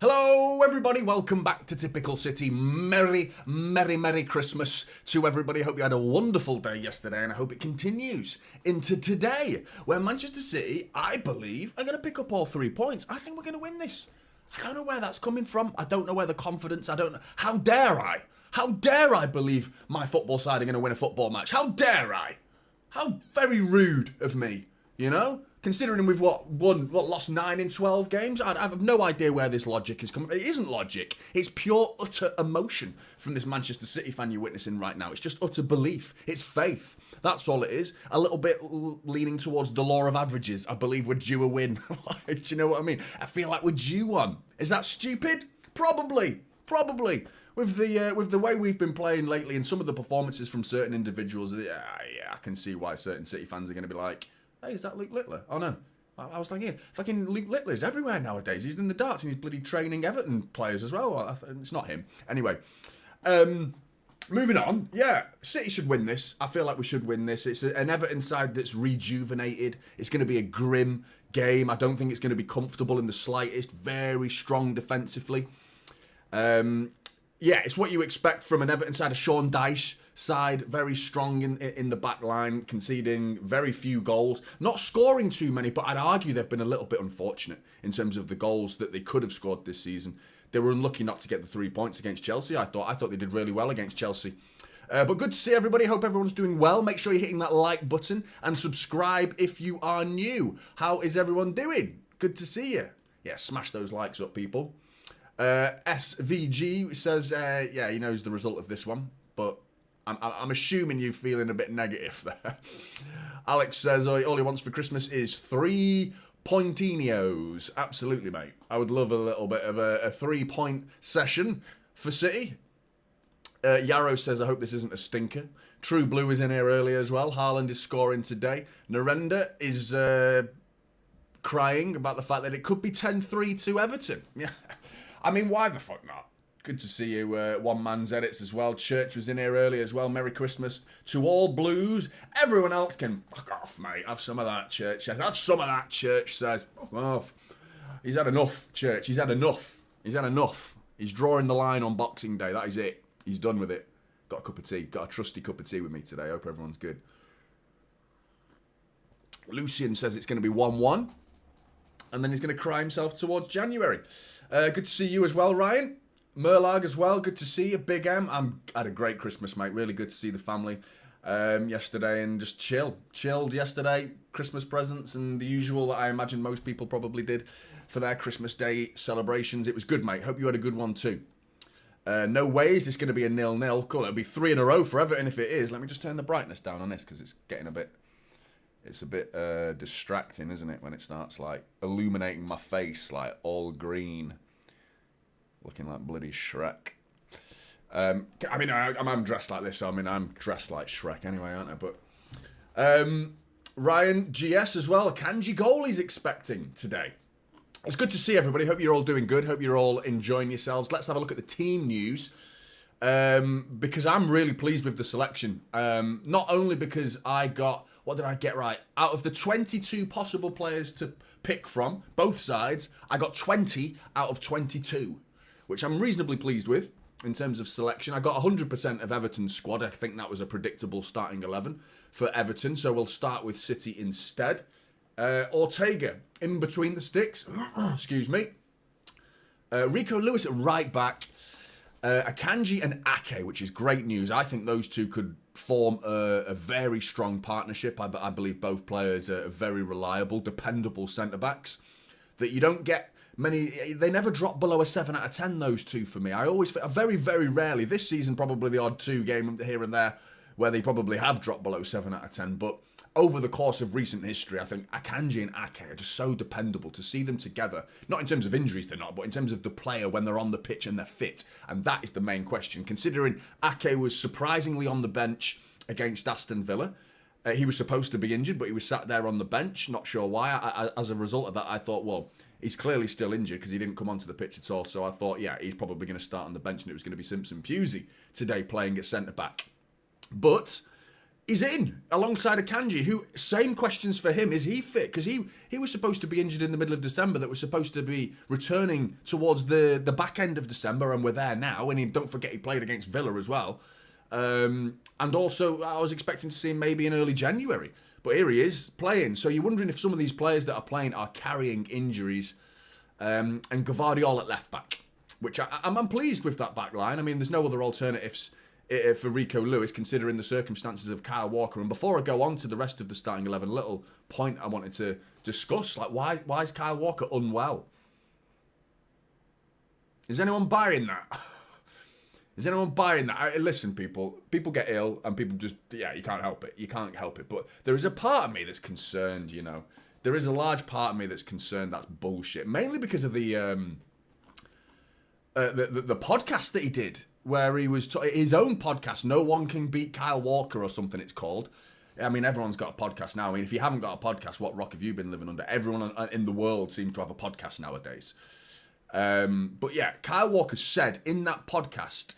Hello everybody, welcome back to Typical City. Merry Christmas to everybody. Hope you had a wonderful day yesterday and I hope it continues into today, where Manchester City, I believe, are going to pick up all 3 points. I think we're going to win this. I don't know where that's coming from. I don't know where the confidence, I don't know. How dare I? How dare I believe my football side are going to win a football match? How dare I? How very rude of me, you know? Considering we've lost 9 in 12 games, I have no idea where this logic is coming from. It isn't logic. It's pure, utter emotion from this Manchester City fan you're witnessing right now. It's just utter belief. It's faith. That's all it is. A little bit leaning towards the law of averages. I believe we're due a win. Do you know what I mean? I feel like we're due one. Is that stupid? Probably. With the way we've been playing lately and some of the performances from certain individuals, I can see why certain City fans are going to be like, hey, is that Luke Littler? Oh no. I was thinking, fucking Luke Littler's everywhere nowadays. He's in the darts and he's bloody training Everton players as well. It's not him. Anyway, moving on. Yeah, City should win this. I feel like we should win this. It's an Everton side that's rejuvenated. It's going to be a grim game. I don't think it's going to be comfortable in the slightest. Very strong defensively. Yeah, it's what you expect from an Everton side, a Sean Dyche side, very strong in the back line, conceding very few goals, not scoring too many, but I'd argue they've been a little bit unfortunate in terms of the goals that they could have scored this season. They were unlucky not to get the 3 points against Chelsea. I thought they did really well against Chelsea. But good to see everybody. Hope everyone's doing well. Make sure you're hitting that like button and subscribe if you are new. How is everyone doing? Good to see you. Yeah, smash those likes up, people. SVG says, yeah, he knows the result of this one, but I'm assuming you're feeling a bit negative there. Alex says all he wants for Christmas is 3 pointinios. Absolutely, mate. I would love a little bit of a 3-point session for City. Yarrow says, I hope this isn't a stinker. True Blue is in here earlier as well. Haaland is scoring today. Narendra is crying about the fact that it could be 10-3 to Everton. Yeah. I mean, why the fuck not? Good to see you, One Man's Edits as well. Church was in here earlier as well. Merry Christmas to all Blues. Everyone else can fuck off, mate. Have some of that, Church says. Have some of that, Church says. Fuck off. He's had enough, Church. He's had enough. He's had enough. He's drawing the line on Boxing Day. That is it. He's done with it. Got a cup of tea. Got a trusty cup of tea with me today. Hope everyone's good. Lucian says it's going to be 1-1. And then he's going to cry himself towards January. Good to see you as well, Ryan. Merlag as well, good to see you. Big M, I had a great Christmas, mate. Really good to see the family yesterday and just chilled yesterday. Christmas presents and the usual that I imagine most people probably did for their Christmas Day celebrations. It was good, mate. Hope you had a good one too. No way is this going to be a 0-0. Cool, it'll be 3 in a row for Everton if it is. Let me just turn the brightness down on this because it's getting a bit distracting, isn't it, when it starts like illuminating my face like all green. Looking like bloody Shrek. I mean, I'm dressed like this, so I mean, I'm dressed like Shrek anyway, aren't I? But Ryan GS as well. A Kanji goal he's expecting today. It's good to see everybody. Hope you're all doing good. Hope you're all enjoying yourselves. Let's have a look at the team news. Because I'm really pleased with the selection. Not only because I got, what did I get right? Out of the 22 possible players to pick from, both sides, I got 20 out of 22. Which I'm reasonably pleased with in terms of selection. I got 100% of Everton's squad. I think that was a predictable starting 11 for Everton. So we'll start with City instead. Ortega in between the sticks. Excuse me. Rico Lewis at right back. Akanji and Ake, which is great news. I think those two could form a very strong partnership. I believe both players are very reliable, dependable centre-backs that you don't get many. They never drop below a 7 out of 10, those two for me. I always, very, very rarely, this season probably the odd 2 game here and there where they probably have dropped below 7 out of 10, but over the course of recent history, I think Akanji and Ake are just so dependable. To see them together, not in terms of injuries they're not, but in terms of the player when they're on the pitch and they're fit, and that is the main question. Considering Ake was surprisingly on the bench against Aston Villa, he was supposed to be injured, but he was sat there on the bench, not sure why. As a result of that, I thought, well, he's clearly still injured because he didn't come onto the pitch at all. So I thought, yeah, he's probably going to start on the bench, and it was going to be Simpson Pusey today playing at centre-back. But He's in alongside Akanji, who, same questions for him. Is he fit? Because he was supposed to be injured in the middle of December, that was supposed to be returning towards the back end of December, and we're there now. And don't forget, he played against Villa as well. And also, I was expecting to see him maybe in early January. But here he is, playing. So you're wondering if some of these players that are playing are carrying injuries. And Gvardiol at left-back, which I'm pleased with that back line. I mean, there's no other alternatives for Rico Lewis, considering the circumstances of Kyle Walker. And before I go on to the rest of the starting 11, a little point I wanted to discuss, like why is Kyle Walker unwell? Is anyone buying that? Is anyone buying that? Listen, people get ill and people just, you can't help it. You can't help it. But there is a part of me that's concerned, There is a large part of me that's concerned that's bullshit. Mainly because of the podcast that he did, where he was his own podcast, No One Can Beat Kyle Walker or something it's called. I mean, everyone's got a podcast now. I mean, if you haven't got a podcast, what rock have you been living under? Everyone in the world seems to have a podcast nowadays. But yeah, Kyle Walker said in that podcast,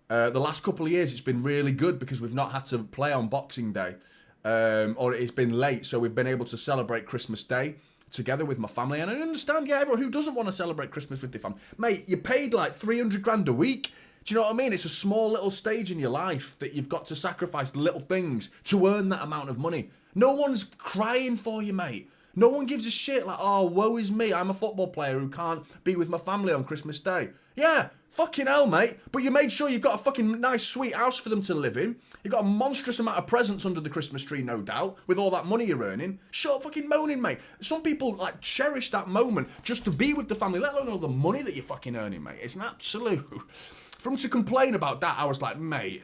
the last couple of years it's been really good because we've not had to play on Boxing Day, or it's been late, so we've been able to celebrate Christmas Day together with my family. And I understand, everyone who doesn't want to celebrate Christmas with their family. Mate, you paid like 300 grand a week. Do you know what I mean? It's a small little stage in your life that you've got to sacrifice little things to earn that amount of money. No one's crying for you, mate. No one gives a shit like, oh, woe is me, I'm a football player who can't be with my family on Christmas Day. Yeah, fucking hell, mate. But you made sure you've got a fucking nice, sweet house for them to live in. You've got a monstrous amount of presents under the Christmas tree, no doubt, with all that money you're earning. Shut fucking moaning, mate. Some people, cherish that moment just to be with the family, let alone all the money that you're fucking earning, mate. It's an absolute... For him to complain about that, I was like, mate,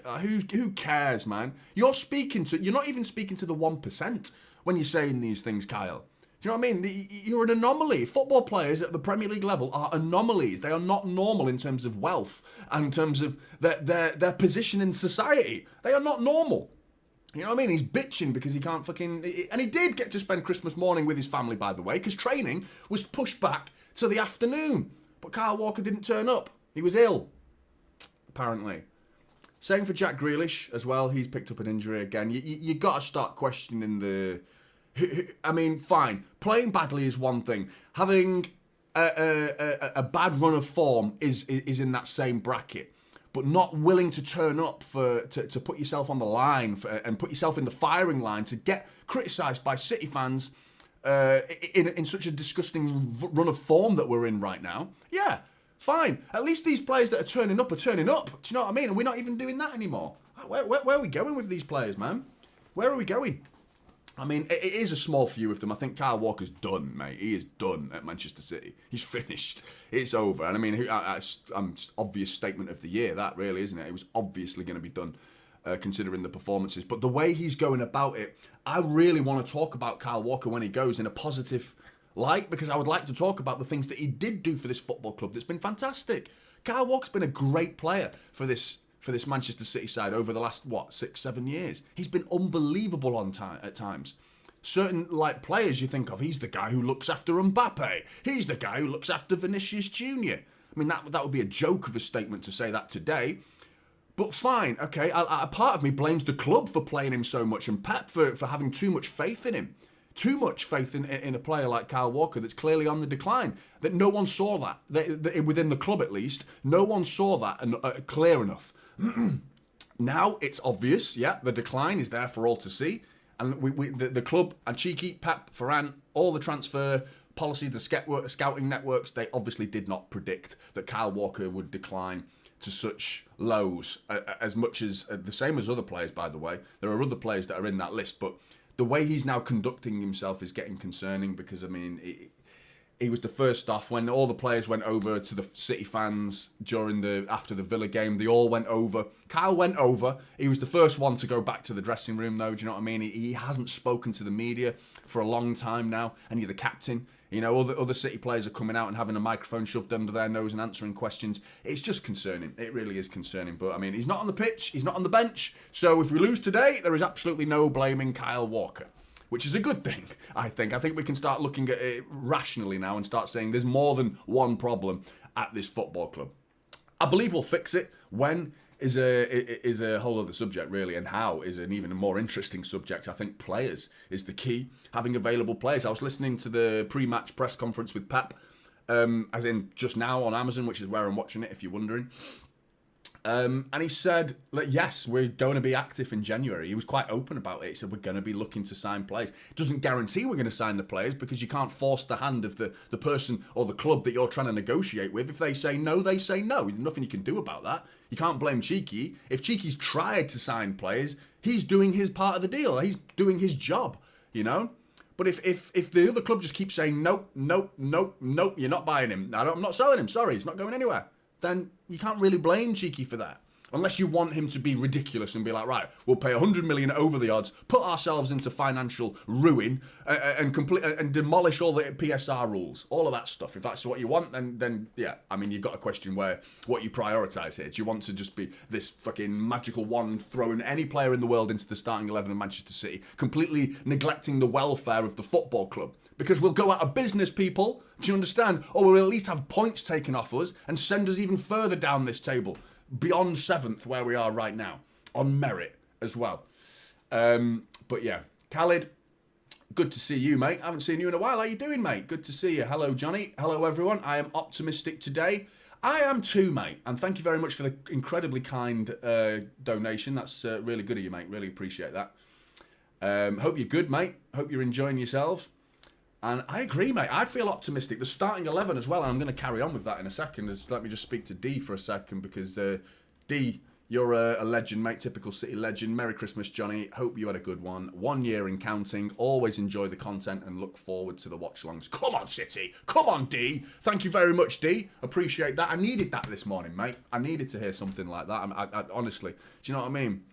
who cares, man? You're not even speaking to the 1% when you're saying these things, Kyle. Do you know what I mean? You're an anomaly. Football players at the Premier League level are anomalies. They are not normal in terms of wealth and in terms of their position in society. They are not normal. You know what I mean? He's bitching because he can't fucking... And he did get to spend Christmas morning with his family, by the way, because training was pushed back to the afternoon. But Kyle Walker didn't turn up. He was ill, apparently. Same for Jack Grealish as well. He's picked up an injury again. You got to start questioning the... I mean, fine. Playing badly is one thing. Having a bad run of form is in that same bracket. But not willing to turn up to put yourself on the line and put yourself in the firing line to get criticised by City fans in such a disgusting run of form that we're in right now. Yeah, fine. At least these players that are turning up are turning up. Do you know what I mean? And we're not even doing that anymore. Where are we going with these players, man? Where are we going? I mean, it is a small few of them. I think Kyle Walker's done, mate. He is done at Manchester City. He's finished. It's over. And I mean, obvious statement of the year, that really, isn't it? It was obviously going to be done, considering the performances. But the way he's going about it, I really want to talk about Kyle Walker when he goes in a positive light, because I would like to talk about the things that he did do for this football club that's been fantastic. Kyle Walker's been a great player for this Manchester City side over the last, 6-7 years. He's been unbelievable at times. Certain players you think of, he's the guy who looks after Mbappe. He's the guy who looks after Vinicius Jr. I mean, that would be a joke of a statement to say that today. But fine, okay, a part of me blames the club for playing him so much and Pep for having too much faith in him. Too much faith in a player like Kyle Walker that's clearly on the decline. That no one saw that, within the club at least, no one saw that clear enough. Now it's obvious, the decline is there for all to see, and the club and Cheeky, Pep, Varane, all the transfer policy, the scouting networks, they obviously did not predict that Kyle Walker would decline to such lows, as much as the same as other players, by the way. There are other players that are in that list, but the way he's now conducting himself is getting concerning, because I mean, he was the first off when all the players went over to the City fans after the Villa game. They all went over. Kyle went over. He was the first one to go back to the dressing room, though. Do you know what I mean? He hasn't spoken to the media for a long time now, and you're the captain. You know, other City players are coming out and having a microphone shoved under their nose and answering questions. It's just concerning. It really is concerning. But, I mean, he's not on the pitch. He's not on the bench. So if we lose today, there is absolutely no blaming Kyle Walker, which is a good thing, I think. I think we can start looking at it rationally now and start saying there's more than one problem at this football club. I believe we'll fix it when is a whole other subject, really, and how is an even more interesting subject. I think players is the key. Having available players. I was listening to the pre-match press conference with Pep, as in just now on Amazon, which is where I'm watching it, if you're wondering. And he said, like, yes, we're going to be active in January. He was quite open about it. He said, we're going to be looking to sign players. It doesn't guarantee we're going to sign the players because you can't force the hand of the person or the club that you're trying to negotiate with. If they say no, they say no. There's nothing you can do about that. You can't blame Cheeky. If Cheeky's tried to sign players, he's doing his part of the deal. He's doing his job, you know? But if the other club just keeps saying, nope, nope, nope, nope, you're not buying him. I'm not selling him. Sorry, he's not going anywhere. Then you can't really blame Cheeky for that. Unless you want him to be ridiculous and be like, right, we'll pay 100 million over the odds, put ourselves into financial ruin, and demolish all the PSR rules, all of that stuff. If that's what you want, then yeah, I mean, you've got to question what you prioritise here. Do you want to just be this fucking magical wand throwing any player in the world into the starting 11 of Manchester City, completely neglecting the welfare of the football club? Because we'll go out of business, people. Do you understand? Or we'll at least have points taken off us and send us even further down this table, beyond 7th, where we are right now, on merit as well. But yeah, Khalid, good to see you, mate. I haven't seen you in a while. How you doing, mate? Good to see you. Hello, Jonny. Hello, everyone. I am optimistic today. I am too, mate. And thank you very much for the incredibly kind donation. That's really good of you, mate. Really appreciate that. Hope you're good, mate. Hope you're enjoying yourselves. And I agree, mate. I feel optimistic. The starting 11 as well, and I'm going to carry on with that in a second. Let me just speak to D for a second, because D, you're a legend, mate. Typical City legend. Merry Christmas, Jonny. Hope you had a good one. 1 year and counting. Always enjoy the content and look forward to the watchalongs. Come on, City. Come on, D. Thank you very much, D. Appreciate that. I needed that this morning, mate. I needed to hear something like that. I honestly, do you know what I mean?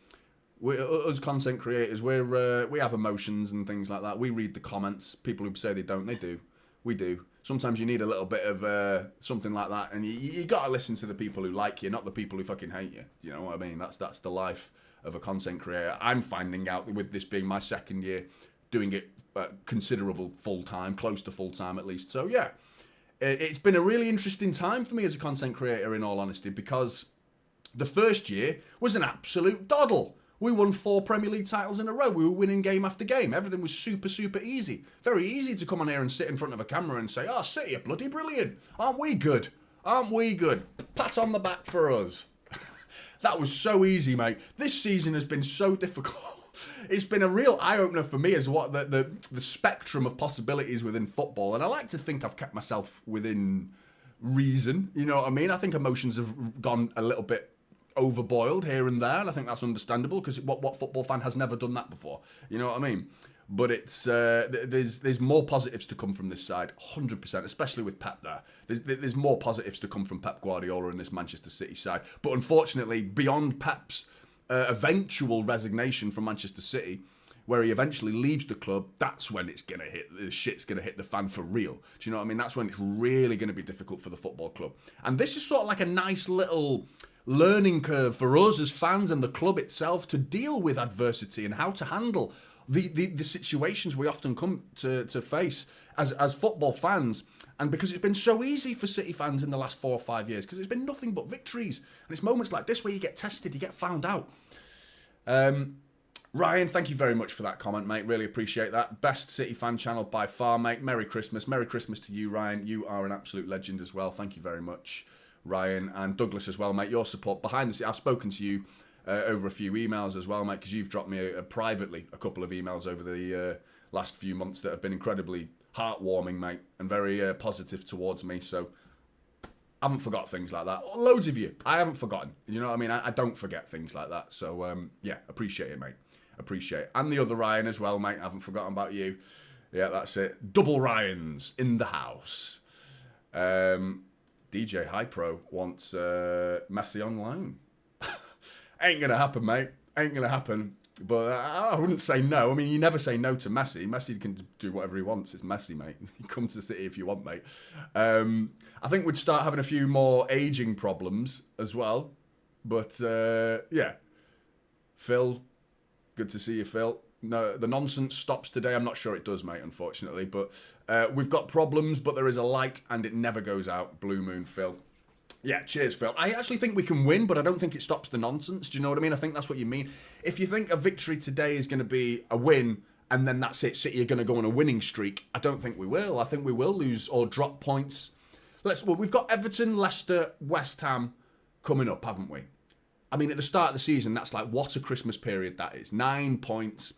Us content creators, we have emotions and things like that. We read the comments. People who say they don't, they do. We do. Sometimes you need a little bit of something like that, and you got to listen to the people who like you, not the people who fucking hate you. You know what I mean? That's the life of a content creator. I'm finding out, with this being my 2nd year, doing it considerable full time, close to full time at least. So yeah, it's been a really interesting time for me as a content creator, in all honesty, because the first year was an absolute doddle. We won 4 Premier League titles in a row. We were winning game after game. Everything was super, super easy. Very easy to come on here and sit in front of a camera and say, oh, City are bloody brilliant. Aren't we good? Aren't we good? Pat on the back for us. That was so easy, mate. This season has been so difficult. It's been a real eye-opener for me as what the spectrum of possibilities within football. And I like to think I've kept myself within reason. You know what I mean? I think emotions have gone a little bit overboiled here and there, and I think that's understandable, because what football fan has never done that before? You know what I mean? But it's there's more positives to come from this side, 100%, especially with Pep there. There's more positives to come from Pep Guardiola and this Manchester City side. But unfortunately, beyond Pep's eventual resignation from Manchester City, where he eventually leaves the club, that's when it's gonna hit. The shit's gonna hit the fan for real. Do you know what I mean? That's when it's really gonna be difficult for the football club. And this is sort of like a nice little learning curve for us as fans and the club itself to deal with adversity and how to handle the situations we often come to face as football fans. And because it's been so easy for City fans in the last 4 or 5 years, because it's been nothing but victories. And it's moments like this where you get tested, you get found out. Ryan, thank you very much for that comment, mate. Really appreciate that. Best City fan channel by far, mate. Merry Christmas. Merry Christmas to you, Ryan. You are an absolute legend as well. Thank you very much, Ryan, and Douglas as well, mate. Your support behind the scenes. I've spoken to you over a few emails as well, mate, because you've dropped me privately a couple of emails over the last few months that have been incredibly heartwarming, mate, and very positive towards me. So I haven't forgot things like that. Loads of you. I haven't forgotten. You know what I mean? I don't forget things like that. So yeah, appreciate it, mate. Appreciate it. And the other Ryan as well, mate. I haven't forgotten about you. Yeah, that's it. Double Ryans in the house. DJ Hypro wants Messi on loan. Ain't going to happen, mate. Ain't going to happen. But I wouldn't say no. I mean, you never say no to Messi. Messi can do whatever he wants. It's Messi, mate. Come to the City if you want, mate. I think we'd start having a few more aging problems as well. But, yeah. Phil, good to see you, Phil. No, the nonsense stops today. I'm not sure it does, mate, unfortunately. But we've got problems, but there is a light and it never goes out. Blue Moon, Phil. Yeah, cheers, Phil. I actually think we can win, but I don't think it stops the nonsense. Do you know what I mean? I think that's what you mean. If you think a victory today is going to be a win, and then that's it, City are going to go on a winning streak, I don't think we will. I think we will lose or drop points. We've got Everton, Leicester, West Ham coming up, haven't we? I mean, at the start of the season, that's like, what a Christmas period that is. 9 points,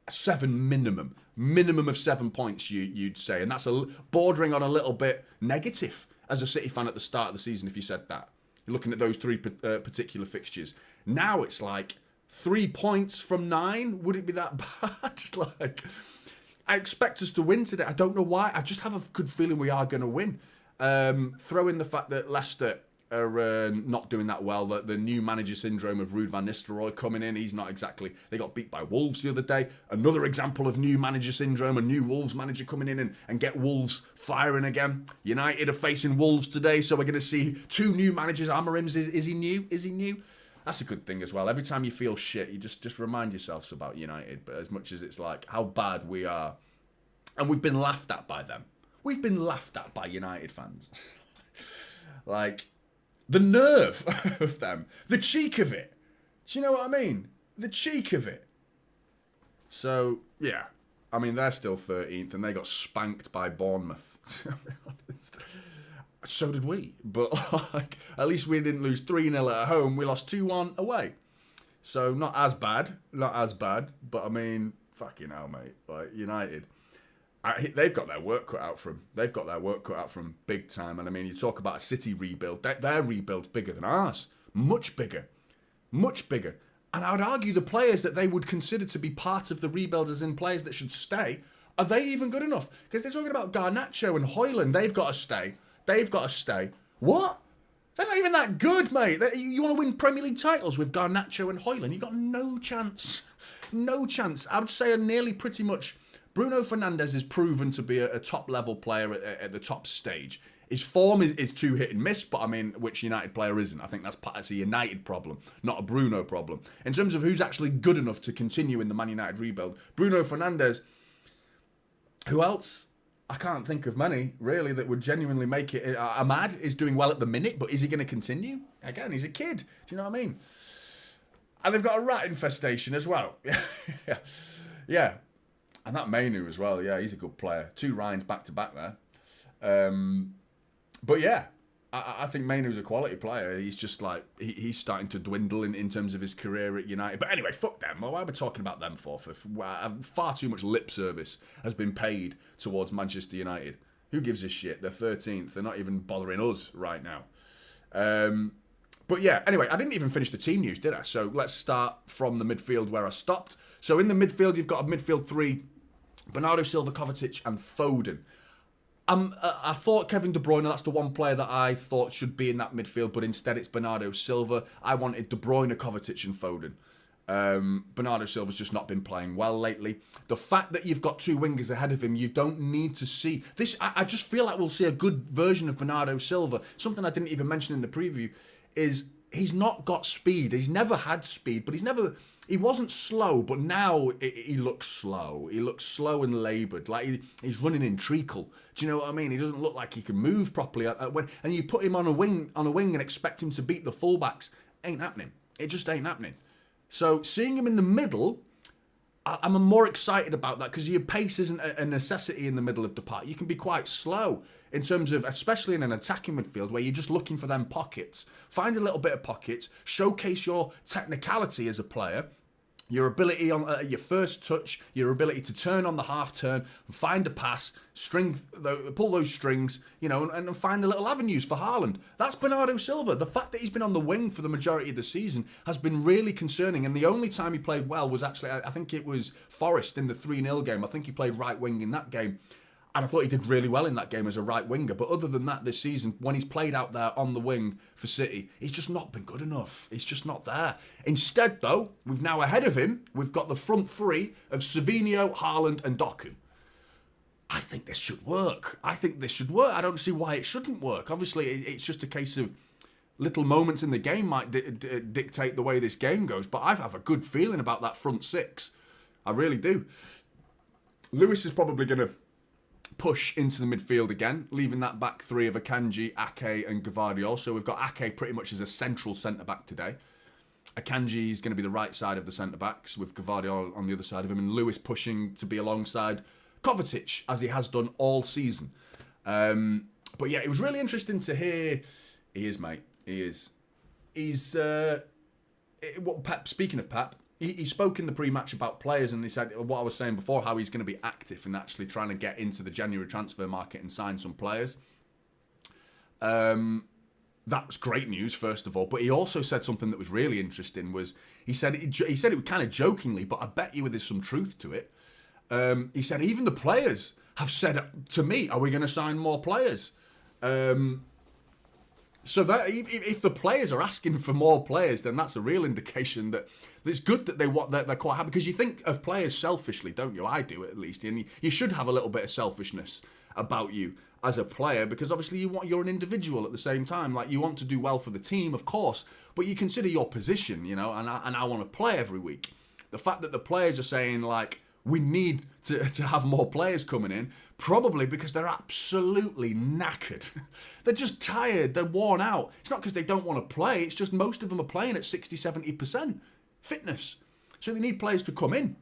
7 minimum. Minimum of 7 points, you'd say. And that's bordering on a little bit negative as a City fan at the start of the season, if you said that. You're looking at those 3 particular fixtures. Now it's like 3 points from 9. Would it be that bad? Like, I expect us to win today. I don't know why. I just have a good feeling we are going to win. Throw in the fact that Leicester are not doing that well. The new manager syndrome of Ruud van Nistelrooy coming in. He's not exactly... They got beat by Wolves the other day. Another example of new manager syndrome. A new Wolves manager coming in and get Wolves firing again. United are facing Wolves today, so we're going to see 2 new managers. Amorim's, is he new? Is he new? That's a good thing as well. Every time you feel shit, you just remind yourselves about United. But as much as it's like how bad we are, and we've been laughed at by them. We've been laughed at by United fans. Like... The nerve of them. The cheek of it. Do you know what I mean? The cheek of it. So, yeah. I mean, they're still 13th and they got spanked by Bournemouth. To be honest. So did we. But, like, at least we didn't lose 3-0 at home. We lost 2-1 away. So, not as bad. Not as bad. But, I mean, fucking hell, mate. Like, United... they've got their work cut out for them. They've got their work cut out for them big time. And I mean, you talk about a City rebuild. Their rebuild's bigger than ours. Much bigger. Much bigger. And I would argue the players that they would consider to be part of the rebuild as in players that should stay, are they even good enough? Because they're talking about Garnacho and Højlund. They've got to stay. They've got to stay. What? They're not even that good, mate. You want to win Premier League titles with Garnacho and Højlund? You've got no chance. No chance. I would say nearly pretty much... Bruno Fernandes is proven to be a top-level player at the top stage. His form is too hit and miss, but I mean, which United player isn't? I think that's a United problem, not a Bruno problem. In terms of who's actually good enough to continue in the Man United rebuild, Bruno Fernandes. Who else? I can't think of many, really, that would genuinely make it. Ahmad is doing well at the minute, but is he going to continue? Again, he's a kid. Do you know what I mean? And they've got a rat infestation as well. Yeah. And that Mainu as well, yeah, he's a good player. 2 Ryans back-to-back there. But yeah, I think Mainu's a quality player. He's just like, he's starting to dwindle in terms of his career at United. But anyway, fuck them. Why are we talking about them for? Far too much lip service has been paid towards Manchester United. Who gives a shit? They're 13th. They're not even bothering us right now. But yeah, anyway, I didn't even finish the team news, did I? So let's start from the midfield where I stopped. So in the midfield, you've got a midfield 3, Bernardo Silva, Kovacic and Foden. I thought Kevin De Bruyne, that's the one player that I thought should be in that midfield, but instead it's Bernardo Silva. I wanted De Bruyne, Kovacic and Foden. Bernardo Silva's just not been playing well lately. The fact that you've got 2 wingers ahead of him, you don't need to see... this. I just feel like we'll see a good version of Bernardo Silva. Something I didn't even mention in the preview is he's not got speed. He's never had speed, but he wasn't slow, but now he looks slow. He looks slow and laboured, like he's running in treacle. Do you know what I mean? He doesn't look like he can move properly. And you put him on a wing and expect him to beat the fullbacks, ain't happening. It just ain't happening. So seeing him in the middle, I'm more excited about that because your pace isn't a necessity in the middle of the park. You can be quite slow in terms of, especially in an attacking midfield where you're just looking for them pockets. Find a little bit of pockets, showcase your technicality as a player, your ability on your first touch, your ability to turn on the half turn, find a pass, pull those strings, and find the little avenues for Haaland. That's Bernardo Silva. The fact that he's been on the wing for the majority of the season has been really concerning. And the only time he played well was actually, I think it was Forest in the 3-0 game. I think he played right wing in that game. And I thought he did really well in that game as a right winger. But other than that, this season, when he's played out there on the wing for City, he's just not been good enough. He's just not there. Instead, though, we've now ahead of him, we've got the front 3 of Savinho, Haaland and Doku. I think this should work. I don't see why it shouldn't work. Obviously, it's just a case of little moments in the game might dictate the way this game goes. But I have a good feeling about that front 6. I really do. Lewis is probably going to push into the midfield again, leaving that back three of Akanji, Ake and Gvardiol. So we've got Ake pretty much as a central centre-back today. Akanji is going to be the right side of the centre-backs with Gvardiol on the other side of him, and Lewis pushing to be alongside Kovacic, as he has done all season. But yeah, it was really interesting to hear. He is, mate. He is. He's... Pep, speaking of Pep, he spoke in the pre-match about players, and he said what I was saying before, how he's going to be active and actually trying to get into the January transfer market and sign some players. That's great news, first of all. But he also said something that was really interesting. He said it kind of jokingly, but I bet you there's some truth to it. He said even the players have said to me, "Are we going to sign more players?" So that if the players are asking for more players, then that's a real indication that it's good that they're quite happy, because you think of players selfishly, don't you? I do, at least, and you should have a little bit of selfishness about you as a player, because obviously you're an individual at the same time. Like, you want to do well for the team, of course, but you consider your position, and I want to play every week. The fact that the players are saying, like, we need to have more players coming in, probably because they're absolutely knackered. They're just tired. They're worn out. It's not because they don't want to play. It's just most of them are playing at 60, 70% fitness. So they need players to come in.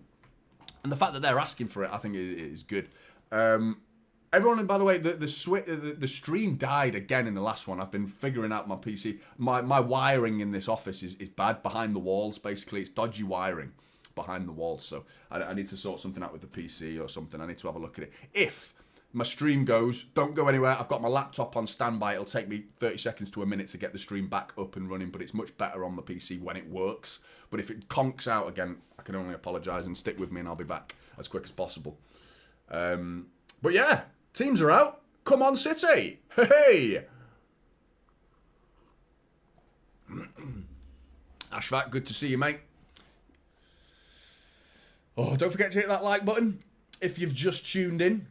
And the fact that they're asking for it, I think, is good. Everyone, by the way, the stream died again in the last one. I've been figuring out my PC. My wiring in this office is bad behind the walls, basically. It's dodgy wiring behind the walls, so I need to sort something out with the PC or something. I need to have a look at it. If my stream goes, don't go anywhere. I've got my laptop on standby. It'll take me 30 seconds to a minute to get the stream back up and running, but it's much better on the PC when it works. But if it conks out again, I can only apologise and stick with me, and I'll be back as quick as possible. But yeah, teams are out. Come on, City. Hey! Ashvat, good to see you, mate. Oh, don't forget to hit that like button if you've just tuned in.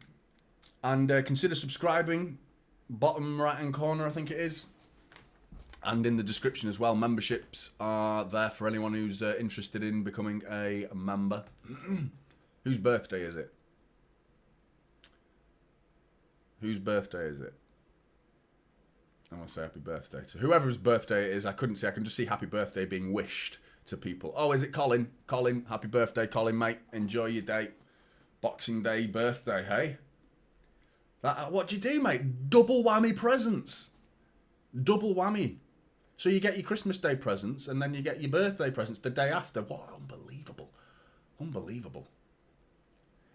And consider subscribing. Bottom right-hand corner, I think it is. And in the description as well. Memberships are there for anyone who's interested in becoming a member. Whose birthday is it? Whose birthday is it? I want to say happy birthday to whoever's birthday it is. I couldn't see. I can just see happy birthday being wished to people. Oh, is it Colin? Colin, happy birthday, Colin, mate. Enjoy your day. Boxing Day birthday, hey? What do you do, mate? Double whammy presents. Double whammy. So you get your Christmas Day presents, and then you get your birthday presents the day after. What? Unbelievable. Unbelievable.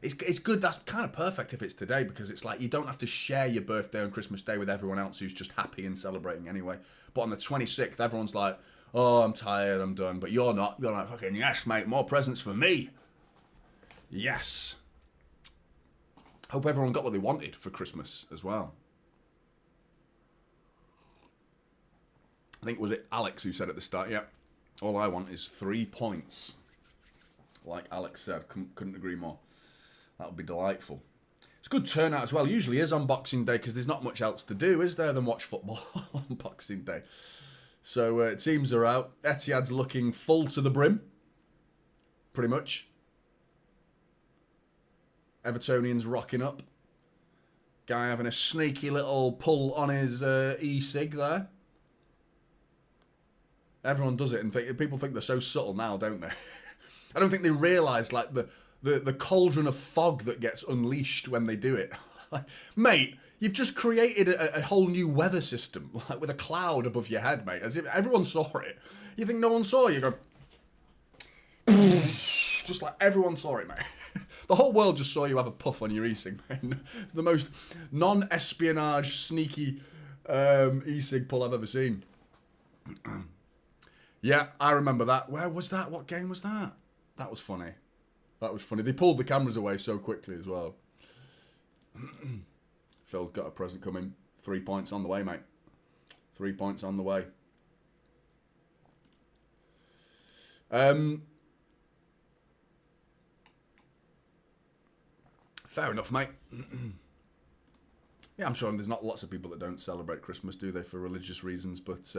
It's good. That's kind of perfect if it's today, because it's like you don't have to share your birthday on Christmas Day with everyone else who's just happy and celebrating anyway. But on the 26th, everyone's like, oh, I'm tired, I'm done. But you're not. You're like, fucking yes, mate, more presents for me. Yes. Hope everyone got what they wanted for Christmas as well. I think, was it Alex who said at the start, yeah, all I want is 3 points. Like Alex said, couldn't agree more. That would be delightful. It's a good turnout as well. Usually is on Boxing Day, because there's not much else to do, is there, than watch football on Boxing Day. So teams are out. Etihad's looking full to the brim. Pretty much. Evertonians rocking up. Guy having a sneaky little pull on his e-cig there. Everyone does it, and people think they're so subtle now, don't they? I don't think they realise, like, the cauldron of fog that gets unleashed when they do it. Mate, you've just created a whole new weather system, like, with a cloud above your head, mate. As if everyone saw it. You think no one saw you? Go, just like everyone saw it, mate. The whole world just saw you have a puff on your e-cig, man. The most non-espionage, sneaky e-cig pull I've ever seen. Yeah, I remember that. Where was that? What game was that? That was funny. That was funny. They pulled the cameras away so quickly as well. Phil's got a present coming. 3 points on the way, mate. 3 points on the way. Fair enough, mate. Yeah, I'm sure there's not lots of people that don't celebrate Christmas, do they, for religious reasons, but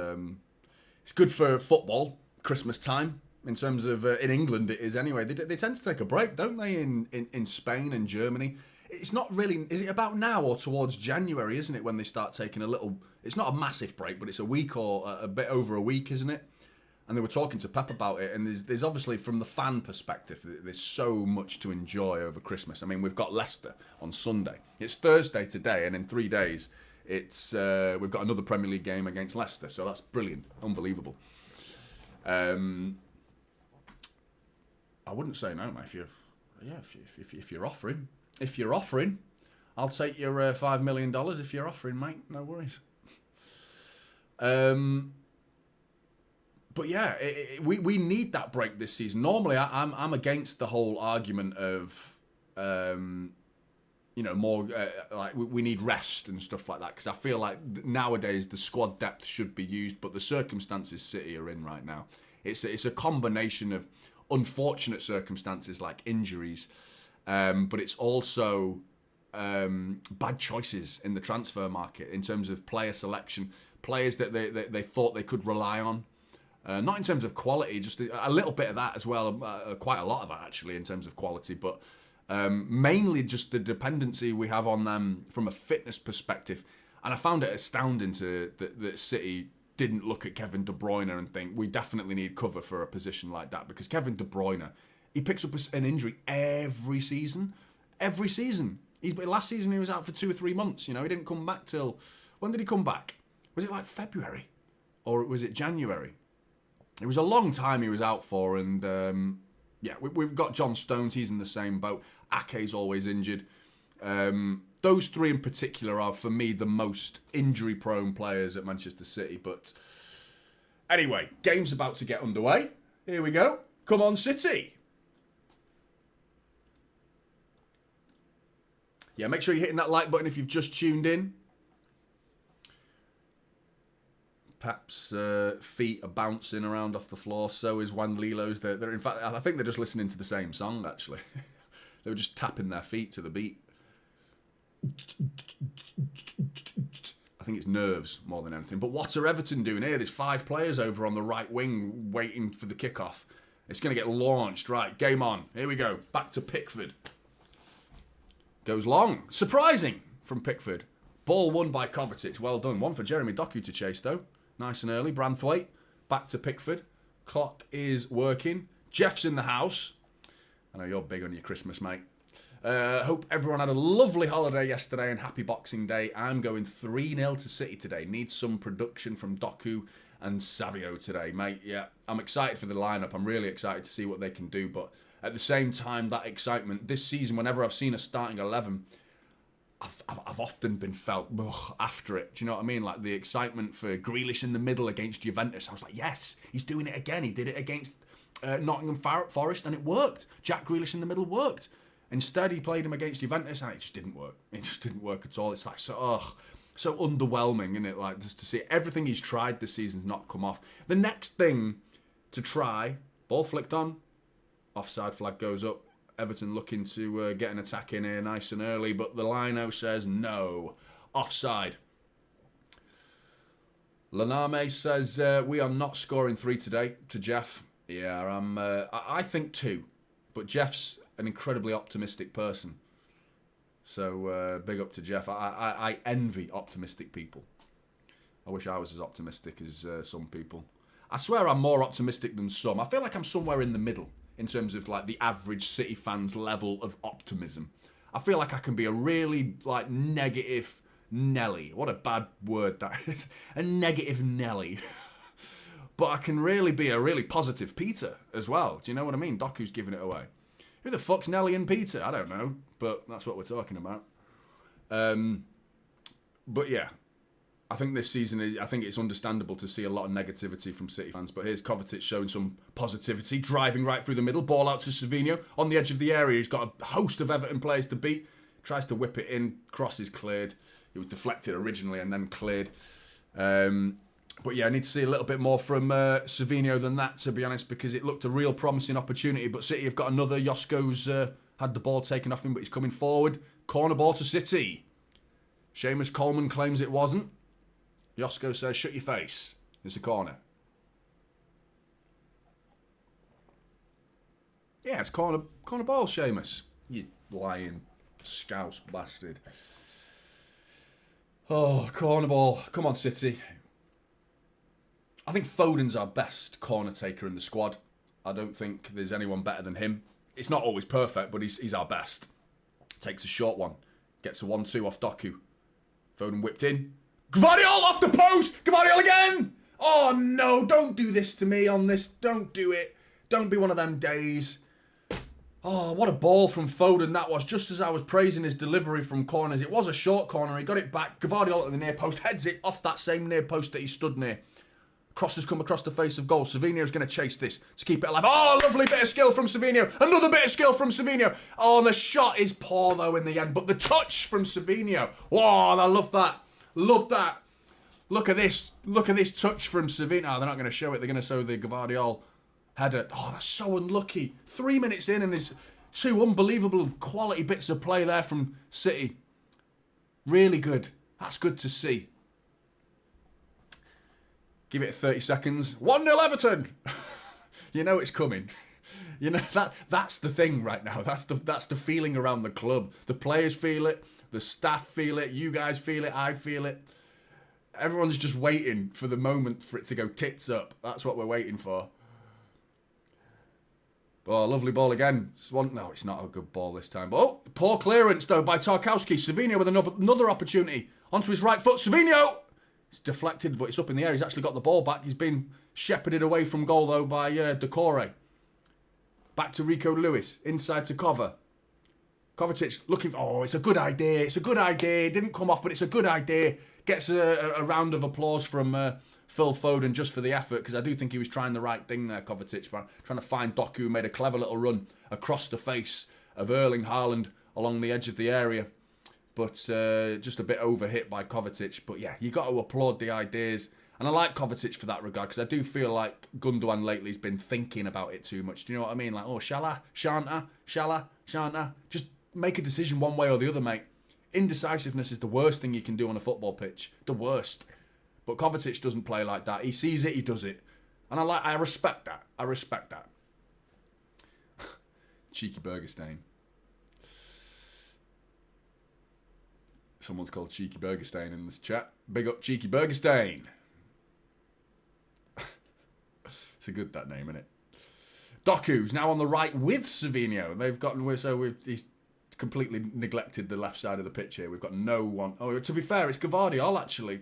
it's good for football, Christmas time, in terms of, in England it is anyway. They tend to take a break, don't they, in Spain and Germany. it's not really. Is it about now or towards January? Isn't it when they start taking a little? It's not a massive break, but it's a week or a bit over a week, isn't it? And they were talking to Pep about it, and there's obviously from the fan perspective, there's so much to enjoy over Christmas. I mean, we've got Leicester on Sunday. It's Thursday today, and in 3 days, it's we've got another Premier League game against Leicester. So that's brilliant, unbelievable. I wouldn't say no, mate. If you're offering, I'll take your $5 million if you're offering, mate. No worries. But yeah, we need that break this season. Normally, I'm against the whole argument of, more like we need rest and stuff like that, because I feel like nowadays the squad depth should be used, but the circumstances City are in right now, it's a combination of unfortunate circumstances like injuries, but it's also bad choices in the transfer market in terms of player selection, players that they thought they could rely on. Not in terms of quality, just a little bit of that as well, quite a lot of that actually in terms of quality, but mainly just the dependency we have on them from a fitness perspective. And I found it astounding that City didn't look at Kevin De Bruyne and think, we definitely need cover for a position like that, because Kevin De Bruyne, he picks up an injury every season. Every season. Last season he was out for 2 or 3 months, he didn't come back till... When did he come back? Was it like February? Or was it January? It was a long time he was out for, and we've got John Stones, he's in the same boat. Ake's always injured. Those 3 in particular are, for me, the most injury-prone players at Manchester City. But anyway, game's about to get underway. Here we go. Come on, City. Yeah, make sure you're hitting that like button if you've just tuned in. Pep's feet are bouncing around off the floor. So is Juan Lilo's. They're in fact, I think they're just listening to the same song, actually. They were just tapping their feet to the beat. I think it's nerves more than anything. But what are Everton doing here? There's 5 players over on the right wing waiting for the kickoff. It's going to get launched. Right, game on. Here we go. Back to Pickford. Goes long. Surprising from Pickford. Ball won by Kovacic. Well done. One for Jeremy Doku to chase, though. Nice and early. Branthwaite. Back to Pickford. Clock is working. Jeff's in the house. I know you're big on your Christmas, mate. Hope everyone had a lovely holiday yesterday and happy Boxing Day. I'm going 3-0 to City today. Need some production from Doku and Savio today, mate. Yeah, I'm excited for the lineup. I'm really excited to see what they can do. But at the same time, that excitement, this season, whenever I've seen a starting 11... I've often been felt after it. Do you know what I mean? Like the excitement for Grealish in the middle against Juventus. I was like, yes, he's doing it again. He did it against Nottingham Forest and it worked. Jack Grealish in the middle worked. Instead, he played him against Juventus and it just didn't work. It just didn't work at all. It's like so underwhelming, isn't it? Like just to see everything he's tried this season's not come off. The next thing to try, ball flicked on, offside flag goes up. Everton looking to get an attack in here nice and early, but the lino says no. Offside. Laname says, we are not scoring 3 today to Jeff. Yeah, I think 2. But Jeff's an incredibly optimistic person. So big up to Jeff. I envy optimistic people. I wish I was as optimistic as some people. I swear I'm more optimistic than some. I feel like I'm somewhere in the middle in terms of like the average City fan's level of optimism. I feel like I can be a really like negative Nelly. What a bad word that is. A negative Nelly. But I can really be a really positive Peter as well. Do you know what I mean? Doku's giving it away. Who the fuck's Nelly and Peter? I don't know. But that's what we're talking about. But yeah. I think this season, I think it's understandable to see a lot of negativity from City fans. But here's Kovacic showing some positivity, driving right through the middle. Ball out to Savinho on the edge of the area. He's got a host of Everton players to beat. Tries to whip it in. Cross is cleared. It was deflected originally and then cleared. But yeah, I need to see a little bit more from Savinho than that, to be honest, because it looked a real promising opportunity. But City have got another. Josko's had the ball taken off him, but he's coming forward. Corner ball to City. Seamus Coleman claims it wasn't. Josko says, shut your face. It's a corner. Yeah, it's corner ball, Seamus. You lying Scouse bastard. Oh, corner ball. Come on, City. I think Foden's our best corner taker in the squad. I don't think there's anyone better than him. It's not always perfect, but he's our best. Takes a short one. Gets a 1-2 off Doku. Foden whipped in. Gvardiol off the post! Gvardiol again! Oh no, don't do this to me on this. Don't do it. Don't be one of them days. Oh, what a ball from Foden that was. Just as I was praising his delivery from corners. It was a short corner. He got it back. Gvardiol at the near post. Heads it off that same near post that he stood near. Cross has come across the face of goal. Savinho's going to chase this to keep it alive. Oh, lovely bit of skill from Savinho. Another bit of skill from Savinho. Oh, and the shot is poor, though, in the end. But the touch from Savinho. Wow, I love that. Love that. Look at this. Look at this touch from Savinho. Oh, they're not going to show it. They're going to show the Gvardiol header. Oh, that's so unlucky. 3 minutes in and there's two unbelievable quality bits of play there from City. Really good. That's good to see. Give it 30 seconds. 1-0 Everton. You know it's coming. You know that's the thing right now. That's the feeling around the club. The players feel it. The staff feel it. You guys feel it. I feel it. Everyone's just waiting for the moment for it to go tits up. That's what we're waiting for. Oh, lovely ball again. No, it's not a good ball this time. But, oh, poor clearance though by Tarkowski. Savinho with another opportunity. Onto his right foot. Savinho! It's deflected, but it's up in the air. He's actually got the ball back. He's been shepherded away from goal, though, by Decore. Back to Rico Lewis. Inside to Kovacic looking for... Oh, it's a good idea. It's a good idea. It didn't come off, but it's a good idea. Gets a round of applause from Phil Foden just for the effort, because I do think he was trying the right thing there, Kovacic. Trying to find Doku, who made a clever little run across the face of Erling Haaland along the edge of the area. But just a bit overhit by Kovacic. But yeah, you got to applaud the ideas. And I like Kovacic for that regard, because I do feel like Gundogan lately has been thinking about it too much. Do you know what I mean? Like, oh, shall I? Shan't I? Just make a decision one way or the other, mate. Indecisiveness is the worst thing you can do on a football pitch. The worst. But Kovacic doesn't play like that. He sees it, he does it. And I respect that. I respect that. Cheeky Bergerstein. Someone's called Cheeky Bergerstein in this chat. Big up Cheeky Bergerstein. It's a good, that name, isn't it? Doku's now on the right with Savinho. He's completely neglected the left side of the pitch here. We've got no one. Oh, to be fair, it's Gvardiol actually.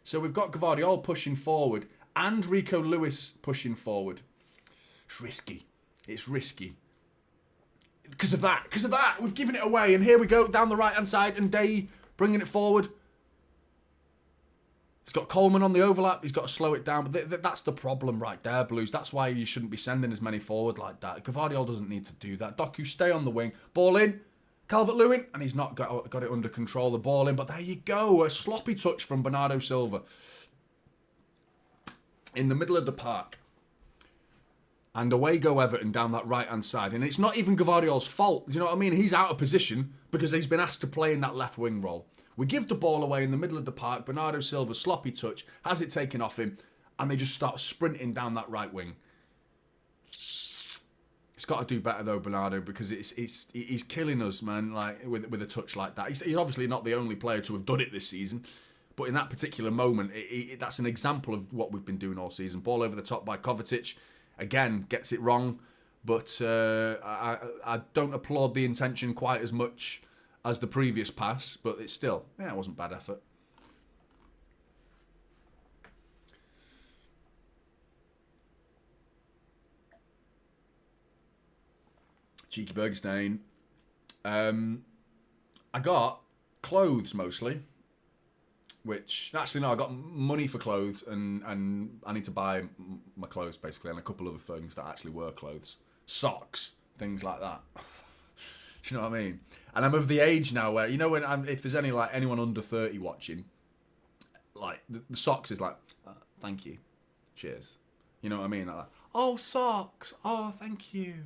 So we've got Gvardiol pushing forward and Rico Lewis pushing forward. It's risky. It's risky. Because of that. We've given it away. And here we go down the right-hand side and Day bringing it forward. He's got Coleman on the overlap. He's got to slow it down. But that's the problem right there, Blues. That's why you shouldn't be sending as many forward like that. Gvardiol doesn't need to do that. Doku, stay on the wing. Ball in. Calvert-Lewin. And he's not got it under control. The ball in. But there you go. A sloppy touch from Bernardo Silva. In the middle of the park. And away go Everton down that right-hand side. And it's not even Gvardiol's fault. Do you know what I mean? He's out of position because he's been asked to play in that left wing role. We give the ball away in the middle of the park. Bernardo Silva, sloppy touch, has it taken off him. And they just start sprinting down that right wing. He's got to do better though, Bernardo, because he's killing us, man, like with a touch like that. He's obviously not the only player to have done it this season. But in that particular moment, that's an example of what we've been doing all season. Ball over the top by Kovacic. Again, gets it wrong, but I don't applaud the intention quite as much as the previous pass, but it's still, it wasn't bad effort. Cheeky Bergstein. I got clothes mostly, which actually no, I got money for clothes and I need to buy my clothes basically and a couple other things that actually were clothes, socks, things like that. Do you know what I mean? And I'm of the age now where, you know, if there's anyone under 30 watching, like the socks is like, thank you, cheers. You know what I mean? Like, oh, socks. Oh, thank you.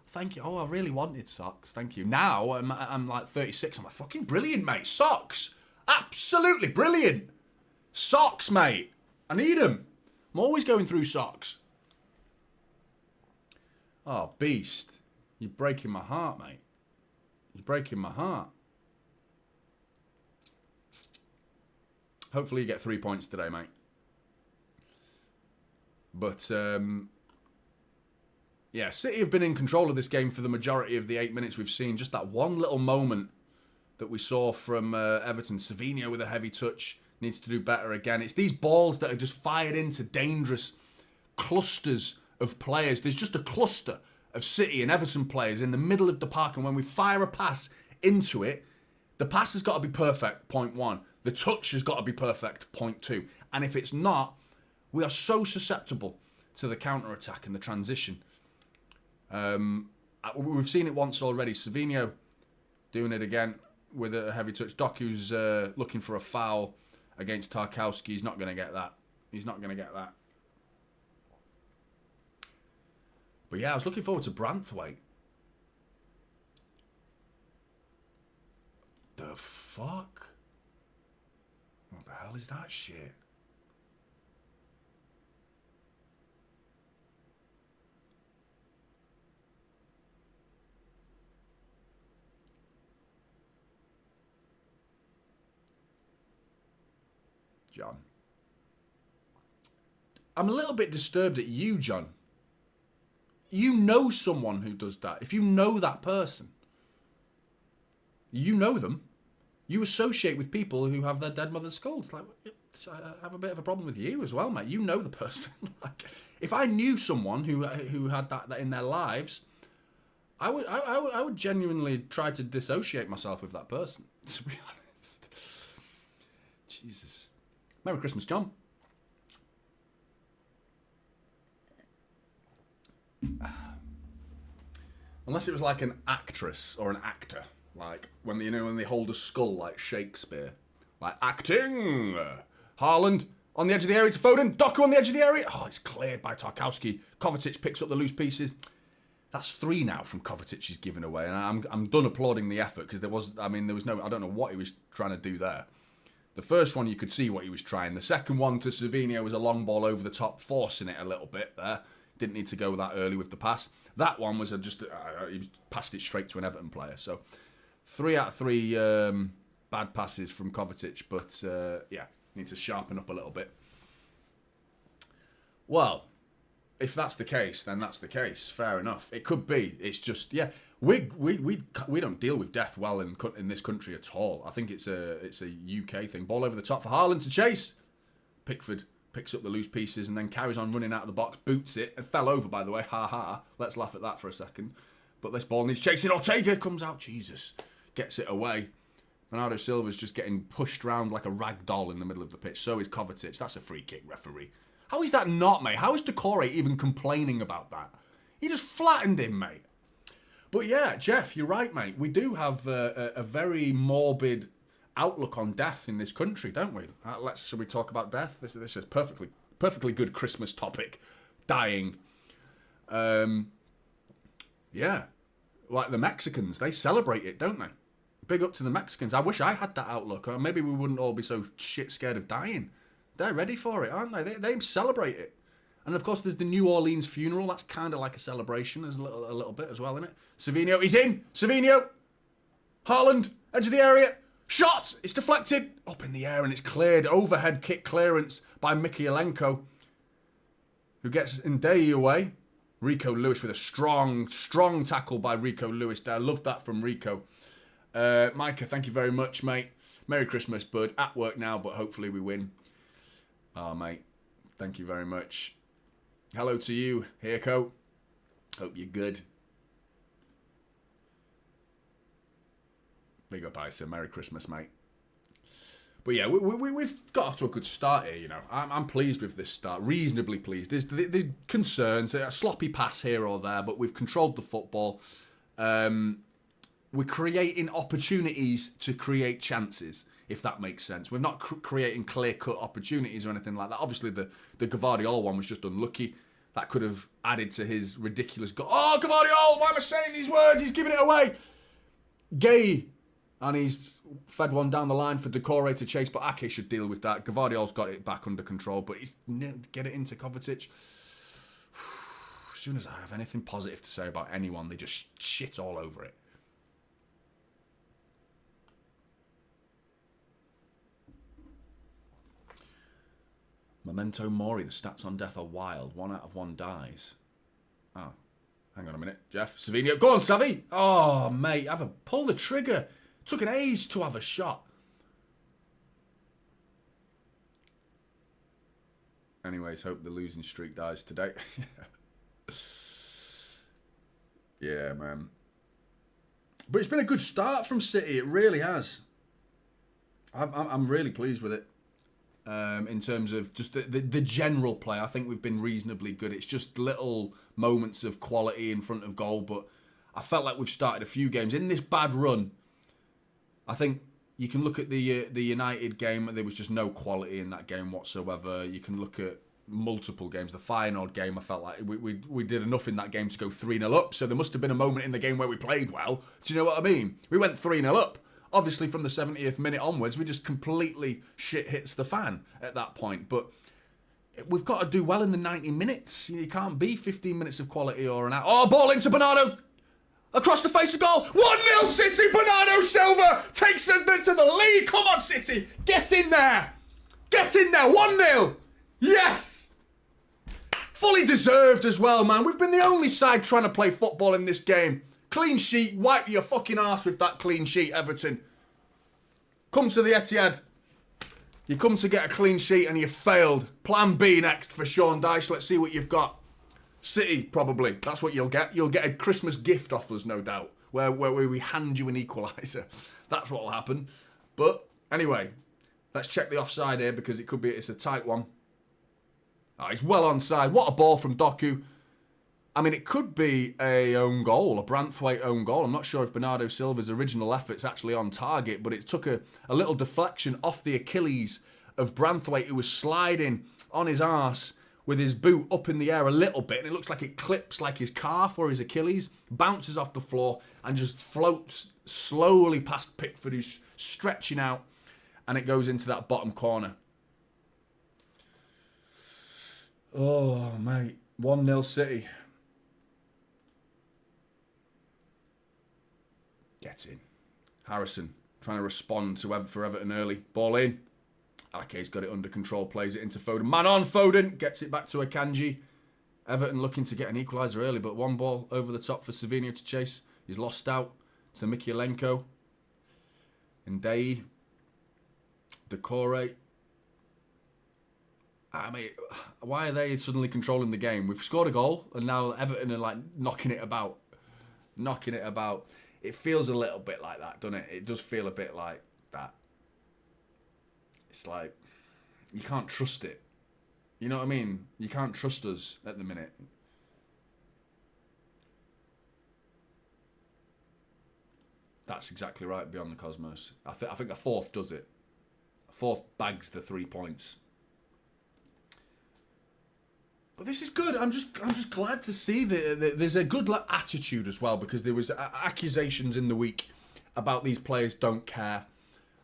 Thank you. Oh, I really wanted socks. Thank you. Now I'm like 36. I'm like, fucking brilliant, mate. Socks. Absolutely brilliant. Socks, mate. I need them. I'm always going through socks. Oh, beast. You're breaking my heart, mate. You're breaking my heart. Hopefully you get 3 points today, mate. But, yeah, City have been in control of this game for the majority of the 8 minutes we've seen. Just that one little moment that we saw from Everton. Savinho with a heavy touch. Needs to do better again. It's these balls that are just fired into dangerous clusters of players. There's just a cluster of City and Everton players in the middle of the park. And when we fire a pass into it, the pass has got to be perfect, point one. The touch has got to be perfect, point two. And if it's not, we are so susceptible to the counter-attack and the transition. We've seen it once already. Savinho doing it again with a heavy touch. Doku's looking for a foul against Tarkowski. He's not going to get that. He's not going to get that. But yeah, I was looking forward to Branthwaite. The fuck? What the hell is that shit? John. I'm a little bit disturbed at you, John. You know someone who does that. If you know that person, you know them. You associate with people who have their dead mother's skull. It's like, I have a bit of a problem with you as well, mate. You know the person. Like, if I knew someone who had that in their lives, I would genuinely try to dissociate myself with that person. To be honest. Jesus. Merry Christmas, John. Unless it was like an actress or an actor, like when they hold a skull like Shakespeare, like acting. Haaland on the edge of the area to Foden. Doku on the edge of the area. Oh, it's cleared by Tarkowski. Kovacic picks up the loose pieces. That's 3 now from Kovacic he's given away, and I'm done applauding the effort because there was no, I don't know what he was trying to do there. The first one you could see what he was trying. The second one to Savinho was a long ball over the top, forcing it a little bit there. Didn't need to go that early with the pass. That one was he passed it straight to an Everton player. So 3 out of 3 bad passes from Kovacic, but yeah, need to sharpen up a little bit. Well, if that's the case, then that's the case. Fair enough. It could be. It's just, yeah, we don't deal with death well in this country at all. I think it's a UK thing. Ball over the top for Haaland to chase. Pickford picks up the loose pieces and then carries on running out of the box, boots it, and fell over, by the way. Ha ha. Let's laugh at that for a second. But this ball needs chasing. Ortega comes out. Jesus. Gets it away. Bernardo Silva's just getting pushed around like a rag doll in the middle of the pitch. So is Kovacic. That's a free kick, referee. How is that not, mate? How is Decore even complaining about that? He just flattened him, mate. But yeah, Jeff, you're right, mate. We do have a very morbid outlook on death in this country, don't we? Should we talk about death? This is a perfectly good Christmas topic. Dying. Yeah. Like the Mexicans, they celebrate it, don't they? Big up to the Mexicans. I wish I had that outlook. Or maybe we wouldn't all be so shit scared of dying. They're ready for it, aren't they? They celebrate it. And of course, there's the New Orleans funeral. That's kind of like a celebration, as a little bit as well, isn't it? Savinho, he's in. Savinho. Haaland, edge of the area. Shot! It's deflected. Up in the air and it's cleared. Overhead kick clearance by Mikhaelenko, who gets Ndeye away. Rico Lewis with a strong tackle by Rico Lewis there. Love that from Rico. Micah, thank you very much, mate. Merry Christmas, bud. At work now, but hopefully we win. Oh, mate. Thank you very much. Hello to you, Hirko. Hope you're good. Big up, Isa. Merry Christmas, mate. But yeah, we've got off to a good start here, you know. I'm pleased with this start. Reasonably pleased. There's concerns. A sloppy pass here or there, but we've controlled the football. We're creating opportunities to create chances, if that makes sense. We're not creating clear-cut opportunities or anything like that. Obviously, the Gvardiol one was just unlucky. That could have added to his ridiculous goal. Oh, Gvardiol! Why am I saying these words? He's giving it away! Gay. And he's fed one down the line for Decore to chase, but Ake should deal with that. Gvardiol's got it back under control, but he's get it into Kovacic. As soon as I have anything positive to say about anyone, they just shit all over it. Memento Mori, the stats on death are wild. 1 out of 1 dies. Oh, hang on a minute. Jeff, Savinho. Go on, Savvy. Oh, mate, pull the trigger. Took an age to have a shot. Anyways, hope the losing streak dies today. Yeah, man. But it's been a good start from City. It really has. I'm really pleased with it. In terms of just the general play, I think we've been reasonably good. It's just little moments of quality in front of goal, but I felt like we've started a few games in this bad run. I think you can look at the United game. There was just no quality in that game whatsoever. You can look at multiple games. The Feyenoord game, I felt like we did enough in that game to go 3-0 up. So there must have been a moment in the game where we played well. Do you know what I mean? We went 3-0 up. Obviously, from the 70th minute onwards, we just completely shit hits the fan at that point. But we've got to do well in the 90 minutes. You can't be 15 minutes of quality or an out. Oh, ball into Bernardo. Across the face of goal. 1-0 City. Bernardo Silva takes it to the lead. Come on, City. Get in there. Get in there. 1-0. Yes. Fully deserved as well, man. We've been the only side trying to play football in this game. Clean sheet, wipe your fucking arse with that clean sheet, Everton. Come to the Etihad. You come to get a clean sheet and you failed. Plan B next for Sean Dyche. Let's see what you've got. City, probably. That's what you'll get. You'll get a Christmas gift off us, no doubt, where we hand you an equalizer. That's what will happen. But anyway, let's check the offside here because it's a tight one. Oh, he's well onside. What a ball from Doku. I mean, it could be a own goal, a Branthwaite own goal. I'm not sure if Bernardo Silva's original effort's actually on target, but it took a little deflection off the Achilles of Branthwaite, who was sliding on his arse with his boot up in the air a little bit, and it looks like it clips like his calf or his Achilles, bounces off the floor, and just floats slowly past Pickford, who's stretching out, and it goes into that bottom corner. Oh, mate. 1-0 City. Gets in. Harrison trying to respond for Everton early. Ball in. Ake's got it under control. Plays it into Foden. Man on Foden. Gets it back to Akanji. Everton looking to get an equaliser early, but one ball over the top for Savinho to chase. He's lost out to Mikhalenko. Ndai. Decore. I mean, why are they suddenly controlling the game? We've scored a goal, and now Everton are like knocking it about. Knocking it about. It feels a little bit like that, doesn't it? It does feel a bit like that. It's like, you can't trust it. You know what I mean? You can't trust us at the minute. That's exactly right, Beyond the Cosmos. I think a fourth does it. A fourth bags the 3 points. But this is good. I'm just glad to see that there's a good attitude as well, because there was accusations in the week about these players don't care.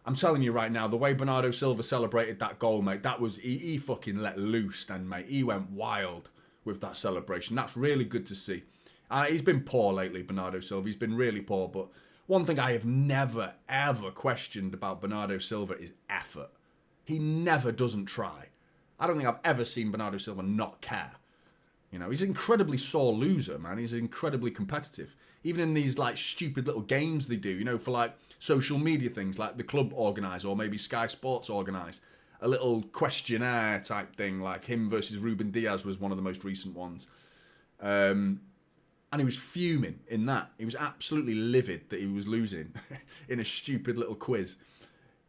I'm telling you right now, the way Bernardo Silva celebrated that goal, mate, that was he fucking let loose then, mate. He went wild with that celebration. That's really good to see. He's been poor lately, Bernardo Silva. He's been really poor. But one thing I have never, ever questioned about Bernardo Silva is effort. He never doesn't try. I don't think I've ever seen Bernardo Silva not care. You know, he's an incredibly sore loser, man. He's incredibly competitive. Even in these, like, stupid little games they do, you know, for, like, social media things, like the club organise, or maybe Sky Sports organise, a little questionnaire type thing, like him versus Ruben Diaz was one of the most recent ones. And he was fuming in that. He was absolutely livid that he was losing in a stupid little quiz.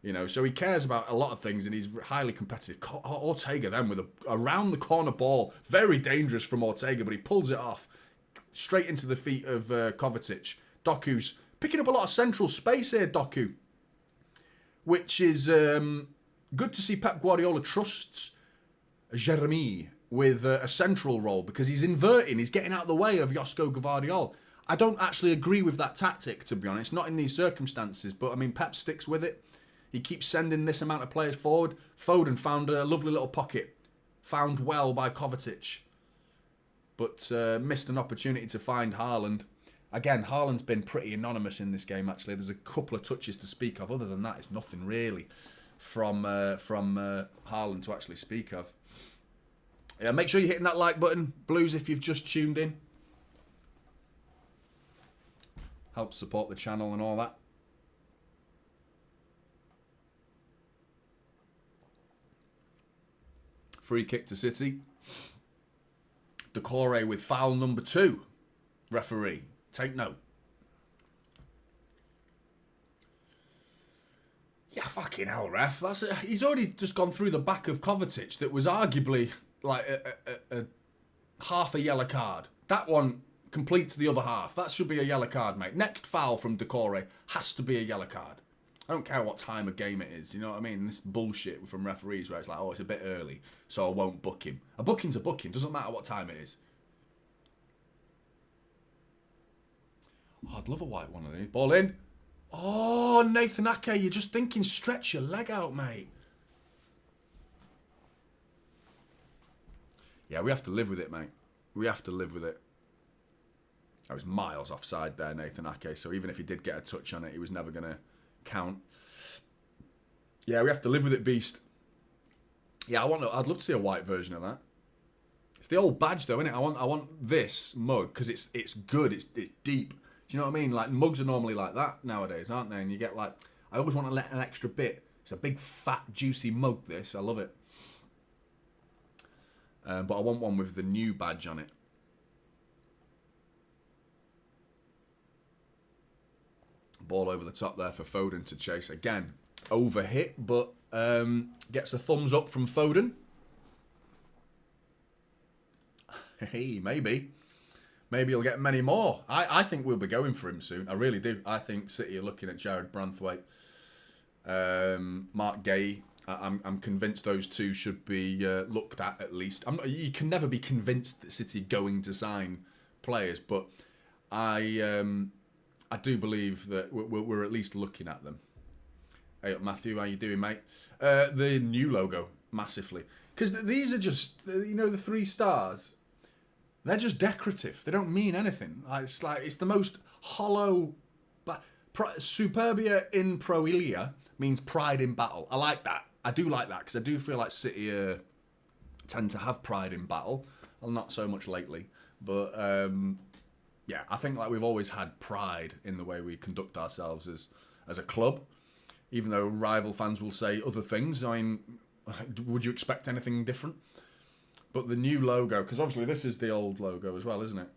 You know, so he cares about a lot of things, and he's highly competitive. Ortega then with a round the corner ball, very dangerous from Ortega, but he pulls it off straight into the feet of Kovacic. Doku's picking up a lot of central space here, Doku, which is good to see. Pep Guardiola trusts Jeremy with a central role, because he's inverting, he's getting out of the way of Josko Gvardiol. I don't actually agree with that tactic, to be honest, not in these circumstances, but I mean, Pep sticks with it. He keeps sending this amount of players forward. Foden found a lovely little pocket. Found well by Kovacic. But missed an opportunity to find Haaland. Again, Haaland's been pretty anonymous in this game, actually. There's a couple of touches to speak of. Other than that, it's nothing really. from Haaland to actually speak of. Yeah, make sure you're hitting that like button, Blues, if you've just tuned in. Helps support the channel and all that. Free kick to City. Decore with foul number 2. Referee, take note. Yeah, fucking hell, ref. He's already just gone through the back of Kovacic that was arguably like a half a yellow card. That one completes the other half. That should be a yellow card, mate. Next foul from Decore has to be a yellow card. I don't care what time of game it is. You know what I mean? This bullshit from referees where it's like, oh, it's a bit early, so I won't book him. A booking's a booking. Doesn't matter what time it is. Oh, I'd love a white one of these. Ball in. Oh, Nathan Ake, you're just thinking stretch your leg out, mate. Yeah, we have to live with it, mate. We have to live with it. I was miles offside there, Nathan Ake, so even if he did get a touch on it, he was never going to count. Yeah, we have to live with it, beast. Yeah, I'd love to see a white version of that. It's the old badge, though, isn't it? I want this mug because it's good. It's deep. Do you know what I mean? Like, mugs are normally like that nowadays, aren't they? And you get, like, I always want to let an extra bit. It's a big, fat, juicy mug, this. I love it. But I want one with the new badge on it. Ball over the top there for Foden to chase. Again, overhit, but gets a thumbs up from Foden. Hey, maybe. Maybe he'll get many more. I think we'll be going for him soon. I really do. I think City are looking at Jared Branthwaite, Mark Gay. I'm convinced those two should be looked at least. You can never be convinced that City are going to sign players, but I do believe that we're at least looking at them. Hey, Matthew, how you doing, mate? The new logo, massively. Because these are just, you know, the 3 stars. They're just decorative. They don't mean anything. It's the most hollow. Superbia in proelia means pride in battle. I like that. I do like that because I do feel like City tend to have pride in battle. Well, not so much lately, but yeah, I think like we've always had pride in the way we conduct ourselves as a club. Even though rival fans will say other things. I mean, would you expect anything different? But the new logo, because obviously this is the old logo as well, isn't it?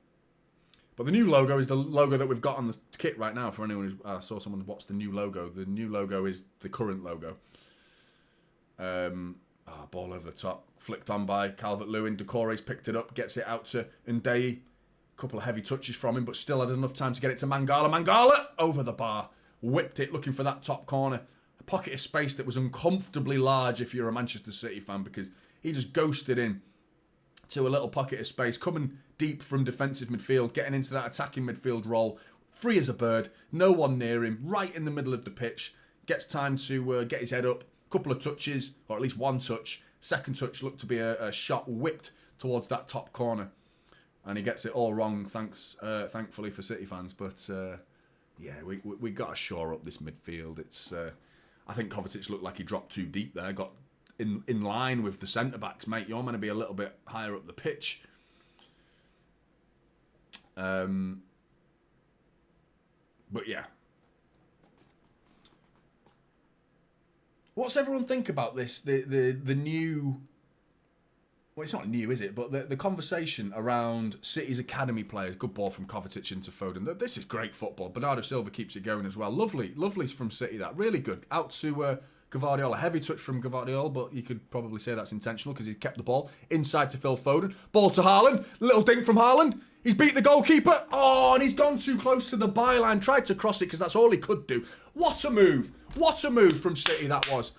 But the new logo is the logo that we've got on the kit right now. For anyone who saw someone what's the new logo, the new logo is the current logo. Ball over the top, flicked on by Calvert-Lewin. Decore's picked it up, gets it out to Ndeye. Couple of heavy touches from him, but still had enough time to get it to Mangala. Mangala over the bar, whipped it, looking for that top corner. A pocket of space that was uncomfortably large if you're a Manchester City fan, because he just ghosted in to a little pocket of space, coming deep from defensive midfield, getting into that attacking midfield role, free as a bird, no one near him, right in the middle of the pitch, gets time to get his head up, couple of touches, or at least one touch, second touch looked to be a shot whipped towards that top corner, and he gets it all wrong, thankfully for City fans, but yeah, we got to shore up this midfield. It's I think Kovacic looked like he dropped too deep there, got in line with the centre-backs, mate. You're meant to be a little bit higher up the pitch. But yeah. What's everyone think about this? The new... Well, it's not new, is it? But the conversation around City's academy players, good ball from Kovacic into Foden. This is great football. Bernardo Silva keeps it going as well. Lovely from City, that. Really good. Out to... Gvardiol, a heavy touch from Gvardiol, but you could probably say that's intentional because he's kept the ball inside to Phil Foden. Ball to Haaland, little dink from Haaland. He's beat the goalkeeper. Oh, and he's gone too close to the byline. Tried to cross it because that's all he could do. What a move. What a move from City that was.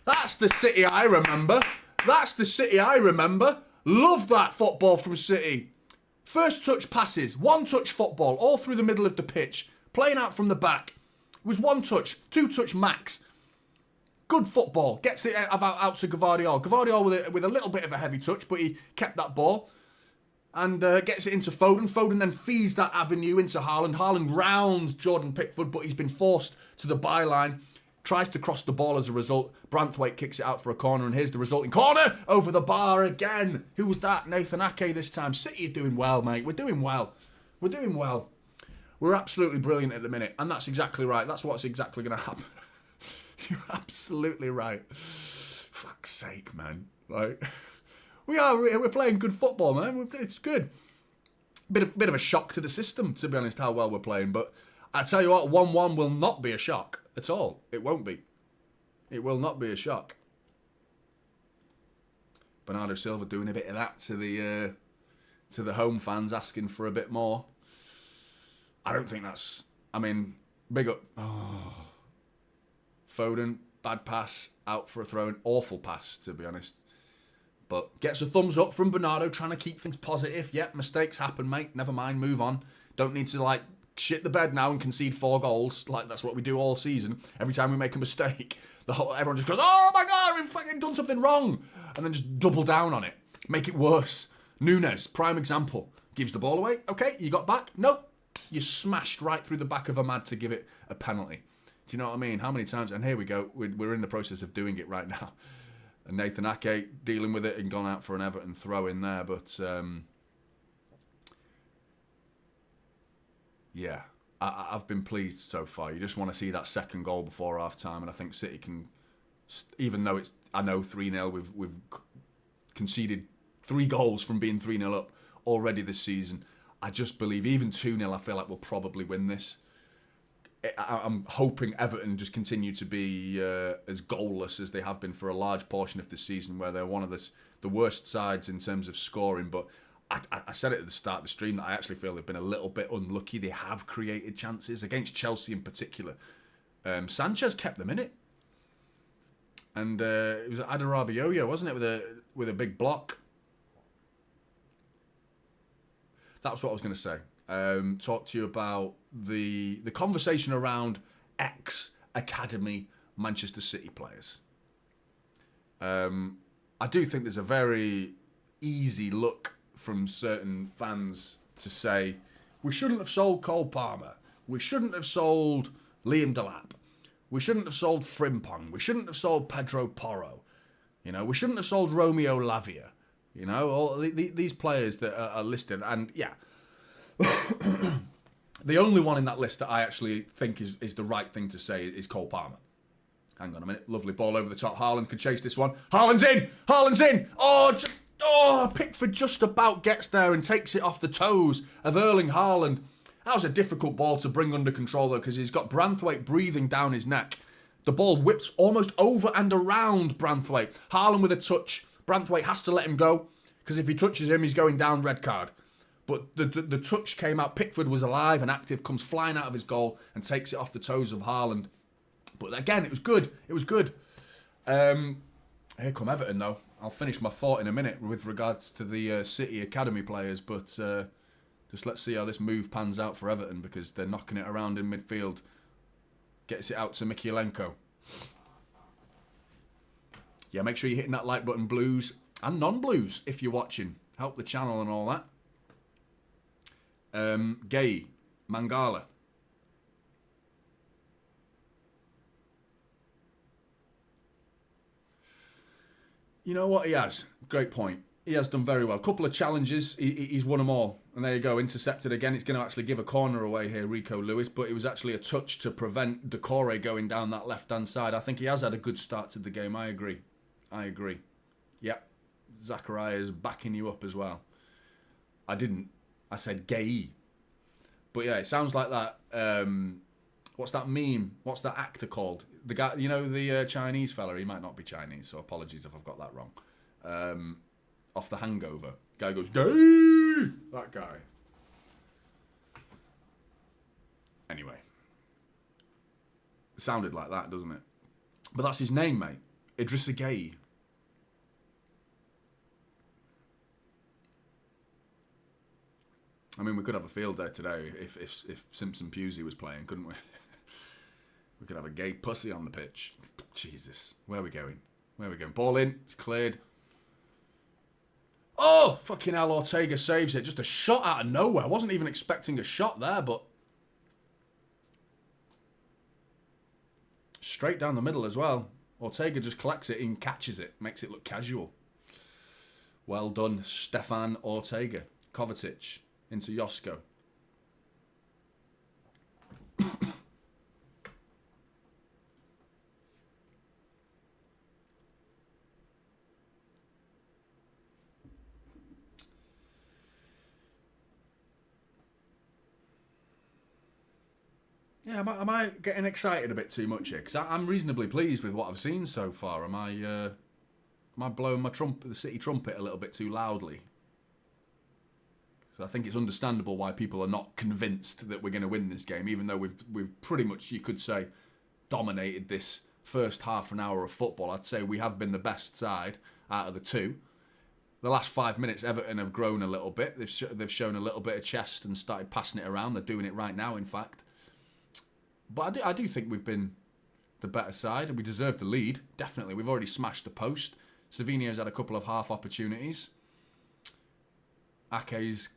That's the City I remember. That's the City I remember. Love that football from City. First touch passes, one touch football, all through the middle of the pitch. Playing out from the back. It was one touch, 2 touch max. Good football. Gets it out to Gvardiol. Gvardiol with a little bit of a heavy touch, but he kept that ball. And gets it into Foden. Foden then feeds that avenue into Haaland. Haaland rounds Jordan Pickford, but he's been forced to the byline. Tries to cross the ball as a result. Branthwaite kicks it out for a corner, and here's the resulting corner over the bar again. Who was that? Nathan Ake this time. City are doing well, mate. We're doing well. We're doing well. We're absolutely brilliant at the minute, and that's exactly right. That's what's exactly going to happen. You're absolutely right. Fuck's sake, man. Like, we're playing good football, man. It's good. Bit of a shock to the system, to be honest, how well we're playing. But I tell you what, 1-1 will not be a shock at all. It won't be. It will not be a shock. Bernardo Silva doing a bit of that to the home fans, asking for a bit more. I don't think that's... I mean, big up. Oh. Foden, bad pass, out for a throw. An awful pass, to be honest. But gets a thumbs up from Bernardo, trying to keep things positive. Yep, mistakes happen, mate. Never mind, move on. Don't need to, like, shit the bed now and concede 4 goals. Like, that's what we do all season. Every time we make a mistake, everyone just goes, oh my God, we've fucking done something wrong. And then just double down on it. Make it worse. Nunes, prime example. Gives the ball away. Okay, you got back? Nope. You smashed right through the back of Ahmad to give it a penalty. Do you know what I mean? How many times? And here we go. We're in the process of doing it right now. And Nathan Ake dealing with it and gone out for an Everton throw in there. But, yeah, I've been pleased so far. You just want to see that second goal before half-time. And I think City can, even though it's, I know 3-0, we've conceded 3 goals from being 3-0 up already this season. I just believe even 2-0, I feel like we'll probably win this. I'm hoping Everton just continue to be as goalless as they have been for a large portion of the season, where they're one of the worst sides in terms of scoring. But I said it at the start of the stream that I actually feel they've been a little bit unlucky. They have created chances, against Chelsea in particular. Sanchez kept them in it. And it was Adarabioyo, wasn't it, with a big block? That's what I was going to say. Talk to you about the conversation around ex-academy Manchester City players. I do think there's a very easy look from certain fans to say, we shouldn't have sold Cole Palmer. We shouldn't have sold Liam Delap. We shouldn't have sold Frimpong. We shouldn't have sold Pedro Porro. You know, we shouldn't have sold Romeo Lavia. You know, all these players that are listed. And yeah, the only one in that list that I actually think is the right thing to say is Cole Palmer. Hang on a minute. Lovely ball over the top. Haaland could chase this one. Haaland's in! Haaland's in! Pickford just about gets there and takes it off the toes of Erling Haaland. That was a difficult ball to bring under control, though, because he's got Branthwaite breathing down his neck. The ball whips almost over and around Branthwaite. Haaland with a touch. Branthwaite has to let him go, because if he touches him, he's going down, red card. But the touch came out. Pickford was alive and active, comes flying out of his goal and takes it off the toes of Haaland. But again, it was good. It was good. Here come Everton, though. I'll finish my thought in a minute with regards to the City Academy players, but just let's see how this move pans out for Everton, because they're knocking it around in midfield. Gets it out to Mikhaelenko. Yeah, make sure you're hitting that like button, blues and non-blues, if you're watching. Help the channel and all that. Gay, Mangala. You know what he has? Great point. He has done very well. A couple of challenges, he's won them all. And there you go, intercepted again. It's going to actually give a corner away here, Rico Lewis. But it was actually a touch to prevent Decore going down that left-hand side. I think he has had a good start to the game. I agree. Yep. Zachariah's backing you up as well. I didn't. I said gay. But yeah, it sounds like that. What's that meme? What's that actor called? The guy, you know, the Chinese fella. He might not be Chinese, so apologies if I've got that wrong. Off The Hangover. Guy goes, gay! That guy. Anyway. It sounded like that, doesn't it? But that's his name, mate. Idrissa Gueye. I mean, we could have a field day today if Simpson Pusey was playing, couldn't we? We could have a gay pussy on the pitch. Jesus. Where are we going? Ball in. It's cleared. Oh, fucking hell, Ortega saves it. Just a shot out of nowhere. I wasn't even expecting a shot there, but... Straight down the middle as well. Ortega just collects it and catches it. Makes it look casual. Well done, Stefan Ortega. Kovacic into Josko. Yeah, am I getting excited a bit too much here? Because I'm reasonably pleased with what I've seen so far. Am I blowing my the City trumpet a little bit too loudly? So I think it's understandable why people are not convinced that we're going to win this game, even though we've pretty much, you could say, dominated this first half an hour of football. I'd say we have been the best side out of the two. The last 5 minutes, Everton have grown a little bit. They've shown a little bit of chest and started passing it around. They're doing it right now, in fact. But I do think we've been the better side, and we deserve the lead, definitely. We've already smashed the post. Savinho's had a couple of half opportunities. Ake's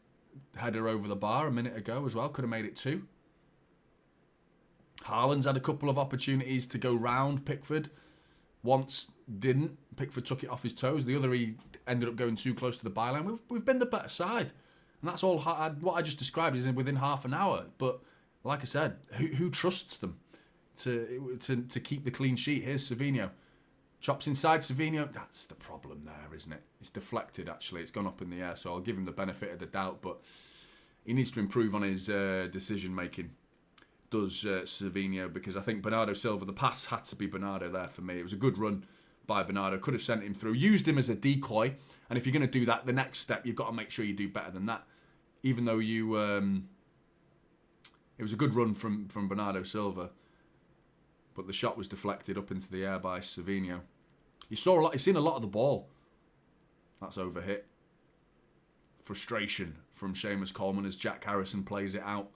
header over the bar a minute ago as well, could have made it 2. Haaland's had a couple of opportunities to go round Pickford. Once didn't. Pickford took it off his toes. The other, he ended up going too close to the byline. We've been the better side. And that's all. What I just described is within half an hour. But like I said, who trusts them to keep the clean sheet? Here's Savinho. Chops inside Savinho. That's the problem there, isn't it? It's deflected, actually. It's gone up in the air, so I'll give him the benefit of the doubt. But he needs to improve on his decision-making, does Savinho, because I think Bernardo Silva, the pass had to be Bernardo there for me. It was a good run by Bernardo. Could have sent him through. Used him as a decoy. And if you're going to do that, the next step, you've got to make sure you do better than that. Even though you... it was a good run from Bernardo Silva, but the shot was deflected up into the air by Savinho. You've seen a lot of the ball. That's overhit. Frustration from Seamus Coleman as Jack Harrison plays it out.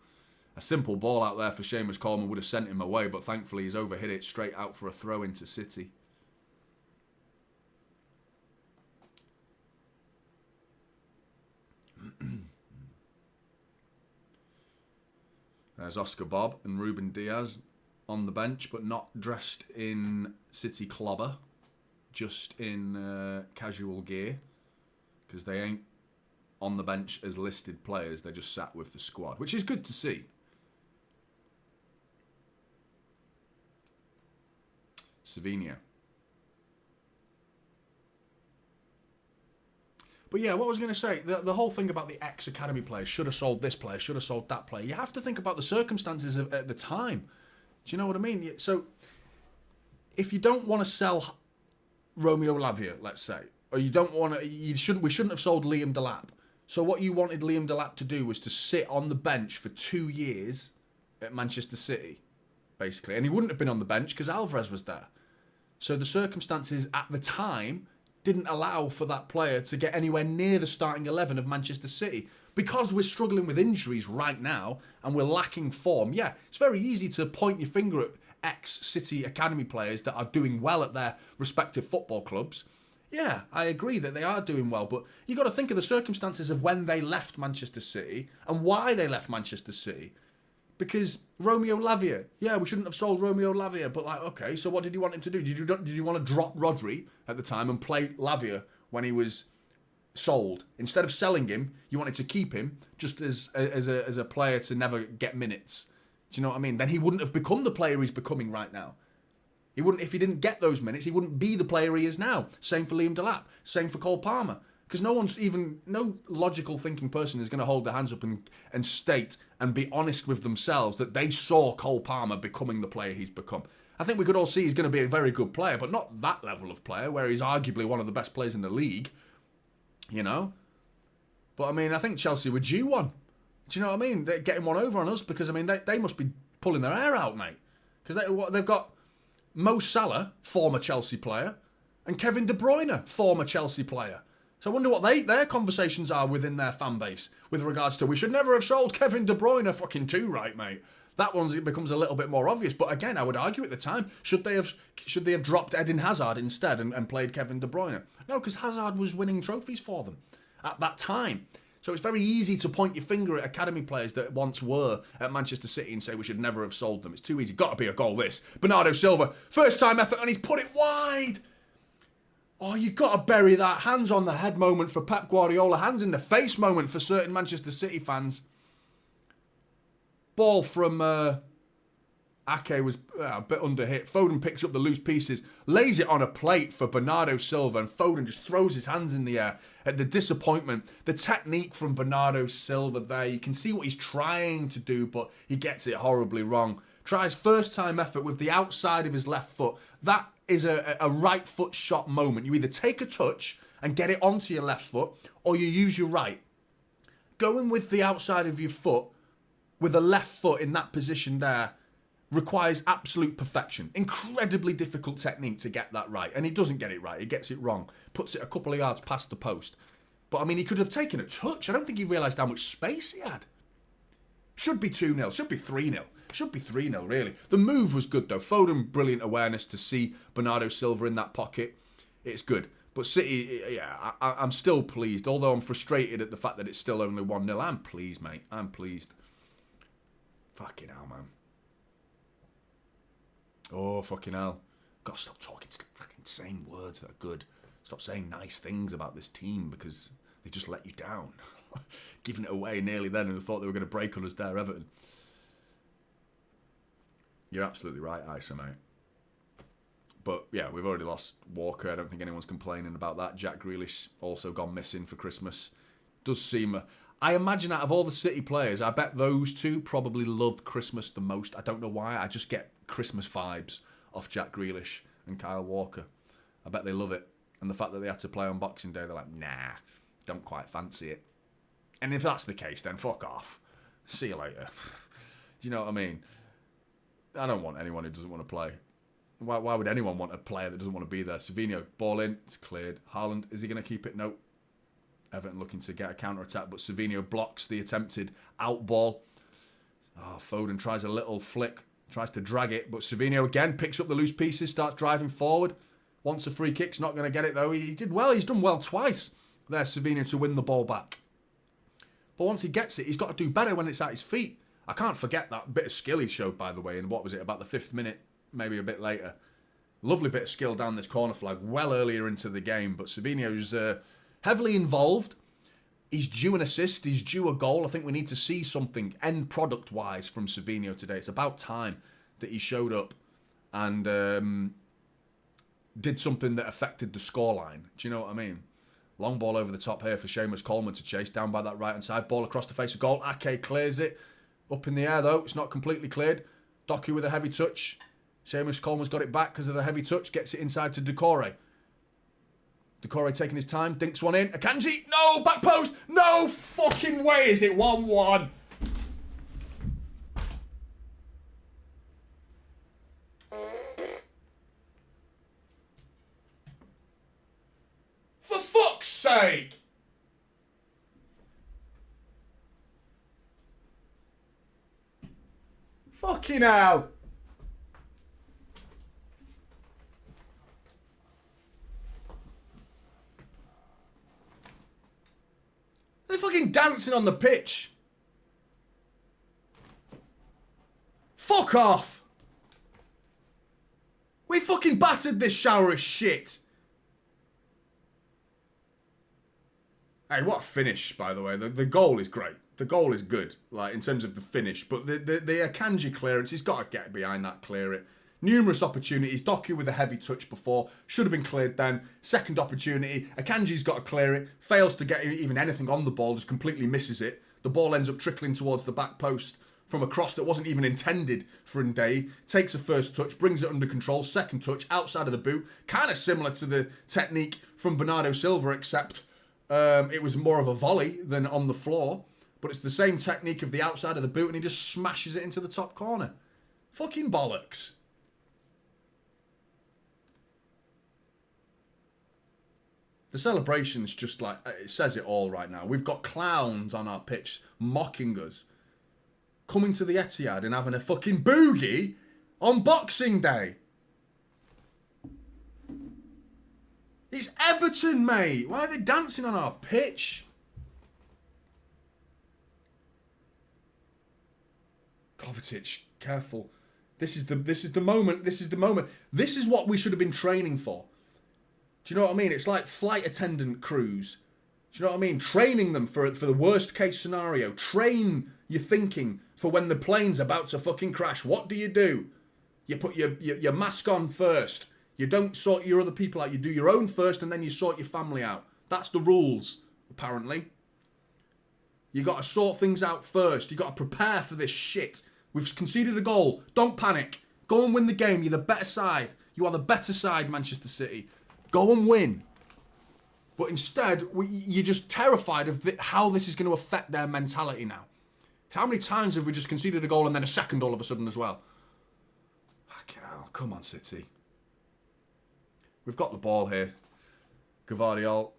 A simple ball out there for Seamus Coleman would have sent him away, but thankfully he's overhit it straight out for a throw into City. There's Oscar Bob and Ruben Diaz on the bench, but not dressed in City clobber, just in casual gear, because they ain't on the bench as listed players. They just sat with the squad, which is good to see. Savinho. But yeah, what I was going to say, the whole thing about the ex-academy players, should have sold this player, should have sold that player. You have to think about the circumstances at the time. Do you know what I mean? So, if you don't want to sell Romeo Lavia, let's say, or you don't want to, we shouldn't have sold Liam Delap. So what you wanted Liam Delap to do was to sit on the bench for 2 years at Manchester City, basically. And he wouldn't have been on the bench because Alvarez was there. So the circumstances at the time didn't allow for that player to get anywhere near the starting 11 of Manchester City. Because we're struggling with injuries right now and we're lacking form, yeah, it's very easy to point your finger at ex-City academy players that are doing well at their respective football clubs. Yeah, I agree that they are doing well, but you got to think of the circumstances of when they left Manchester City and why they left Manchester City. Because Romeo Lavia, yeah, we shouldn't have sold Romeo Lavia, but like, okay, so what did you want him to do? Did you want to drop Rodri at the time and play Lavia when he was sold? Instead of selling him, you wanted to keep him just as a player to never get minutes. Do you know what I mean? Then he wouldn't have become the player he's becoming right now. He wouldn't, if he didn't get those minutes, he wouldn't be the player he is now. Same for Liam Delap. Same for Cole Palmer. Because no logical thinking person is going to hold their hands up and state and be honest with themselves that they saw Cole Palmer becoming the player he's become. I think we could all see he's going to be a very good player, but not that level of player where he's arguably one of the best players in the league. You know? But I mean, I think Chelsea were due one. Do you know what I mean? They're getting one over on us because, I mean, they must be pulling their hair out, mate. Because they've got Mo Salah, former Chelsea player, and Kevin De Bruyne, former Chelsea player. So I wonder what their conversations are within their fan base with regards to, we should never have sold Kevin De Bruyne fucking too, right, mate? That one becomes a little bit more obvious. But again, I would argue at the time, should they have dropped Eden Hazard instead and played Kevin De Bruyne? No, because Hazard was winning trophies for them at that time. So it's very easy to point your finger at academy players that once were at Manchester City and say we should never have sold them. It's too easy. Got to be a goal, this. Bernardo Silva, first time effort, and he's put it wide. Oh, you got to bury that. Hands on the head moment for Pep Guardiola. Hands in the face moment for certain Manchester City fans. Ball from Ake was a bit under hit. Foden picks up the loose pieces, lays it on a plate for Bernardo Silva, and Foden just throws his hands in the air at the disappointment. The technique from Bernardo Silva there. You can see what he's trying to do, but he gets it horribly wrong. Tries first time effort with the outside of his left foot. That is a right foot shot moment. You either take a touch and get it onto your left foot, or you use your right. Going with the outside of your foot with the left foot in that position there requires absolute perfection. Incredibly difficult technique to get that right. And he doesn't get it right. He gets it wrong. Puts it a couple of yards past the post. But, I mean, he could have taken a touch. I don't think he realised how much space he had. Should be 2-0. Should be 3-0. Should be 3-0, really. The move was good, though. Foden, brilliant awareness to see Bernardo Silva in that pocket. It's good. But City, yeah, I'm still pleased. Although I'm frustrated at the fact that it's still only 1-0. I'm pleased, mate. I'm pleased. Fucking hell, man. Oh, fucking hell. Gotta stop talking, fucking saying words that are good. Stop saying nice things about this team because they just let you down. Giving it away nearly then and I thought they were going to break on us there, Everton. You're absolutely right, Isa, mate. But, yeah, we've already lost Walker. I don't think anyone's complaining about that. Jack Grealish also gone missing for Christmas. Does seem... I imagine out of all the City players, I bet those two probably love Christmas the most. I don't know why. I just get Christmas vibes off Jack Grealish and Kyle Walker. I bet they love it. And the fact that they had to play on Boxing Day, they're like, nah, don't quite fancy it. And if that's the case, then fuck off. See you later. Do you know what I mean? I don't want anyone who doesn't want to play. Why would anyone want a player that doesn't want to be there? Savinho, ball in, it's cleared. Haaland, is he going to keep it? No. Everton looking to get a counter-attack, but Savinho blocks the attempted out ball. Oh, Foden tries a little flick, tries to drag it, but Savinho again picks up the loose pieces, starts driving forward. Wants a free kick, not going to get it though. He did well, he's done well twice there, Savinho, to win the ball back. But once he gets it, he's got to do better when it's at his feet. I can't forget that bit of skill he showed, by the way, in what was it, about the 5th minute, maybe a bit later. Lovely bit of skill down this corner flag, well earlier into the game, but Savinho's heavily involved. He's due an assist. He's due a goal. I think we need to see something end product-wise from Savinho today. It's about time that he showed up and did something that affected the scoreline. Do you know what I mean? Long ball over the top here for Seamus Coleman to chase down by that right-hand side. Ball across the face of goal. Ake clears it. Up in the air, though. It's not completely cleared. Doku with a heavy touch. Seamus Coleman's got it back because of the heavy touch. Gets it inside to Doucouré. Doucouré taking his time, dinks one in. Akanji, no, back post, no fucking way is it 1-1. For fuck's sake. Fucking hell. They're fucking dancing on the pitch. Fuck off. We fucking battered this shower of shit. Hey, what a finish, by the way. The goal is great. The goal is good, like, in terms of the finish. But the Akanji clearance, he's got to get behind that, clear it. Numerous opportunities. Doku with a heavy touch before. Should have been cleared then. Second opportunity. Akanji's got to clear it. Fails to get even anything on the ball. Just completely misses it. The ball ends up trickling towards the back post from a cross that wasn't even intended for Ndeye. Takes a first touch. Brings it under control. Second touch. Outside of the boot. Kind of similar to the technique from Bernardo Silva, except it was more of a volley than on the floor. But it's the same technique of the outside of the boot and he just smashes it into the top corner. Fucking bollocks. The celebration's just like, it says it all right now. We've got clowns on our pitch mocking us. Coming to the Etihad and having a fucking boogie on Boxing Day. It's Everton, mate. Why are they dancing on our pitch? Kovacic, careful. This is the moment. This is the moment. This is what we should have been training for. Do you know what I mean? It's like flight attendant crews. Do you know what I mean? Training them for the worst case scenario. Train your thinking for when the plane's about to fucking crash. What do? You put your mask on first. You don't sort your other people out. You do your own first and then you sort your family out. That's the rules, apparently. You got to sort things out first. You got to prepare for this shit. We've conceded a goal. Don't panic. Go and win the game. You're the better side. You are the better side, Manchester City. Go and win. But instead, you're just terrified of how this is going to affect their mentality now. How many times have we just conceded a goal and then a second all of a sudden as well? Fucking hell. Come on, City. We've got the ball here. Gvardiol.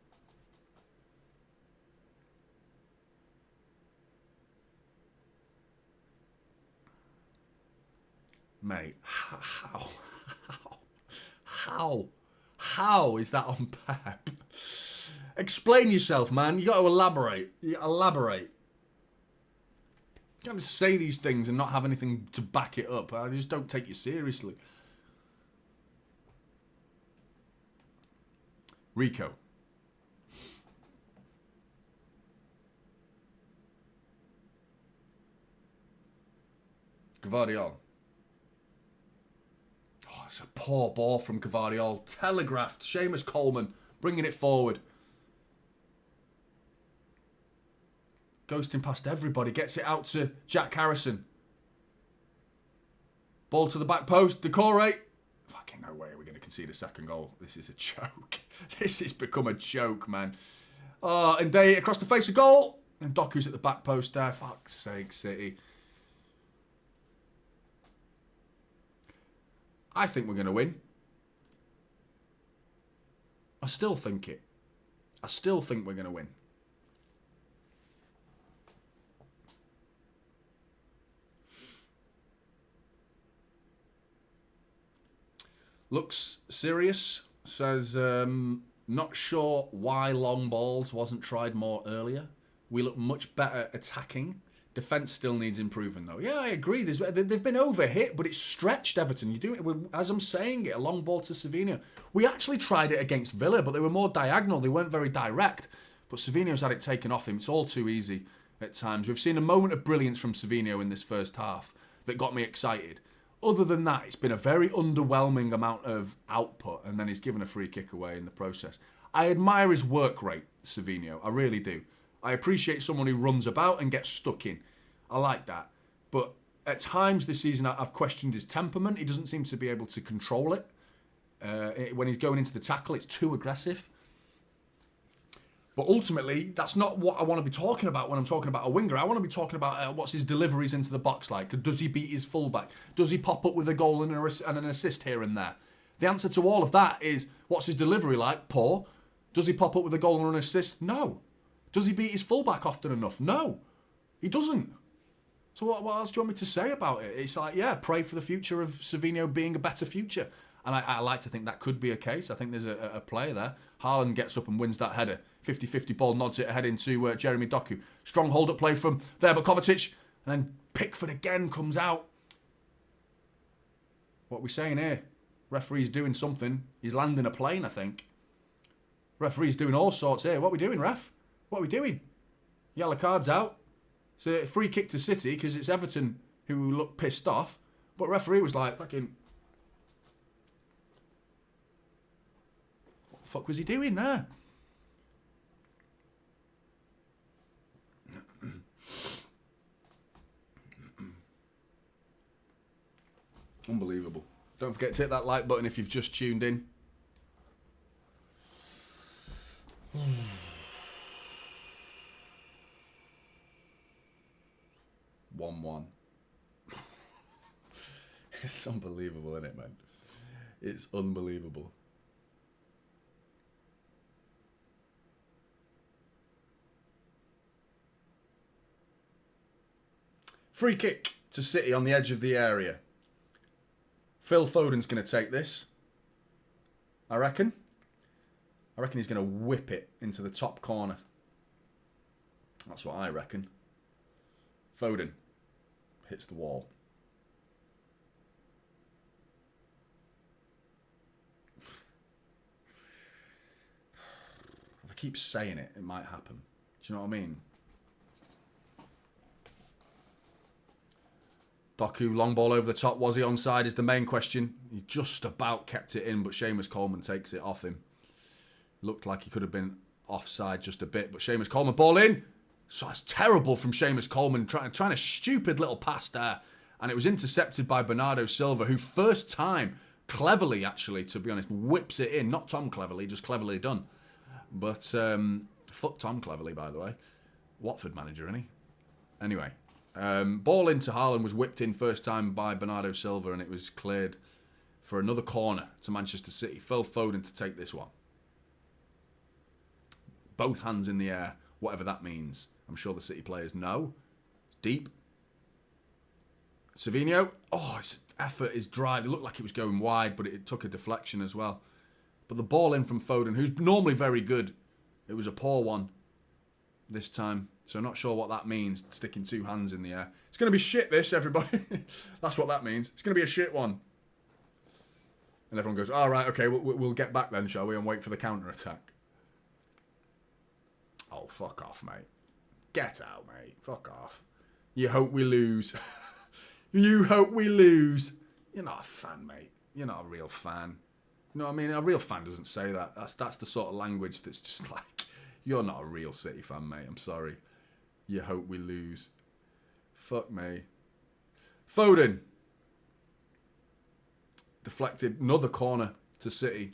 Mate, how is that on Pep? Explain yourself, man. You got to elaborate. You elaborate. You can't just say these things and not have anything to back it up. I just don't take you seriously. Rico. Gvardiol. Oh, it's a poor ball from Gvardiol. Telegraphed. Seamus Coleman bringing it forward. Ghosting past everybody. Gets it out to Jack Harrison. Ball to the back post. Decore. Fucking no way we're going to concede a second goal. This is a joke. This has become a joke, man. Oh, and they across the face of goal. And Doku's at the back post there. Fuck's sake, City. I think we're going to win. I still think it. I still think we're going to win. Looks serious. Says, not sure why long balls wasn't tried more earlier. We look much better attacking. Defence still needs improving, though. Yeah, I agree. They've been overhit, but it's stretched, Everton. You do it, as I'm saying it, a long ball to Savinho. We actually tried it against Villa, but they were more diagonal. They weren't very direct. But Savinho's had it taken off him. It's all too easy at times. We've seen a moment of brilliance from Savinho in this first half that got me excited. Other than that, it's been a very underwhelming amount of output, and then he's given a free kick away in the process. I admire his work rate, Savinho. I really do. I appreciate someone who runs about and gets stuck in. I like that. But at times this season, I've questioned his temperament. He doesn't seem to be able to control it. When he's going into the tackle, it's too aggressive. But ultimately, that's not what I want to be talking about when I'm talking about a winger. I want to be talking about what's his deliveries into the box like. Does he beat his fullback? Does he pop up with a goal and an assist here and there? The answer to all of that is, what's his delivery like? Poor. Does he pop up with a goal and an assist? No. Does he beat his fullback often enough? No. He doesn't. So what else do you want me to say about it? It's like, yeah, pray for the future of Savinho being a better future. And I like to think that could be a case. I think there's a player there. Haaland gets up and wins that header. 50-50 ball, nods it ahead into Jeremy Doku. Strong hold-up play from there, but Kovacic. And then Pickford again comes out. What are we saying here? Referee's doing something. He's landing a plane, I think. Referee's doing all sorts here. What are we doing, ref? What are we doing? Yellow cards out. It's a free kick to City because it's Everton who look pissed off. But referee was like, fucking... What the fuck was he doing there? Unbelievable. Don't forget to hit that like button if you've just tuned in. 1-1. It's unbelievable, isn't it, man? It's unbelievable. Free kick to City on the edge of the area. Phil Foden's going to take this. I reckon he's going to whip it into the top corner. That's what I reckon. Foden hits the wall. keep saying it. It might happen. Do you know what I mean? Doku, long ball over the top. Was he onside is the main question. He just about kept it in, but Seamus Coleman takes it off him. Looked like he could have been offside just a bit, but Seamus Coleman, ball in. So that's terrible from Seamus Coleman, trying a stupid little pass there. And it was intercepted by Bernardo Silva, who first time, cleverly actually, to be honest, whips it in. Not Tom cleverly, just cleverly done. But, fuck Tom cleverly, by the way. Watford manager, isn't he? Anyway. Ball into Haaland was whipped in first time by Bernardo Silva, and it was cleared for another corner to Manchester City. Phil Foden to take this one. Both hands in the air, whatever that means. I'm sure the City players know. It's deep. Savinho. Oh, his effort is dry. It looked like it was going wide, but it took a deflection as well. But the ball in from Foden, who's normally very good. It was a poor one this time. So not sure what that means, sticking two hands in the air. It's going to be shit, this, everybody. That's what that means. It's going to be a shit one. And everyone goes, all right, okay, we'll get back then, shall we, and wait for the counter-attack. Oh, fuck off, mate. Get out, mate. Fuck off. You hope we lose. You hope we lose. You're not a fan, mate. You're not a real fan. You know what I mean? A real fan doesn't say that. That's the sort of language that's just like, you're not a real City fan, mate. I'm sorry. You hope we lose. Fuck me. Foden. Deflected. Another corner to City.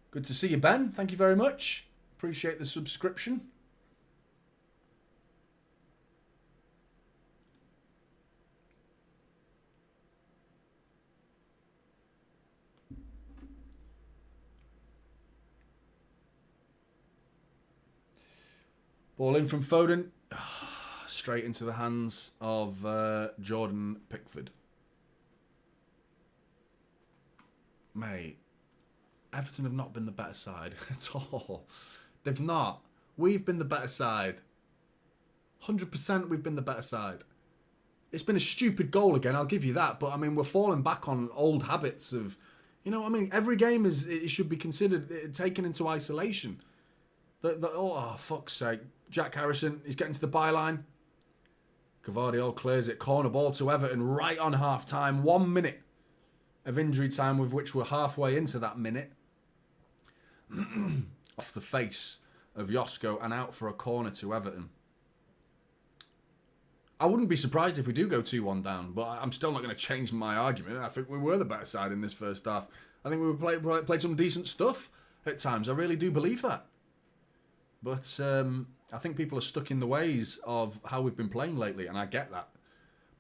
Good to see you, Ben. Thank you very much. Appreciate the subscription. Ball in from Foden. Straight into the hands of Jordan Pickford. Mate, Everton have not been the better side at all. They've not. We've been the better side. 100% we've been the better side. It's been a stupid goal again, I'll give you that. But, I mean, we're falling back on old habits of... You know what I mean? Every game it should be considered taken into isolation. Oh, fuck's sake. Jack Harrison, he's getting to the byline. Gavardiol clears it. Corner ball to Everton right on half-time. 1 minute of injury time, with which we're halfway into that minute. Off the face of Josko and out for a corner to Everton. I wouldn't be surprised if we do go 2-1 down, but I'm still not going to change my argument. I think we were the better side in this first half. I think we played some decent stuff at times. I really do believe that. But I think people are stuck in the ways of how we've been playing lately, and I get that.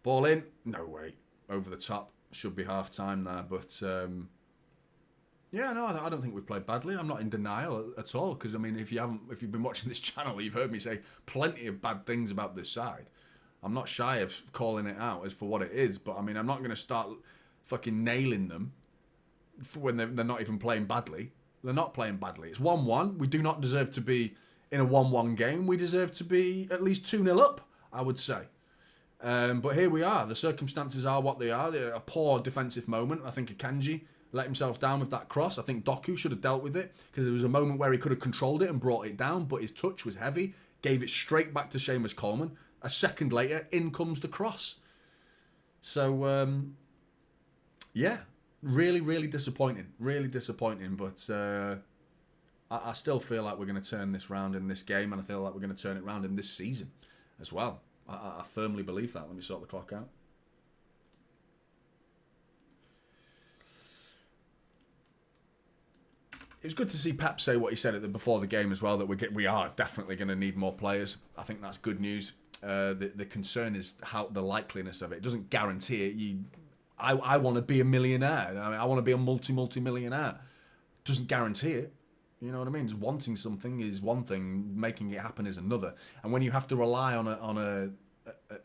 Ball in, no way. Over the top, should be half-time there. But, yeah, no, I don't think we've played badly. I'm not in denial at all, because, I mean, if you've been watching this channel, you've heard me say plenty of bad things about this side. I'm not shy of calling it out as for what it is, but, I mean, I'm not going to start fucking nailing them when they're not even playing badly. They're not playing badly. It's 1-1. We do not deserve to be in a 1-1 game. We deserve to be at least 2-0 up, I would say. But here we are. The circumstances are what they are. They're a poor defensive moment. I think Akanji let himself down with that cross. I think Doku should have dealt with it, because there was a moment where he could have controlled it and brought it down, but his touch was heavy. Gave it straight back to Seamus Coleman. A second later, in comes the cross. So, yeah. Really, really disappointing. Really disappointing. But I still feel like we're going to turn this round in this game, and I feel like we're going to turn it round in this season as well. I firmly believe that. Let me sort the clock out. It was good to see Pep say what he said before the game as well, that we are definitely going to need more players. I think that's good news. The concern is the likeliness of it. It doesn't guarantee it. I want to be a millionaire. I mean, I want to be a multi-millionaire. Doesn't guarantee it. You know what I mean? Just wanting something is one thing, making it happen is another. And when you have to rely on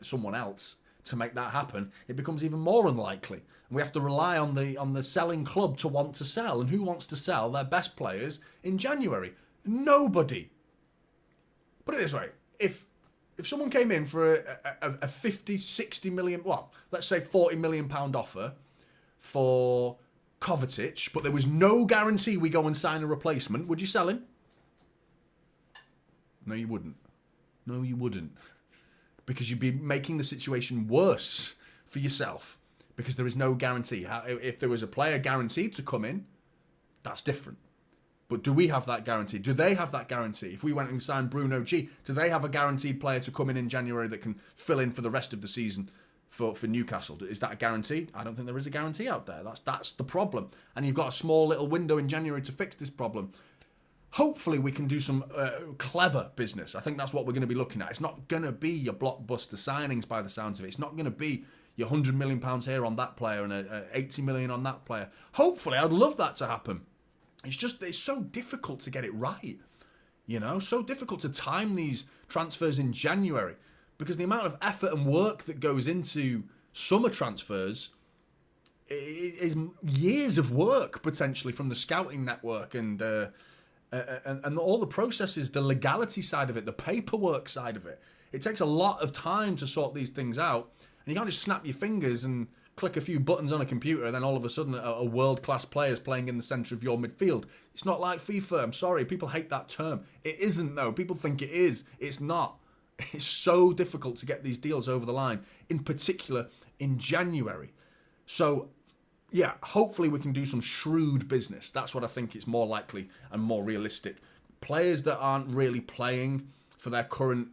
someone else to make that happen, it becomes even more unlikely. And we have to rely on the selling club to want to sell. And who wants to sell their best players in January? Nobody. Put it this way: if If someone came in for a 50, 60 million, well, let's say 40 million pound offer for Kovacic, but there was no guarantee we go and sign a replacement, would you sell him? No, you wouldn't. No, you wouldn't. Because you'd be making the situation worse for yourself because there is no guarantee. If there was a player guaranteed to come in, that's different. But do we have that guarantee? Do they have that guarantee? If we went and signed Bruno G, do they have a guaranteed player to come in January that can fill in for the rest of the season for Newcastle? Is that a guarantee? I don't think there is a guarantee out there. That's the problem. And you've got a small little window in January to fix this problem. Hopefully we can do some clever business. I think that's what we're going to be looking at. It's not going to be your blockbuster signings by the sounds of it. It's not going to be your £100 million here on that player and 80 million on that player. Hopefully, I'd love that to happen. It's so difficult to get it right, so difficult to time these transfers in January because the amount of effort and work that goes into summer transfers is years of work potentially from the scouting network and all the processes, the legality side of it, the paperwork side of it. It takes a lot of time to sort these things out, and you can't just snap your fingers and click a few buttons on a computer and then all of a sudden a world-class player is playing in the centre of your midfield. It's not like FIFA. I'm sorry, people hate that term. It isn't though. People think it is. It's not. It's so difficult to get these deals over the line, in particular in January. So, yeah, hopefully we can do some shrewd business. That's what I think is more likely and more realistic. Players that aren't really playing for their current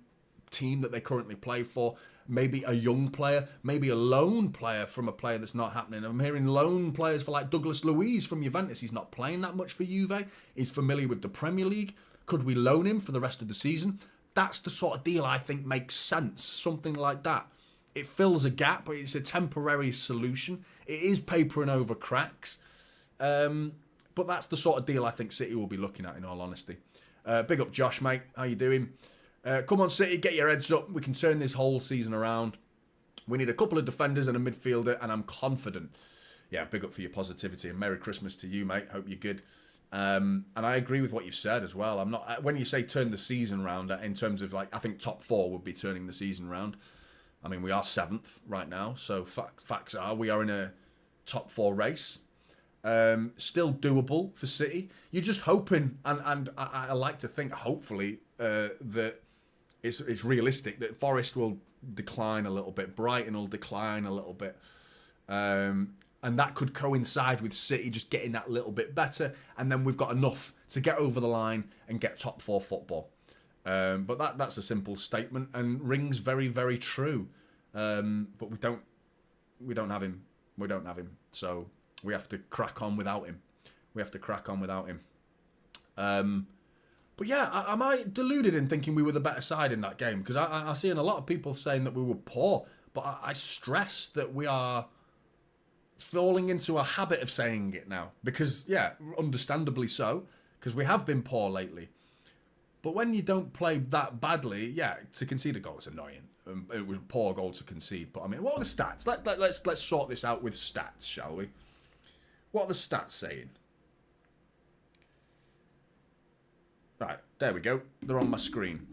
team that they currently play for, maybe a young player, maybe a loan player from a player that's not happening. I'm hearing loan players for like Douglas Luiz from Juventus. He's not playing that much for Juve. He's familiar with the Premier League. Could we loan him for the rest of the season? That's the sort of deal I think makes sense. Something like that. It fills a gap, but it's a temporary solution. It is papering over cracks. But that's the sort of deal I think City will be looking at, in all honesty. Big up Josh, mate. How you doing? Come on, City, get your heads up. We can turn this whole season around. We need a couple of defenders and a midfielder, and I'm confident. Yeah, big up for your positivity, and Merry Christmas to you, mate. Hope you're good. And I agree with what you've said as well. I'm not when you say turn the season round in terms of like I think top four would be turning the season round. I mean, we are 7th right now, so facts are we are in a top 4 race. Still doable for City. You're just hoping, and I like to think, hopefully, that it's realistic that Forest will decline a little bit, Brighton will decline a little bit, and that could coincide with City just getting that little bit better, and then we've got enough to get over the line and get top 4 football. But that's a simple statement and rings very, very true. But we don't have him. We don't have him. So we have to crack on without him. But yeah, am I deluded in thinking we were the better side in that game? Because I see a lot of people saying that we were poor, but I stress that we are falling into a habit of saying it now. Because, yeah, understandably so, because we have been poor lately. But when you don't play that badly, yeah, to concede a goal is annoying. It was a poor goal to concede. But I mean, what are the stats? Let's sort this out with stats, shall we? What are the stats saying? Right, there we go. They're on my screen.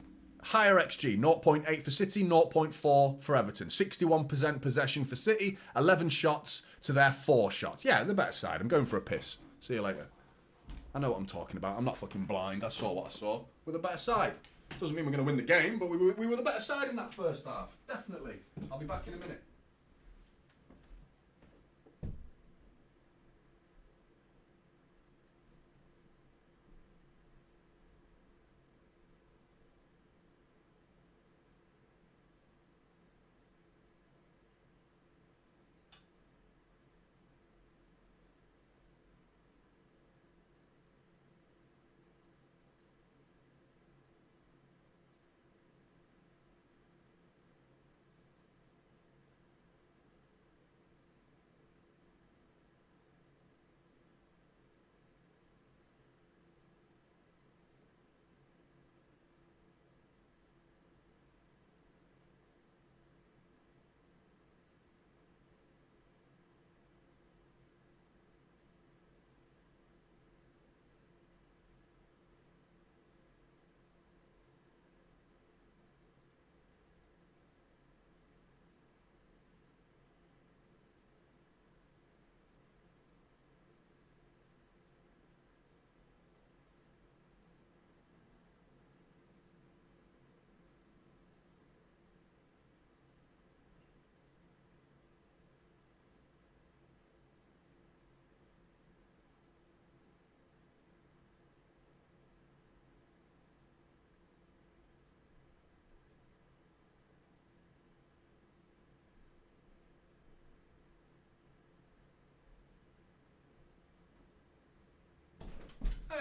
Higher XG, 0.8 for City, 0.4 for Everton. 61% possession for City, 11 shots to their 4 shots. Yeah, the better side. I'm going for a piss. See you later. I know what I'm talking about. I'm not fucking blind. I saw what I saw. We're the better side. Doesn't mean we're going to win the game, but we were the better side in that first half. Definitely. I'll be back in a minute.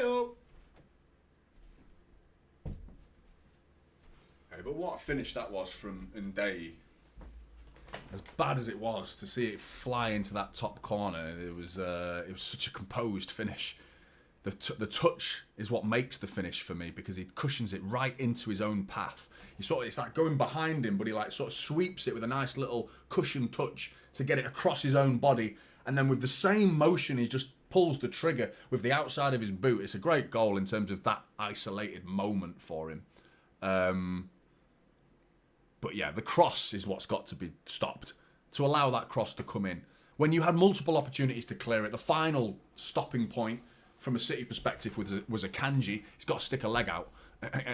Hey-oh. Hey, but what a finish that was from Ndeye. As bad as it was to see it fly into that top corner, it was such a composed finish. The touch is what makes the finish for me, because he cushions it right into his own path. It's like going behind him, but he like sort of sweeps it with a nice little cushion touch to get it across his own body, and then with the same motion he just pulls the trigger with the outside of his boot. It's a great goal in terms of that isolated moment for him. But yeah, the cross is what's got to be stopped, to allow that cross to come in. When you had multiple opportunities to clear it, the final stopping point from a City perspective was a Kanji. He's got to stick a leg out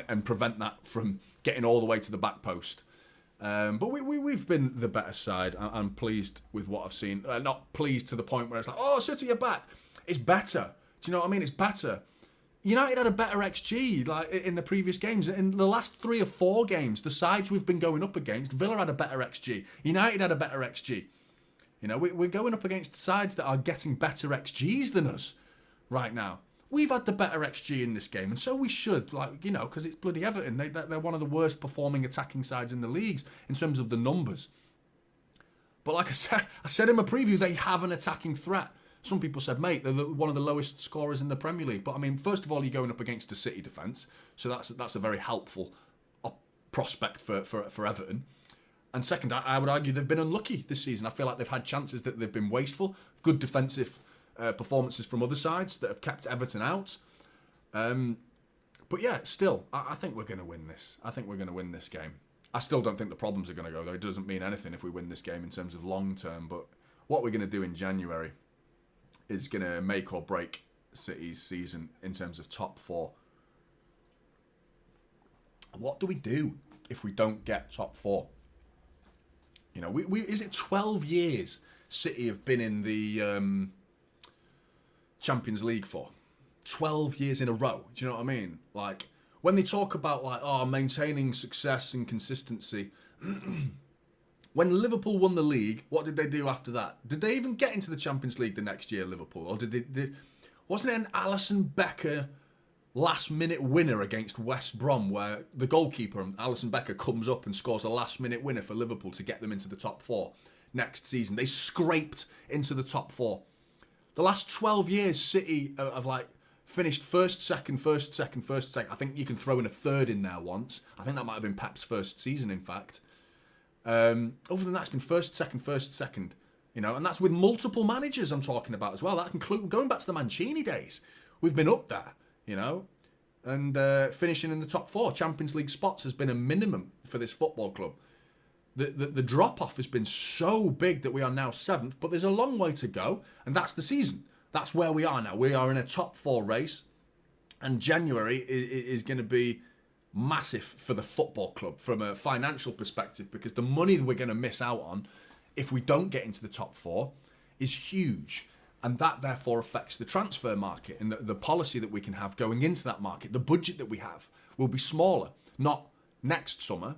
and prevent that from getting all the way to the back post. But we've been the better side. I'm pleased with what I've seen. Not pleased to the point where it's like, oh, City are back. It's better. Do you know what I mean? It's better. United had a better XG like in the previous games. In the last 3 or 4 games, the sides we've been going up against, Villa had a better XG. United had a better XG. You know, we're going up against sides that are getting better XGs than us right now. We've had the better XG in this game, and so we should, like, you know, because it's bloody Everton. They're one of the worst performing attacking sides in the leagues in terms of the numbers. But like I said in my preview, they have an attacking threat. Some people said, mate, they're one of the lowest scorers in the Premier League. But I mean, first of all, you're going up against a City defence, so that's a very helpful prospect for Everton. And second, I would argue they've been unlucky this season. I feel like they've had chances that they've been wasteful. Good defensive performances from other sides that have kept Everton out. But yeah, still, I think we're going to win this. I think we're going to win this game. I still don't think the problems are going to go, though. It doesn't mean anything if we win this game in terms of long term. But what we're going to do in January is going to make or break City's season in terms of top 4. What do we do if we don't get top 4? You know, is it 12 years City have been in the Champions League for? 12 years in a row. Do you know what I mean? Like, when they talk about, like, maintaining success and consistency, when Liverpool won the league, what did they do after that? Did they even get into the Champions League the next year, Liverpool? Or wasn't it an Alisson Becker last-minute winner against West Brom, where the goalkeeper, Alisson Becker, comes up and scores a last-minute winner for Liverpool to get them into the top 4 next season? They scraped into the top 4. The last 12 years, City have like finished first, second. I think you can throw in a third in there once. I think that might have been Pep's first season, in fact. Other than that, it's been first, second. You know, and that's with multiple managers I'm talking about as well. That includes going back to the Mancini days. We've been up there, you know, and finishing in the top 4 Champions League spots has been a minimum for this football club. The drop-off has been so big that we are now 7th, but there's a long way to go, and that's the season. That's where we are now. We are in a top 4 race, and January is going to be massive for the football club from a financial perspective, because the money that we're going to miss out on if we don't get into the top 4 is huge. And that therefore affects the transfer market and the policy that we can have going into that market. The budget that we have will be smaller, not next summer.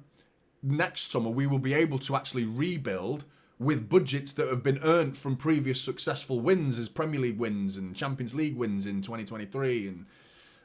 Next summer, we will be able to actually rebuild with budgets that have been earned from previous successful wins as Premier League wins and Champions League wins in 2023 and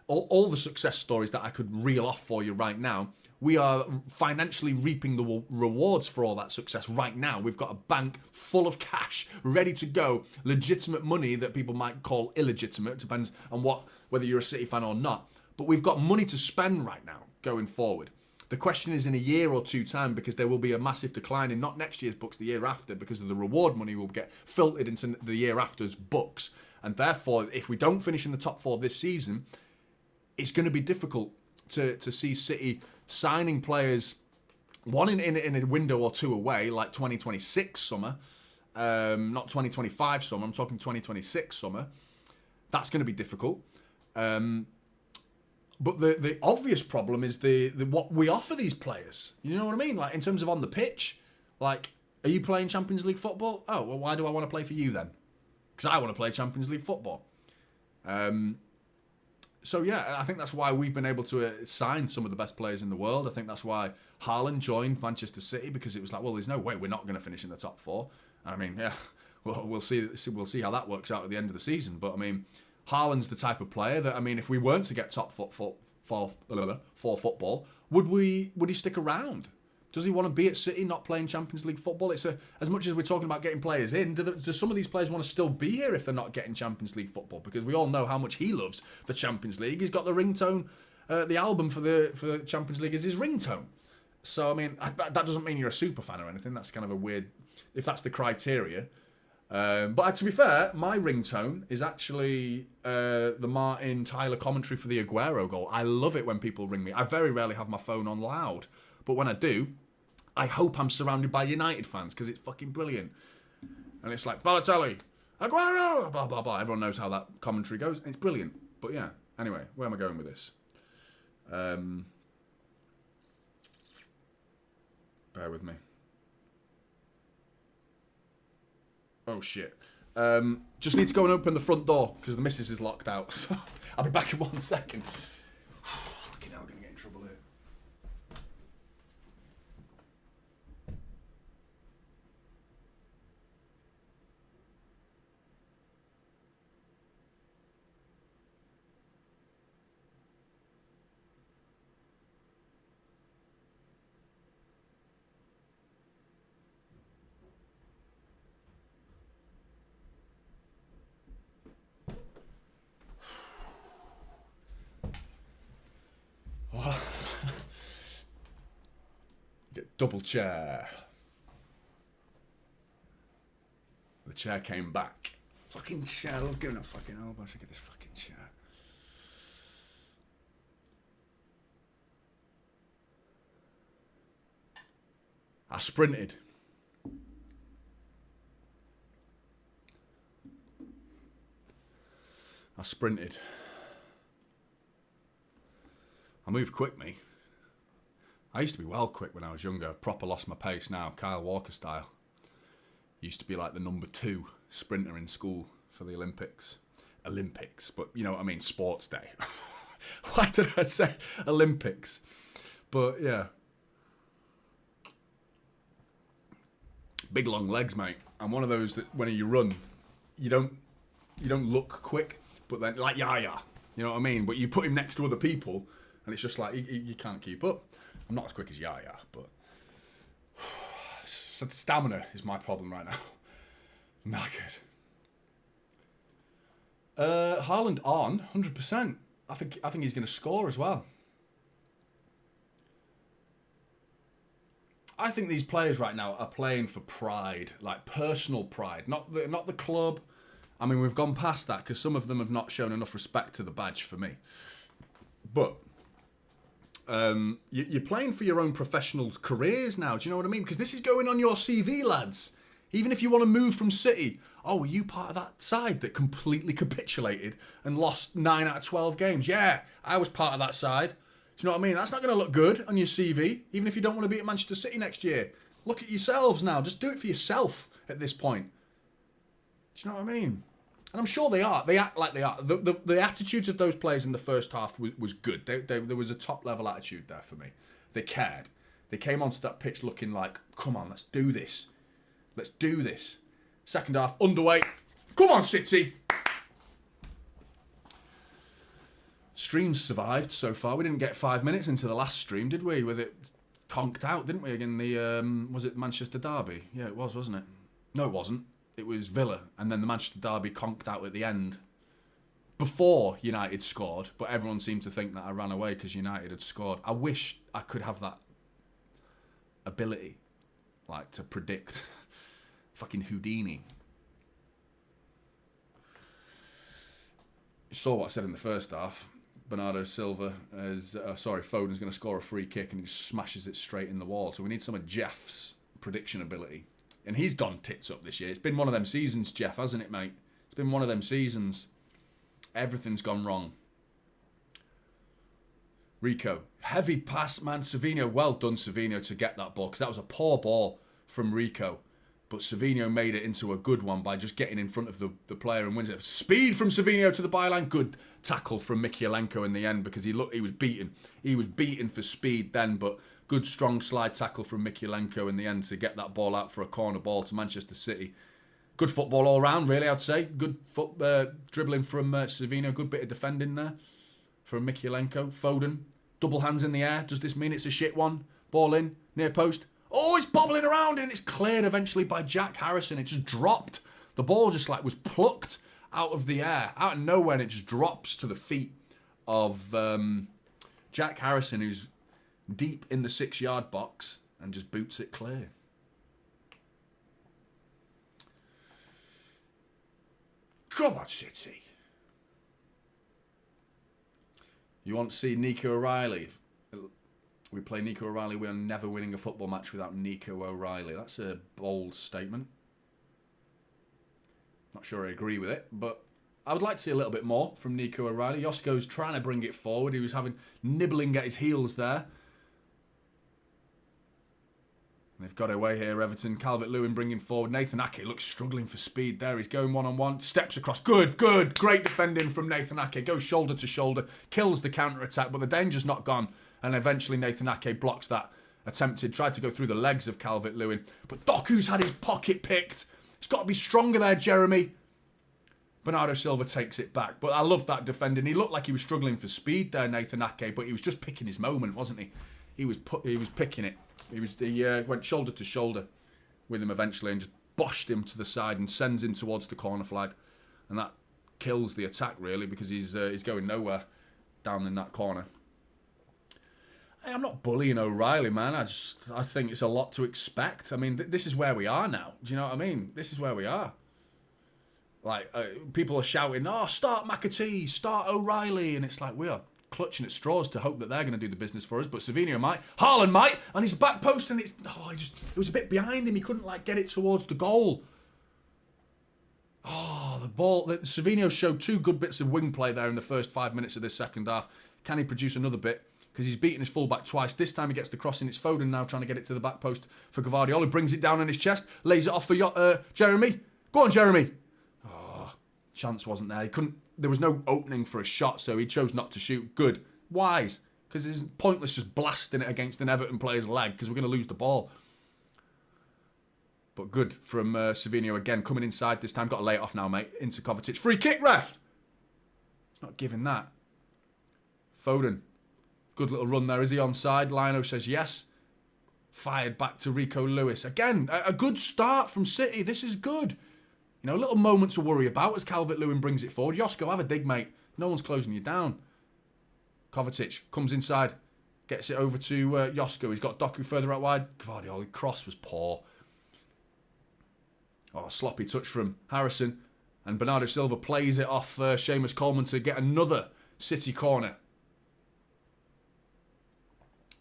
all the success stories that I could reel off for you right now. We are financially reaping the rewards for all that success right now. We've got a bank full of cash ready to go, legitimate money that people might call illegitimate, depends on whether you're a City fan or not. But we've got money to spend right now going forward. The question is in a year or 2 time, because there will be a massive decline in not next year's books, the year after, because of the reward money will get filtered into the year after's books. And therefore, if we don't finish in the top 4 this season, it's going to be difficult to see City signing players, one in a window or 2 away, like 2026 summer, not 2025 summer, I'm talking 2026 summer. That's going to be difficult. But the obvious problem is the what we offer these players. You know what I mean? Like, in terms of on the pitch, like, are you playing Champions League football? Oh, well, why do I want to play for you then? Because I want to play Champions League football. So yeah, I think that's why we've been able to sign some of the best players in the world. I think that's why Haaland joined Manchester City, because it was like, well, there's no way we're not going to finish in the top 4. I mean, yeah, we'll see how that works out at the end of the season. But I mean, Haaland's the type of player that, I mean, if we weren't to get top for football, would he stick around? Does he want to be at City, not playing Champions League football? It's as much as we're talking about getting players in, do some of these players want to still be here if they're not getting Champions League football? Because we all know how much he loves the Champions League. He's got the ringtone, the album for the Champions League is his ringtone. So, I mean, that doesn't mean you're a super fan or anything. That's kind of a weird, if that's the criteria. But to be fair, my ringtone is actually the Martin Tyler commentary for the Aguero goal. I love it when people ring me. I very rarely have my phone on loud. But when I do, I hope I'm surrounded by United fans because it's fucking brilliant. And it's like, Balotelli, Aguero, blah, blah, blah. Everyone knows how that commentary goes. It's brilliant. But yeah, anyway, where am I going with this? Bear with me. Oh, shit. Just need to go and open the front door because the missus is locked out. So I'll be back in 1 second. Fucking hell, I'm going to get in trouble here. Get double chair. The chair came back. Fucking chair. I love giving a fucking elbow. I should get this fucking chair. I sprinted. I moved quick, me. I used to be well quick when I was younger. I've proper lost my pace now, Kyle Walker style. Used to be like the number 2 sprinter in school for the Olympics. But you know what I mean, sports day. Why did I say Olympics? But yeah. Big long legs, mate. I'm one of those that when you run, you don't look quick, but then like Yaya, you know what I mean? But you put him next to other people, and it's just like you can't keep up. I'm not as quick as Yaya, but stamina is my problem right now. Not good. Haaland on 100%. I think he's going to score as well. I think these players right now are playing for pride, like personal pride, not the club. I mean, we've gone past that because some of them have not shown enough respect to the badge for me. But you're playing for your own professional careers now. Do you know what I mean? Because this is going on your CV, lads. Even if you want to move from City, were you part of that side that completely capitulated and lost 9 out of 12 games? Yeah, I was part of that side. Do you know what I mean? That's not going to look good on your CV, even if you don't want to be at Manchester City next year. Look at yourselves now. Just do it for yourself at this point. Do you know what I mean? And I'm sure they are. They act like they are. The attitudes of those players in the first half was good. There was a top-level attitude there for me. They cared. They came onto that pitch looking like, come on, let's do this. Let's do this. Second half, underway. Come on, City. Streams survived so far. We didn't get 5 minutes into the last stream, did we? With it conked out, didn't we? Again, was it Manchester Derby? Yeah, it was, wasn't it? No, it wasn't. It was Villa. And then the Manchester Derby conked out at the end. Before United scored. But everyone seemed to think that I ran away because United had scored. I wish I could have that ability. Like, to predict. Fucking Houdini. You saw what I said in the first half. Bernardo Silva, Foden's going to score a free kick and he smashes it straight in the wall. So we need some of Jeff's prediction ability. And he's gone tits up this year. It's been one of them seasons, Jeff, hasn't it, mate? It's been one of them seasons. Everything's gone wrong. Rico, heavy pass, man. Savinho, well done, Savinho, to get that ball. Because that was a poor ball from Rico. But Savinho made it into a good one by just getting in front of the player and wins it. Speed from Savinho to the byline. Good tackle from Mikhaelenko in the end because he was beaten. He was beaten for speed then, but good strong slide tackle from Mikhaelenko in the end to get that ball out for a corner ball to Manchester City. Good football all round, really, I'd say. Good dribbling from Savino. Good bit of defending there from Mykolenko. Foden, double hands in the air. Does this mean it's a shit one? Ball in, near post. Oh, it's bobbling around and it's cleared eventually by Jack Harrison. It just dropped. The ball just like was plucked out of the air, out of nowhere, and it just drops to the feet of Jack Harrison, who's deep in the 6-yard box, and just boots it clear. Come on, City. You want to see Nico O'Reilly? We play Nico O'Reilly, we are never winning a football match without Nico O'Reilly. That's a bold statement. Not sure I agree with it, but I would like to see a little bit more from Nico O'Reilly. Josko's trying to bring it forward. He was nibbling at his heels there. They've got away here, Everton. Calvert-Lewin bringing forward. Nathan Ake looks struggling for speed there. He's going one-on-one. Steps across. Good. Great defending from Nathan Ake. Goes shoulder to shoulder. Kills the counter-attack, but the danger's not gone. And eventually Nathan Ake blocks that. Tried to go through the legs of Calvert-Lewin. But Doku's had his pocket picked. It's got to be stronger there, Jeremy. Bernardo Silva takes it back. But I love that defending. He looked like he was struggling for speed there, Nathan Ake, but he was just picking his moment, wasn't he? He was picking it. He went shoulder to shoulder with him eventually and just boshed him to the side and sends him towards the corner flag. And that kills the attack, really, because he's going nowhere down in that corner. Hey, I'm not bullying O'Reilly, man. I think it's a lot to expect. I mean, this is where we are now. Do you know what I mean? This is where we are. Like, people are shouting, oh, start McAtee, start O'Reilly. And it's like, we are clutching at straws to hope that they're going to do the business for us, but Savinho might, Haaland might, and his back post, and it was a bit behind him. He couldn't get it towards the goal. Oh, the ball. Savinho showed 2 good bits of wing play there in the first 5 minutes of this second half. Can he produce another bit? Because he's beaten his fullback twice. This time he gets the crossing. It's Foden now trying to get it to the back post for Gvardiol. Brings it down on his chest, lays it off for Jeremy. Go on, Jeremy. Oh, chance wasn't there. There was no opening for a shot, so he chose not to shoot. Good. Wise. Because it's pointless just blasting it against an Everton player's leg because we're going to lose the ball. But good from Savinho again. Coming inside this time. Got to lay it off now, mate. Into Kovacic. Free kick, ref! He's not giving that. Foden. Good little run there. Is he onside? Lino says yes. Fired back to Rico Lewis. Again, a good start from City. This is good. You know, a little moment to worry about as Calvert-Lewin brings it forward. Josko, have a dig, mate. No one's closing you down. Kovacic comes inside. Gets it over to Josko. He's got Doku further out wide. Gvardiol, the cross was poor. Oh, sloppy touch from Harrison. And Bernardo Silva plays it off Seamus Coleman to get another City corner.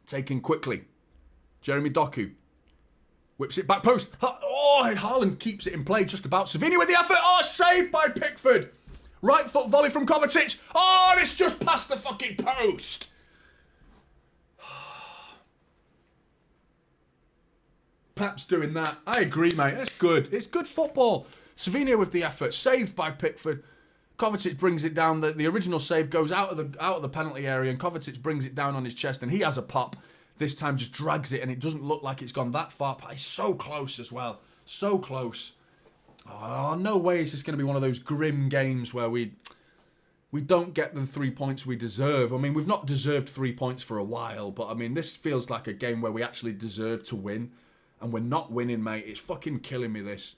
Taken quickly. Jeremy Doku. Whips it back post. Oh, Haaland keeps it in play just about. Savinho with the effort. Oh, saved by Pickford. Right foot volley from Kovacic. Oh, and it's just past the fucking post. Pep's doing that. I agree, mate. That's good. It's good football. Savinho with the effort. Saved by Pickford. Kovacic brings it down. The original save goes out of the penalty area, and Kovacic brings it down on his chest, and he has a pop. This time just drags it, and it doesn't look like it's gone that far. But it's so close as well. So close. Oh, no way is this going to be one of those grim games where we don't get the 3 points we deserve. I mean, we've not deserved 3 points for a while, but I mean, this feels like a game where we actually deserve to win, and we're not winning, mate. It's fucking killing me, this.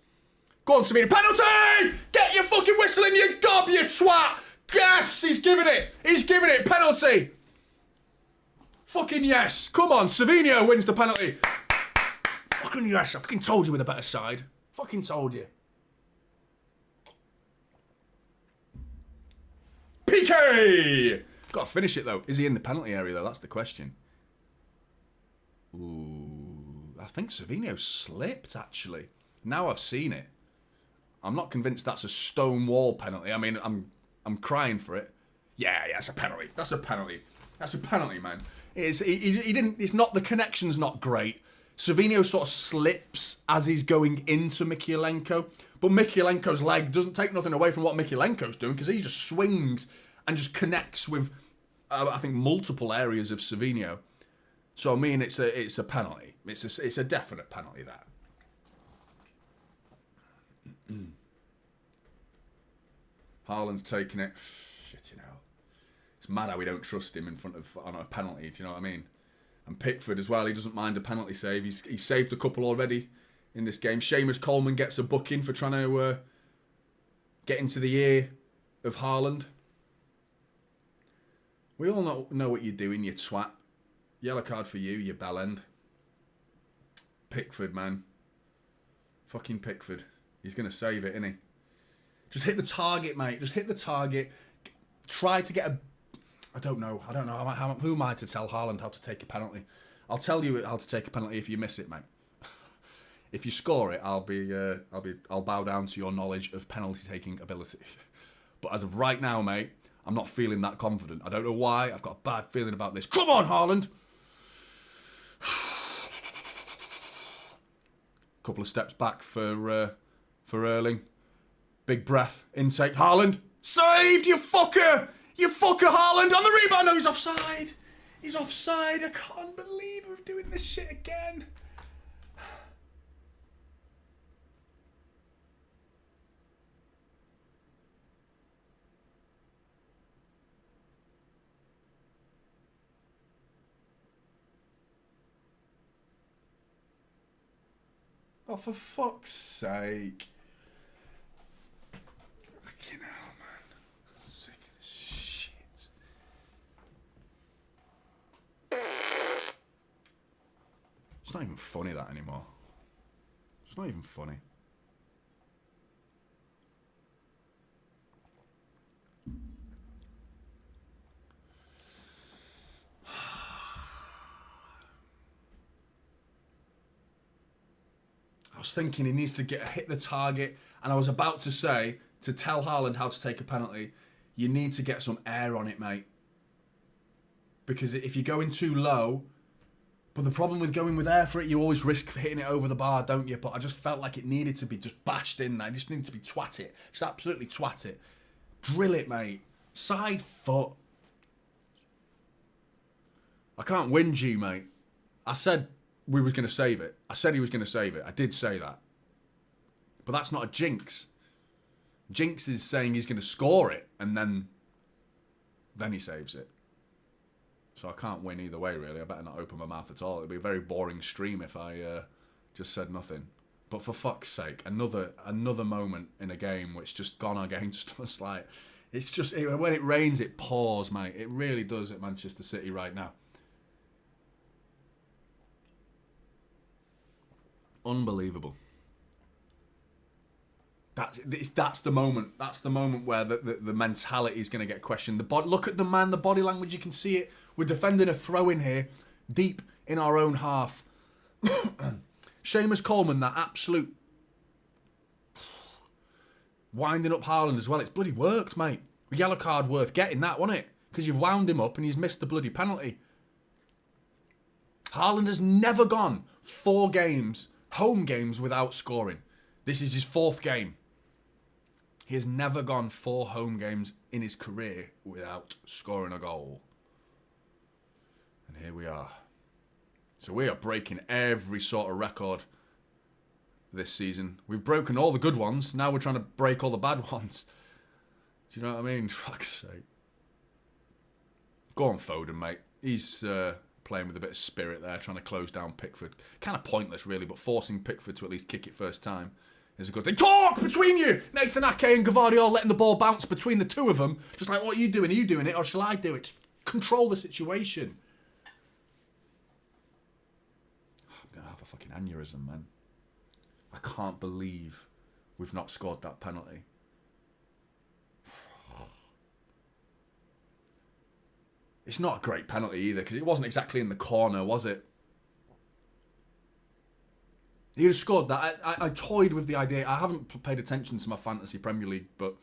Go on, Savinho. Penalty! Get your fucking whistle in, you gob, you twat! Yes! He's giving it! He's giving it! Penalty! Fucking yes! Come on, Savinho wins the penalty. Fucking yes! I fucking told you with a better side. Fucking told you. PK! Got to finish it, though. Is he in the penalty area, though? That's the question. Ooh. I think Savinho slipped, actually. Now I've seen it. I'm not convinced that's a stone wall penalty. I mean, I'm crying for it. Yeah, it's a penalty. That's a penalty. That's a penalty, man. He didn't. It's not, the connection's not great. Savinho sort of slips as he's going into Mykolenko, but Mykolenko's leg doesn't take nothing away from what Mykolenko's doing, because he just swings and just connects with, I think, multiple areas of Savinho. So I mean, it's a penalty. It's a definite penalty, that. Haaland's taking it. Shit, you know. It's mad how we don't trust him in front of on a penalty. Do you know what I mean? And Pickford as well. He doesn't mind a penalty save. He's saved a couple already in this game. Seamus Coleman gets a booking for trying to get into the ear of Haaland. We all know what you're doing, you twat. Yellow card for you, you bellend. Pickford, man. Fucking Pickford. He's going to save it, isn't he? Just hit the target, mate. Just hit the target. Try to get a... I don't know. Who am I to tell Haaland how to take a penalty? I'll tell you how to take a penalty if you miss it, mate. If you score it, I'll bow down to your knowledge of penalty taking ability. But as of right now, mate, I'm not feeling that confident. I don't know why. I've got a bad feeling about this. Come on, Haaland! Couple of steps back for Erling. Big breath. Intake. Haaland. Saved, you fucker! You fucker, Haaland! On the rebound! No, he's offside. He's offside. I can't believe we're doing this shit again. Oh, for fuck's sake. Fucking hell, man. I'm sick of this shit. It's not even funny, that, anymore. It's not even funny. I was thinking he needs to hit the target, and I was about to say, to tell Haaland how to take a penalty, you need to get some air on it, mate. Because if you're going too low, but the problem with going with air for it, you always risk hitting it over the bar, don't you? But I just felt like it needed to be just bashed in there. It just needed to be twat it. Just absolutely twat it. Drill it, mate. Side foot. I can't whinge you, mate. I said we was going to save it. I said he was going to save it. I did say that. But that's not a jinx. Jinx is saying he's going to score it, and then he saves it. So I can't win either way, really. I better not open my mouth at all. It'd be a very boring stream if I just said nothing. But for fuck's sake, another moment in a game which just gone against us. Like, it's just, when it rains, it pours, mate. It really does at Manchester City right now. Unbelievable. That's the moment. That's the moment where the mentality is going to get questioned. Look at the man, the body language. You can see it. We're defending a throw in here, deep in our own half. Seamus Coleman, that absolute winding up Haaland as well. It's bloody worked, mate. A yellow card worth getting that, wasn't it? Because you've wound him up and he's missed the bloody penalty. Haaland has never gone 4 games, home games, without scoring. This is his 4th game. He has never gone 4 home games in his career without scoring a goal. And here we are. So we are breaking every sort of record this season. We've broken all the good ones. Now we're trying to break all the bad ones. Do you know what I mean? For fuck's sake. Go on, Foden, mate. He's playing with a bit of spirit there, trying to close down Pickford. Kind of pointless, really, but forcing Pickford to at least kick it first time is a good thing. Talk between you! Nathan Ake and Gavardiol letting the ball bounce between the two of them. Just like, what are you doing? Are you doing it, or shall I do it? Control the situation. I'm going to have a fucking aneurysm, man. I can't believe we've not scored that penalty. It's not a great penalty either, because it wasn't exactly in the corner, was it? He'd have scored that. I toyed with the idea. I haven't paid attention to my fantasy Premier League, but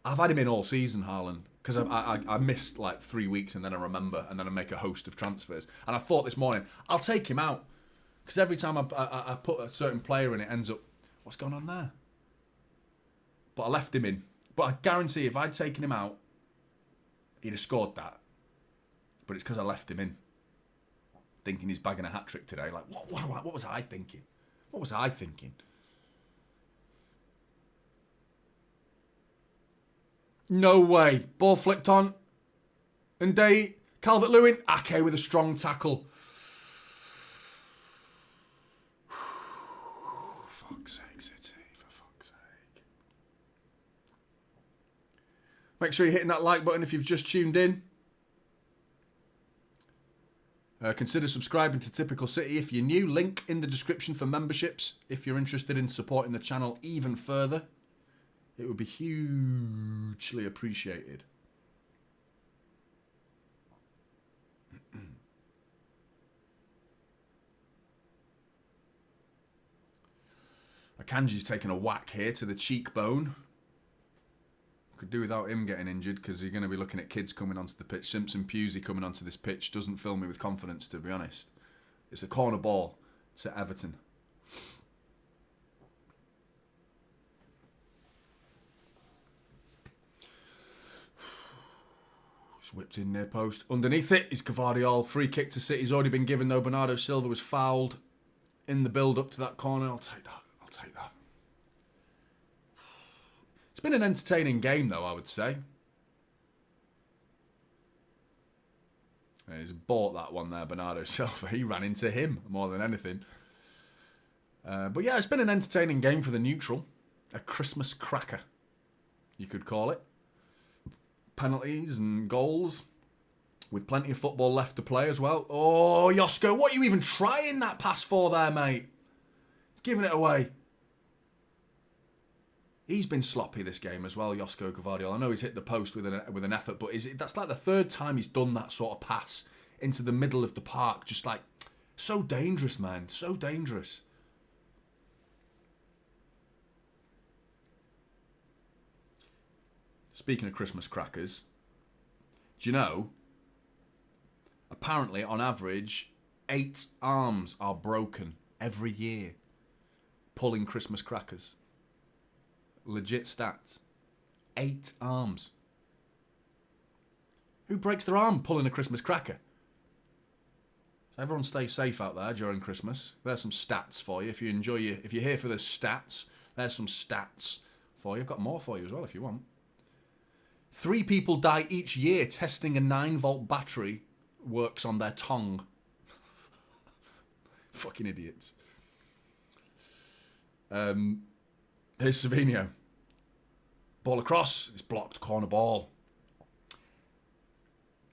I've had him in all season, Haaland, because I missed like 3 weeks and then I remember, and then I make a host of transfers. And I thought this morning, I'll take him out, because every time I put a certain player in, it ends up, what's going on there? But I left him in. But I guarantee if I'd taken him out, he'd have scored that. But it's because I left him in, thinking he's bagging a hat-trick today. Like, what was I thinking? What was I thinking? No way. Ball flicked on. And Calvert-Lewin. Ake with a strong tackle. Fuck's sake, City. For fuck's sake. Make sure you're hitting that like button if you've just tuned in. Consider subscribing to Typical City if you're new. Link in the description for memberships if you're interested in supporting the channel even further. It would be hugely appreciated. Akanji's taking a whack here to the cheekbone. Could do without him getting injured because you're going to be looking at kids coming onto the pitch. Simpson Pusey coming onto this pitch doesn't fill me with confidence, to be honest. It's a corner ball to Everton. He's whipped in near post. Underneath it is Cavadiol. Free kick to City. He's already been given though. Bernardo Silva was fouled in the build-up to that corner. I'll take that. I'll take that. It's been an entertaining game, though, I would say. He's bought that one there, Bernardo Silva. He ran into him more than anything. But yeah, it's been an entertaining game for the neutral. A Christmas cracker, you could call it. Penalties and goals, with plenty of football left to play as well. Oh, Josko, what are you even trying that pass for there, mate? He's giving it away. He's been sloppy this game as well, Josko Gvardiol. I know he's hit the post with an effort, but that's like the third time he's done that sort of pass into the middle of the park. Just like, so dangerous, man. So dangerous. Speaking of Christmas crackers, do you know, apparently on average, 8 arms are broken every year pulling Christmas crackers. Legit stats. 8 arms. Who breaks their arm pulling a Christmas cracker? So everyone stay safe out there during Christmas. There's some stats for you. If you're here for the stats, there's some stats for you. I've got more for you as well if you want. 3 people die each year testing a 9-volt battery works on their tongue. Fucking idiots. Here's Savinho. Ball across. It's blocked. Corner ball.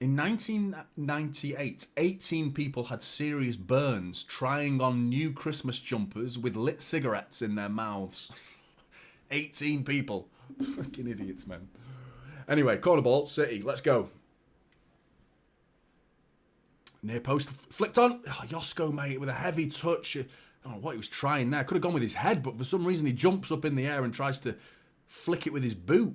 In 1998, 18 people had serious burns trying on new Christmas jumpers with lit cigarettes in their mouths. 18 people. Fucking idiots, man. Anyway, corner ball. City. Let's go. Near post. Flicked on. Oh, Josko, mate, with a heavy touch. I don't know what he was trying there. Could have gone with his head, but for some reason he jumps up in the air and tries to flick it with his boot.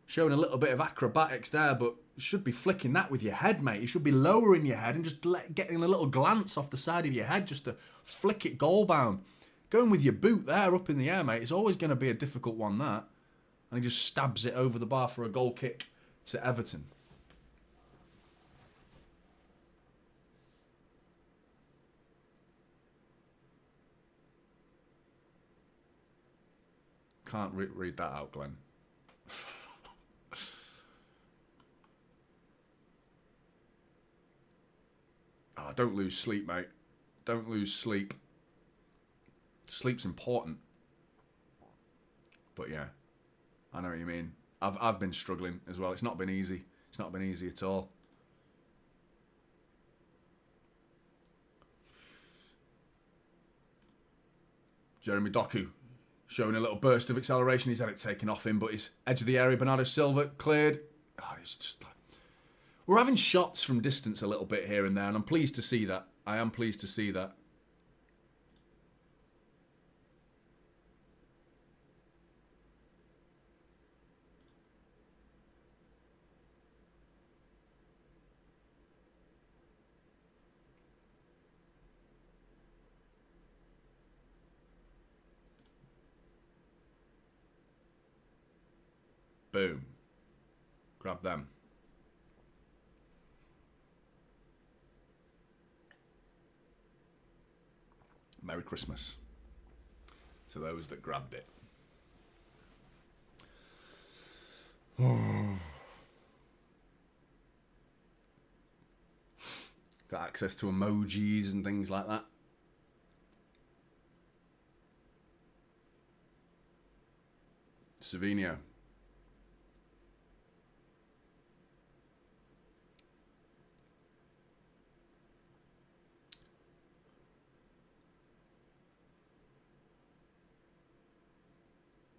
Showing a little bit of acrobatics there, but you should be flicking that with your head, mate. You should be lowering your head and just getting a little glance off the side of your head just to flick it goal bound. Going with your boot there up in the air, mate, it's always going to be a difficult one, that. And he just stabs it over the bar for a goal kick to Everton. Can't read that out, Glenn. Oh, don't lose sleep, mate. Don't lose sleep. Sleep's important. But yeah, I know what you mean. I've been struggling as well. It's not been easy. It's not been easy at all. Jeremy Doku showing a little burst of acceleration. He's had it taken off him, but his edge of the area, Bernardo Silva, cleared. Oh, he's just like... We're having shots from distance a little bit here and there, and I'm pleased to see that. I am pleased to see that. Boom. Grab them. Merry Christmas to those that grabbed it. Oh. Got access to emojis and things like that. Savinho.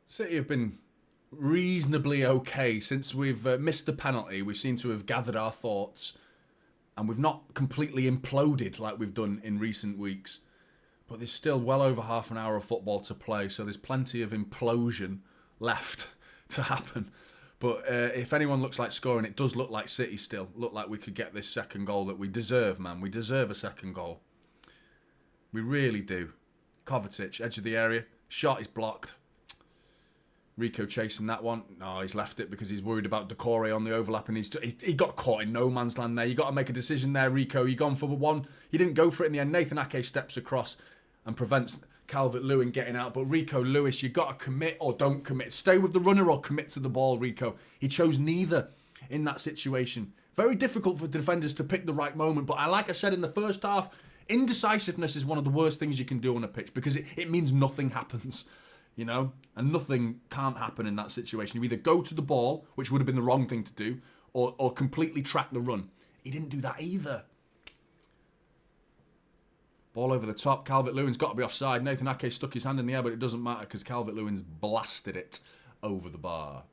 City have been reasonably okay since we've missed the penalty. We seem to have gathered our thoughts and we've not completely imploded like we've done in recent weeks. But there's still well over half an hour of football to play, so there's plenty of implosion left to happen. But if anyone looks like scoring, it does look like City still. Look like we could get this second goal that we deserve, man. We deserve a second goal. We really do. Kovacic, edge of the area. Shot is blocked. Rico chasing that one. No, he's left it because he's worried about Decore on the overlap, and he got caught in no man's land there. You got to make a decision there, Rico. You gone for one. You didn't go for it in the end. Nathan Ake steps across and prevents Calvert-Lewin getting out. But Rico Lewis, you got to commit or don't commit. Stay with the runner or commit to the ball, Rico. He chose neither in that situation. Very difficult for defenders to pick the right moment. But like I said in the first half, indecisiveness is one of the worst things you can do on a pitch because it means nothing happens. You know, and nothing can't happen in that situation. You either go to the ball, which would have been the wrong thing to do, or completely track the run. He didn't do that either. Ball over the top. Calvert-Lewin's got to be offside. Nathan Ake stuck his hand in the air, but it doesn't matter because Calvert-Lewin's blasted it over the bar.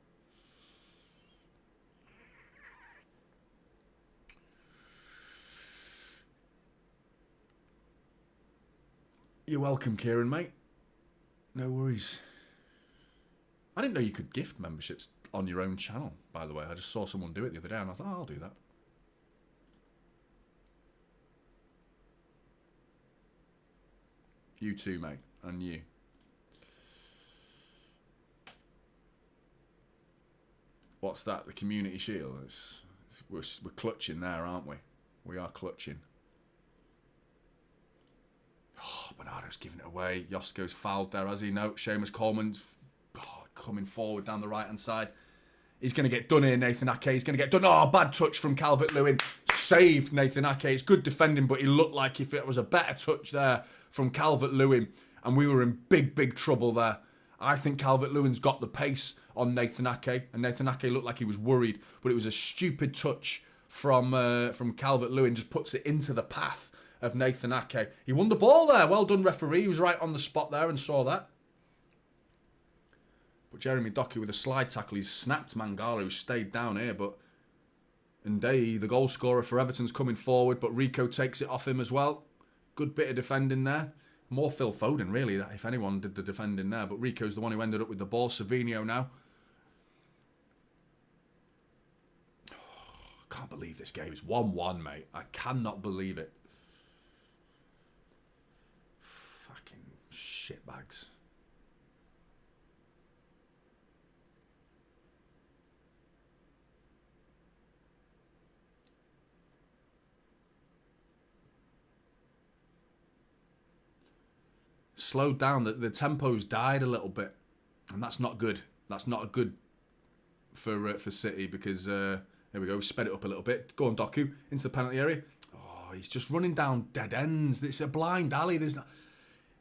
You're welcome, Kieran, mate. No worries. I didn't know you could gift memberships on your own channel, by the way. I just saw someone do it the other day and I thought, oh, I'll do that. You too, mate. And you. What's that? The Community Shield? We're clutching there, aren't we? We are clutching. Oh, Bernardo's giving it away. Josko's fouled there, has he? No. Seamus Coleman coming forward down the right-hand side. He's going to get done here, Nathan Ake. He's going to get done. Oh, bad touch from Calvert-Lewin. Saved Nathan Ake. It's good defending, but he looked like if it was a better touch there from Calvert-Lewin, and we were in big, big trouble there. I think Calvert-Lewin's got the pace on Nathan Ake, and Nathan Ake looked like he was worried, but it was a stupid touch from Calvert-Lewin. Just puts it into the path of Nathan Ake. He won the ball there. Well done, referee. He was right on the spot there and saw that. But Jeremy Doku with a slide tackle. He's snapped Mangala, who stayed down here. But Ndeye, the goal scorer for Everton's coming forward, but Rico takes it off him as well. Good bit of defending there. More Phil Foden, really, if anyone did the defending there. But Rico's the one who ended up with the ball. Savinho now. Can't believe this game. It's 1-1, mate. I cannot believe it. Shitbags. Slowed down. The tempo's died a little bit, and that's not good. That's not good for City because here we go. Sped it up a little bit. Go on, Doku into the penalty area. Oh, he's just running down dead ends. It's a blind alley. There's not.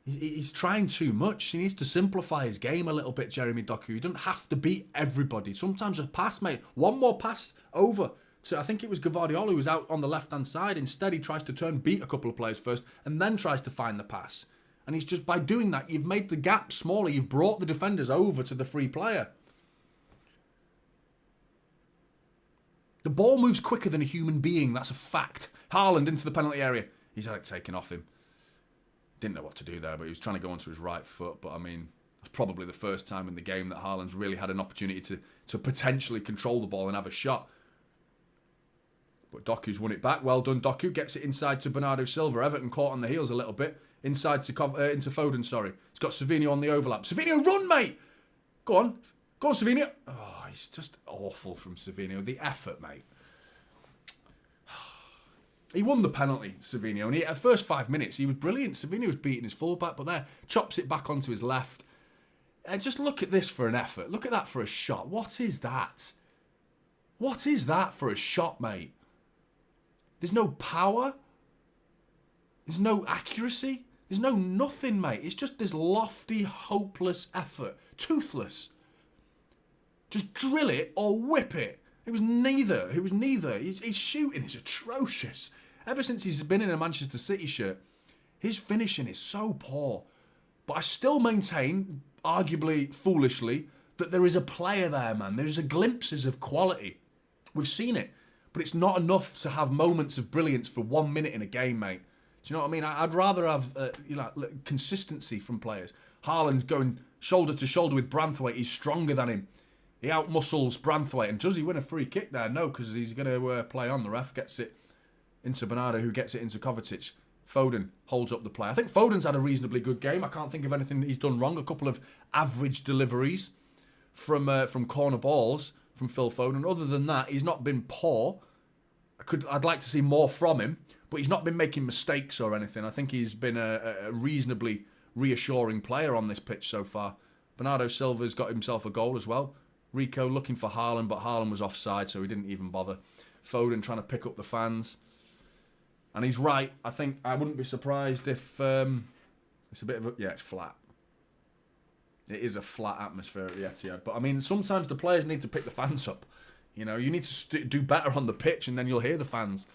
He's trying too much. He needs to simplify his game a little bit, Jeremy Doku. You don't have to beat everybody. Sometimes a pass, mate. One more pass over. So I think it was Gvardiol who was out on the left-hand side. Instead, he tries to beat a couple of players first, and then tries to find the pass. And he's just, by doing that, you've made the gap smaller. You've brought the defenders over to the free player. The ball moves quicker than a human being. That's a fact. Haaland into the penalty area. He's had it taken off him. Didn't know what to do there, but he was trying to go onto his right foot. But I mean, it's probably the first time in the game that Haaland's really had an opportunity to potentially control the ball and have a shot. But Doku's won it back. Well done, Doku. Gets it inside to Bernardo Silva. Everton caught on the heels a little bit. Inside to into Foden, sorry. He's got Savinho on the overlap. Savinho, run, mate! Go on. Go on, Savinho. Oh, he's just awful from Savinho. The effort, mate. He won the penalty, Savinho, and at the first 5 minutes, he was brilliant. Savinho was beating his fullback, but there, chops it back onto his left. And just look at this for an effort. Look at that for a shot. What is that? What is that for a shot, mate? There's no power. There's no accuracy. There's no nothing, mate. It's just this lofty, hopeless effort. Toothless. Just drill it or whip it. It was neither. His shooting is atrocious. Ever since he's been in a Manchester City shirt, his finishing is so poor. But I still maintain, arguably foolishly, that there is a player there, man. There's glimpses of quality. We've seen it. But it's not enough to have moments of brilliance for 1 minute in a game, mate. Do you know what I mean? I'd rather have consistency from players. Haaland going shoulder to shoulder with Branthwaite. He's stronger than him. He outmuscles Branthwaite. And does he win a free kick there? No, because he's going to play on. The ref gets it into Bernardo, who gets it into Kovacic. Foden holds up the play. I think Foden's had a reasonably good game. I can't think of anything he's done wrong. A couple of average deliveries from corner balls from Phil Foden. Other than that, he's not been poor. I'd like to see more from him, but he's not been making mistakes or anything. I think he's been a reasonably reassuring player on this pitch so far. Bernardo Silva's got himself a goal as well. Rico looking for Haaland, but Haaland was offside, so he didn't even bother. Foden trying to pick up the fans. And he's right. I think I wouldn't be surprised if it's a bit of a... Yeah, it's flat. It is a flat atmosphere at the Etihad. But, I mean, sometimes the players need to pick the fans up. You know, you need to do better on the pitch and then you'll hear the fans.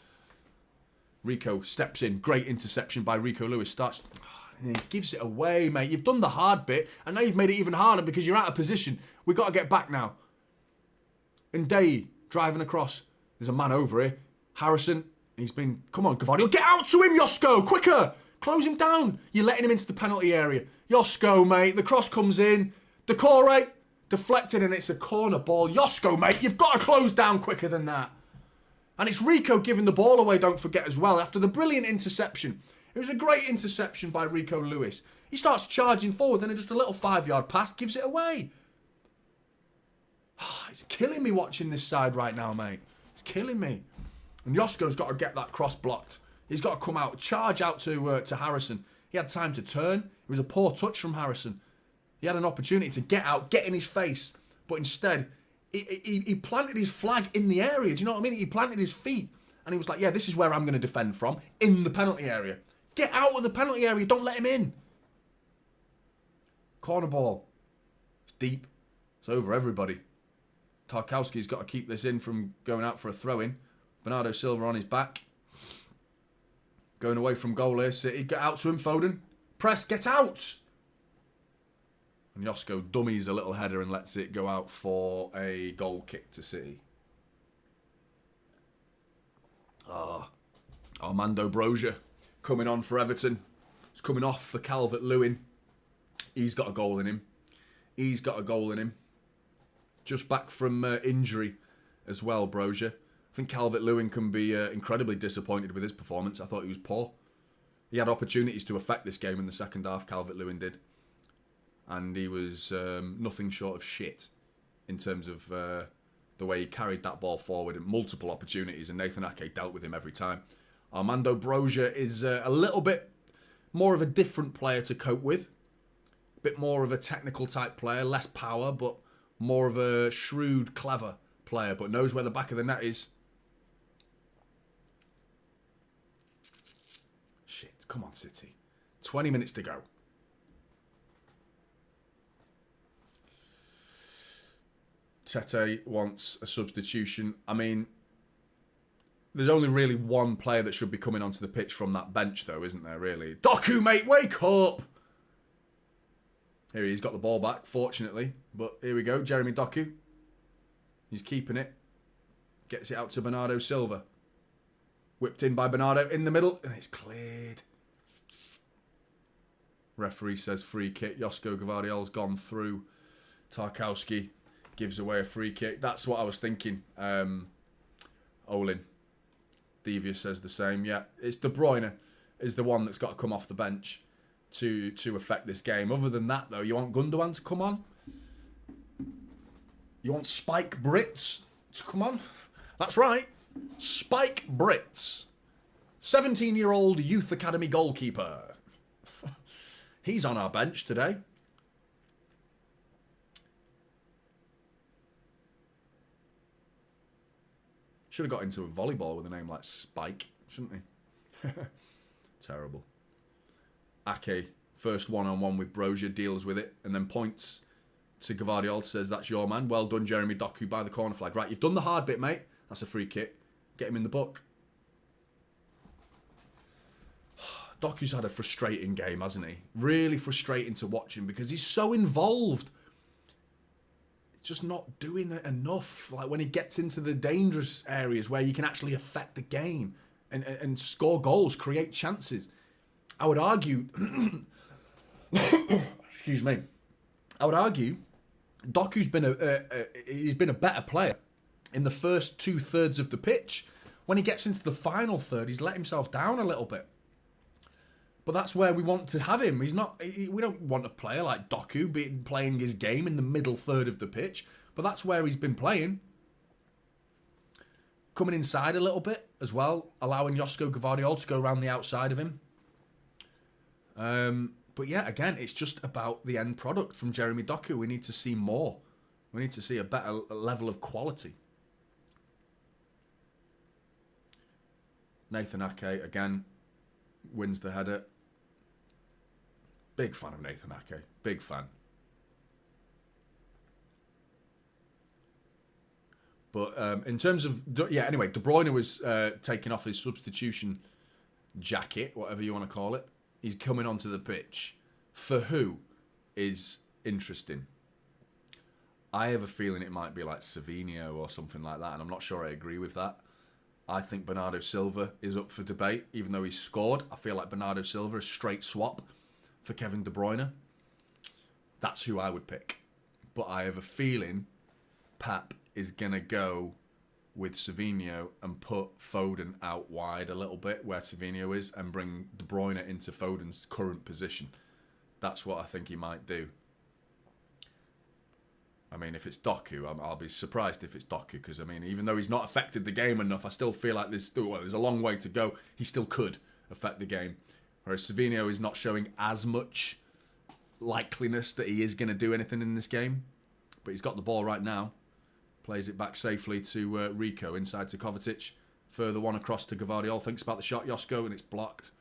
Rico steps in. Great interception by Rico Lewis. Starts... And he gives it away, mate. You've done the hard bit, and now you've made it even harder because you're out of position. We've got to get back now. And Day driving across. There's a man over here. Harrison. He's been... Come on, Gavardio. Get out to him, Josko. Quicker. Close him down. You're letting him into the penalty area. Josko, mate. The cross comes in. Decore. Deflected, and it's a corner ball. Josko, mate. You've got to close down quicker than that. And it's Rico giving the ball away, don't forget, as well, after the brilliant interception. It was a great interception by Rico Lewis. He starts charging forward, then just a little 5-yard pass gives it away. It's killing me watching this side right now, mate. It's killing me. And Josko's got to get that cross blocked. He's got to come out, charge out to Harrison. He had time to turn. It was a poor touch from Harrison. He had an opportunity to get out, get in his face, but instead, he planted his flag in the area. Do you know what I mean? He planted his feet, and he was like, yeah, this is where I'm going to defend from, in the penalty area. Get out of the penalty area. Don't let him in. Corner ball. It's deep. It's over everybody. Tarkowski's got to keep this in from going out for a throw-in. Bernardo Silva on his back. Going away from goal here, City. Get out to him, Foden. Press, get out! And Josko dummies a little header and lets it go out for a goal kick to City. Armando Broja coming on for Everton. He's coming off for Calvert-Lewin. He's got a goal in him. Just back from injury as well, Broja. I think Calvert-Lewin can be incredibly disappointed with his performance. I thought he was poor. He had opportunities to affect this game in the second half, Calvert-Lewin did. And he was nothing short of shit in terms of the way he carried that ball forward and multiple opportunities, and Nathan Ake dealt with him every time. Armando Broja is a little bit more of a different player to cope with. A bit more of a technical type player, less power, but more of a shrewd, clever player, but knows where the back of the net is. Shit, come on, City. 20 minutes to go. Tete wants a substitution. I mean, there's only really one player that should be coming onto the pitch from that bench, though, isn't there, really? Doku, mate, wake up! Here he's got the ball back, fortunately. But here we go, Jeremy Doku. He's keeping it. Gets it out to Bernardo Silva. Whipped in by Bernardo in the middle, and it's cleared. Referee says free kick. Josko Gvardiol's gone through. Tarkowski gives away a free kick. That's what I was thinking. Olin. Devious says the same. Yeah, it's De Bruyne is the one that's got to come off the bench to affect this game. Other than that, though, you want Gundogan to come on? You want Spike Brits to come on? That's right. Spike Brits. 17-year-old youth academy goalkeeper. He's on our bench today. Should have got into a volleyball with a name like Spike, shouldn't he? Terrible. Ake, first one-on-one with Brozier, deals with it, and then points to Gvardiol, says, that's your man. Well done, Jeremy Doku, by the corner flag. Right, you've done the hard bit, mate. That's a free kick. Get him in the book. Doku's had a frustrating game, hasn't he? Really frustrating to watch him because he's so involved. He's just not doing it enough. Like when he gets into the dangerous areas where you can actually affect the game and score goals, create chances. I would argue... excuse me. I would argue Doku's been a better player in the first 2/3 of the pitch. When he gets into the final third, he's let himself down a little bit. But that's where we want to have him. We don't want a player like Doku playing his game in the middle third of the pitch. But that's where he's been playing. Coming inside a little bit as well, allowing Josko Gvardiol to go around the outside of him. But yeah, again, it's just about the end product from Jeremy Doku. We need to see more. We need to see a better level of quality. Nathan Ake, again, wins the header. Big fan of Nathan Ake. Big fan. But in terms of... Yeah, anyway, De Bruyne was taking off his substitution jacket, whatever you want to call it. He's coming onto the pitch. For who is interesting. I have a feeling it might be like Savinho or something like that, and I'm not sure I agree with that. I think Bernardo Silva is up for debate, even though he's scored. I feel like Bernardo Silva is straight swap for Kevin De Bruyne. That's who I would pick. But I have a feeling Pep is going to go with Savinho and put Foden out wide a little bit where Savinho is and bring De Bruyne into Foden's current position. That's what I think he might do. I mean, if it's Doku, I'll be surprised if it's Doku because, I mean, even though he's not affected the game enough, I still feel like there's a long way to go. He still could affect the game. Whereas Savinho is not showing as much likeliness that he is going to do anything in this game. But he's got the ball right now. Plays it back safely to Rico, inside to Kovacic. Further one across to Gvardiol. Thinks about the shot, Josko, and it's blocked.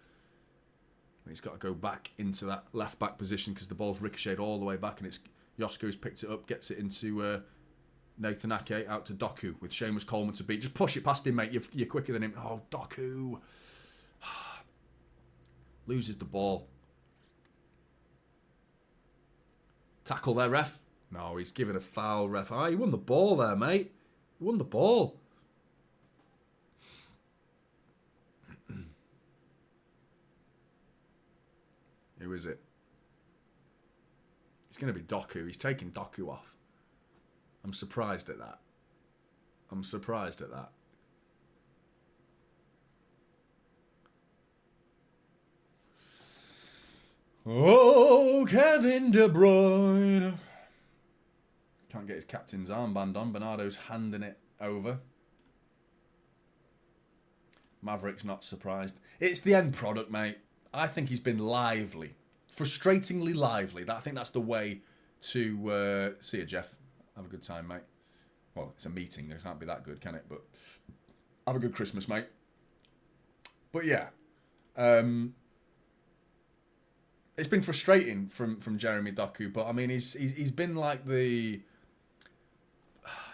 He's got to go back into that left-back position because the ball's ricocheted all the way back, and it's Josko who's picked it up, gets it into Nathan Ake, out to Doku with Seamus Coleman to beat. Just push it past him, mate. You're quicker than him. Oh, Doku. Loses the ball. Tackle there, ref. No, he's given a foul, ref. Ah, he won the ball there, mate. He won the ball. Who is it? It's going to be Doku. He's taking Doku off. I'm surprised at that. I'm surprised at that. Oh, Kevin De Bruyne. Can't get his captain's armband on. Bernardo's handing it over. Maverick's not surprised. It's the end product, mate. I think he's been lively. Frustratingly lively. I think that's the way to... see you, Jeff. Have a good time, mate. Well, it's a meeting. It can't be that good, can it? But have a good Christmas, mate. But yeah. It's been frustrating from Jeremy Doku. But, I mean, he's been like the...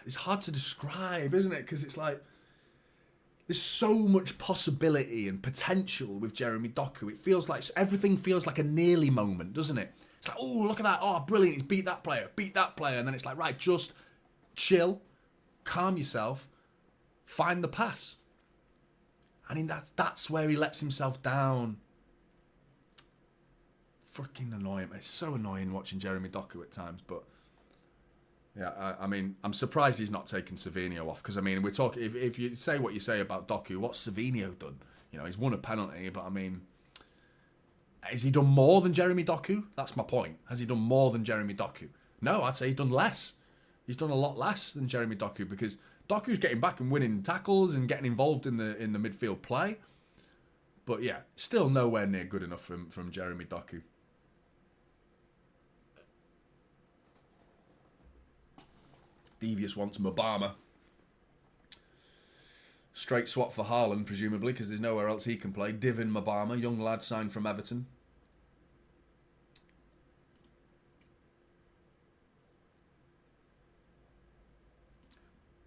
It's hard to describe, isn't it? Because it's like... There's so much possibility and potential with Jeremy Doku. It feels like... Everything feels like a nearly moment, doesn't it? It's like, oh, look at that. Oh, brilliant. He's beat that player. And then it's like, right, just chill. Calm yourself. Find the pass. I mean, that's where he lets himself down. Freaking annoying. It's so annoying watching Jeremy Doku at times, but... Yeah, I mean, I'm surprised he's not taken Savinho off because, I mean, we're talking... If you say what you say about Doku, what's Savinho done? You know, he's won a penalty, but, I mean... Has he done more than Jeremy Doku? That's my point. Has he done more than Jeremy Doku? No, I'd say he's done less. He's done a lot less than Jeremy Doku because Doku's getting back and winning tackles and getting involved in the midfield play. But, yeah, still nowhere near good enough from Jeremy Doku. Devious wants Mabama. Straight swap for Haaland, presumably, because there's nowhere else he can play. Divin Mabama, young lad signed from Everton.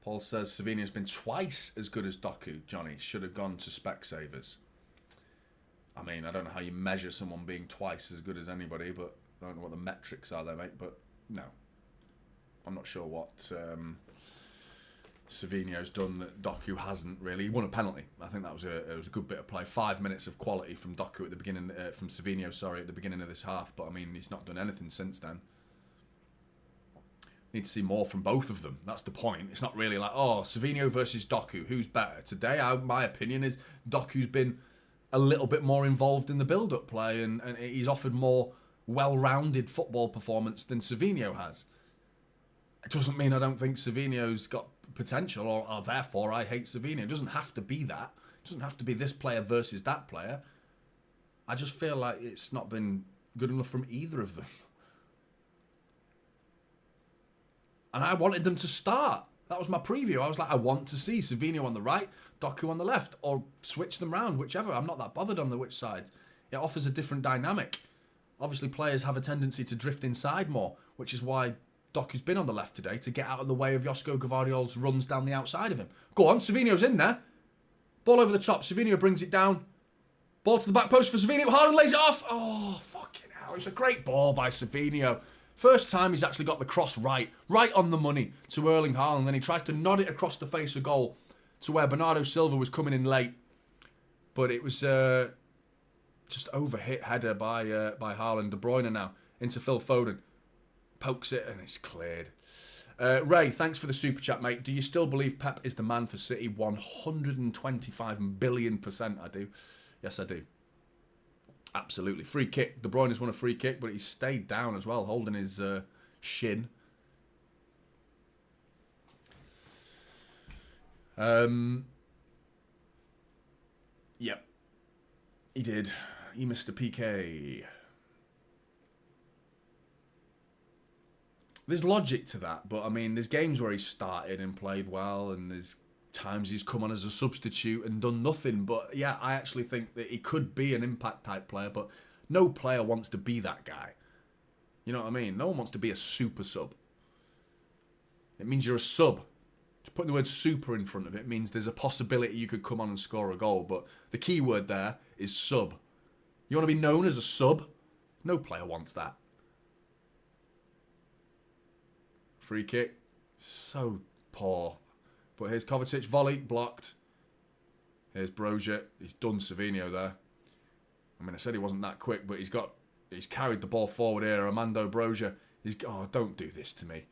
Paul says Savino's been twice as good as Doku. Jonny should have gone to Specsavers. I mean, I don't know how you measure someone being twice as good as anybody, but I don't know what the metrics are there, mate. But no, I'm not sure what Savino's done that Doku hasn't really. He won a penalty. I think that was a good bit of play. 5 minutes of quality from Doku at the beginning, from Savino, sorry, at the beginning of this half. But I mean, he's not done anything since then. Need to see more from both of them. That's the point. It's not really like, oh, Savino versus Doku, who's better? Today, my opinion is Doku's been a little bit more involved in the build-up play and he's offered more well-rounded football performance than Savino has. It doesn't mean I don't think Savino's got potential or therefore I hate Savino. It doesn't have to be that. It doesn't have to be this player versus that player. I just feel like it's not been good enough from either of them. And I wanted them to start. That was my preview. I was like, I want to see Savino on the right, Doku on the left, or switch them round, whichever. I'm not that bothered on the which side. It offers a different dynamic. Obviously, players have a tendency to drift inside more, which is why Doku's been on the left today, to get out of the way of Josko Gvardiol's runs down the outside of him. Go on, Savino's in there. Ball over the top. Savino brings it down. Ball to the back post for Savino. Haaland lays it off. Oh, fucking hell. It's a great ball by Savino. First time he's actually got the cross right on the money to Erling Haaland. Then he tries to nod it across the face of goal to where Bernardo Silva was coming in late. But it was just overhit header by Haaland. De Bruyne now into Phil Foden. Pokes it and it's cleared. Ray, thanks for the super chat, mate. Do you still believe Pep is the man for City? 125 billion%, I do. Yes, I do. Absolutely. Free kick. De Bruyne has won a free kick, but he stayed down as well, holding his shin. Yep. He did. He missed a PK. There's logic to that, but I mean, there's games where he started and played well, and there's times he's come on as a substitute and done nothing. But yeah, I actually think that he could be an impact type player, but no player wants to be that guy. You know what I mean? No one wants to be a super sub. It means you're a sub. Just putting the word super in front of it means there's a possibility you could come on and score a goal, but the key word there is sub. You want to be known as a sub? No player wants that. Free kick. So poor. But here's Kovacic, volley, blocked. Here's Brozier. He's done Savino there. I mean, I said he wasn't that quick, but he's carried the ball forward here. Armando Brozier. Don't do this to me.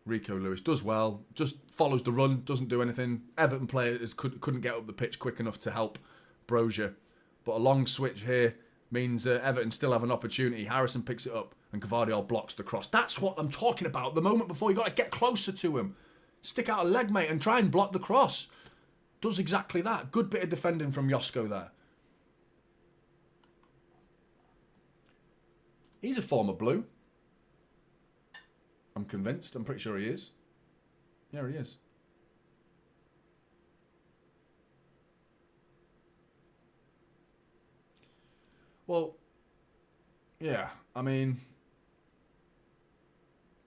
Rico Lewis does well, just follows the run, doesn't do anything. Everton players couldn't get up the pitch quick enough to help Brozier. But a long switch here means Everton still have an opportunity. Harrison picks it up and Gvardiol blocks the cross. That's what I'm talking about. The moment before, you got to get closer to him. Stick out a leg, mate, and try and block the cross. Does exactly that. Good bit of defending from Josko there. He's a former Blue. I'm convinced. I'm pretty sure he is. Yeah, he is. Well, yeah, I mean,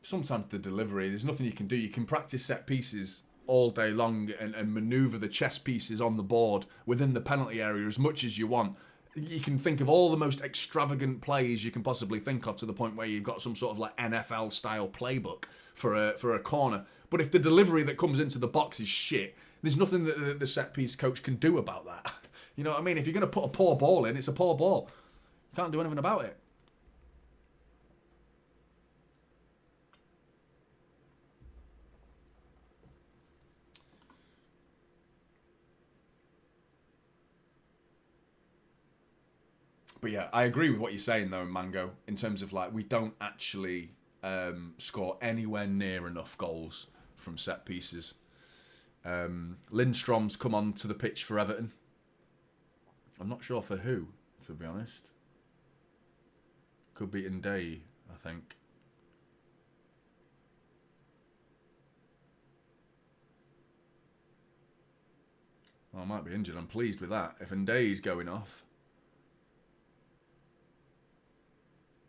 sometimes the delivery, there's nothing you can do. You can practice set pieces all day long and manoeuvre the chess pieces on the board within the penalty area as much as you want. You can think of all the most extravagant plays you can possibly think of, to the point where you've got some sort of like NFL style playbook for a corner. But if the delivery that comes into the box is shit, there's nothing that the set piece coach can do about that. You know what I mean? If you're going to put a poor ball in, it's a poor ball. You can't do anything about it. But yeah, I agree with what you're saying though, Mango, in terms of like, we don't actually score anywhere near enough goals from set pieces. Lindstrom's come on to the pitch for Everton. I'm not sure for who, to be honest. Could be Ndeye, I think. Well, I might be injured. I'm pleased with that. If Nday's going off.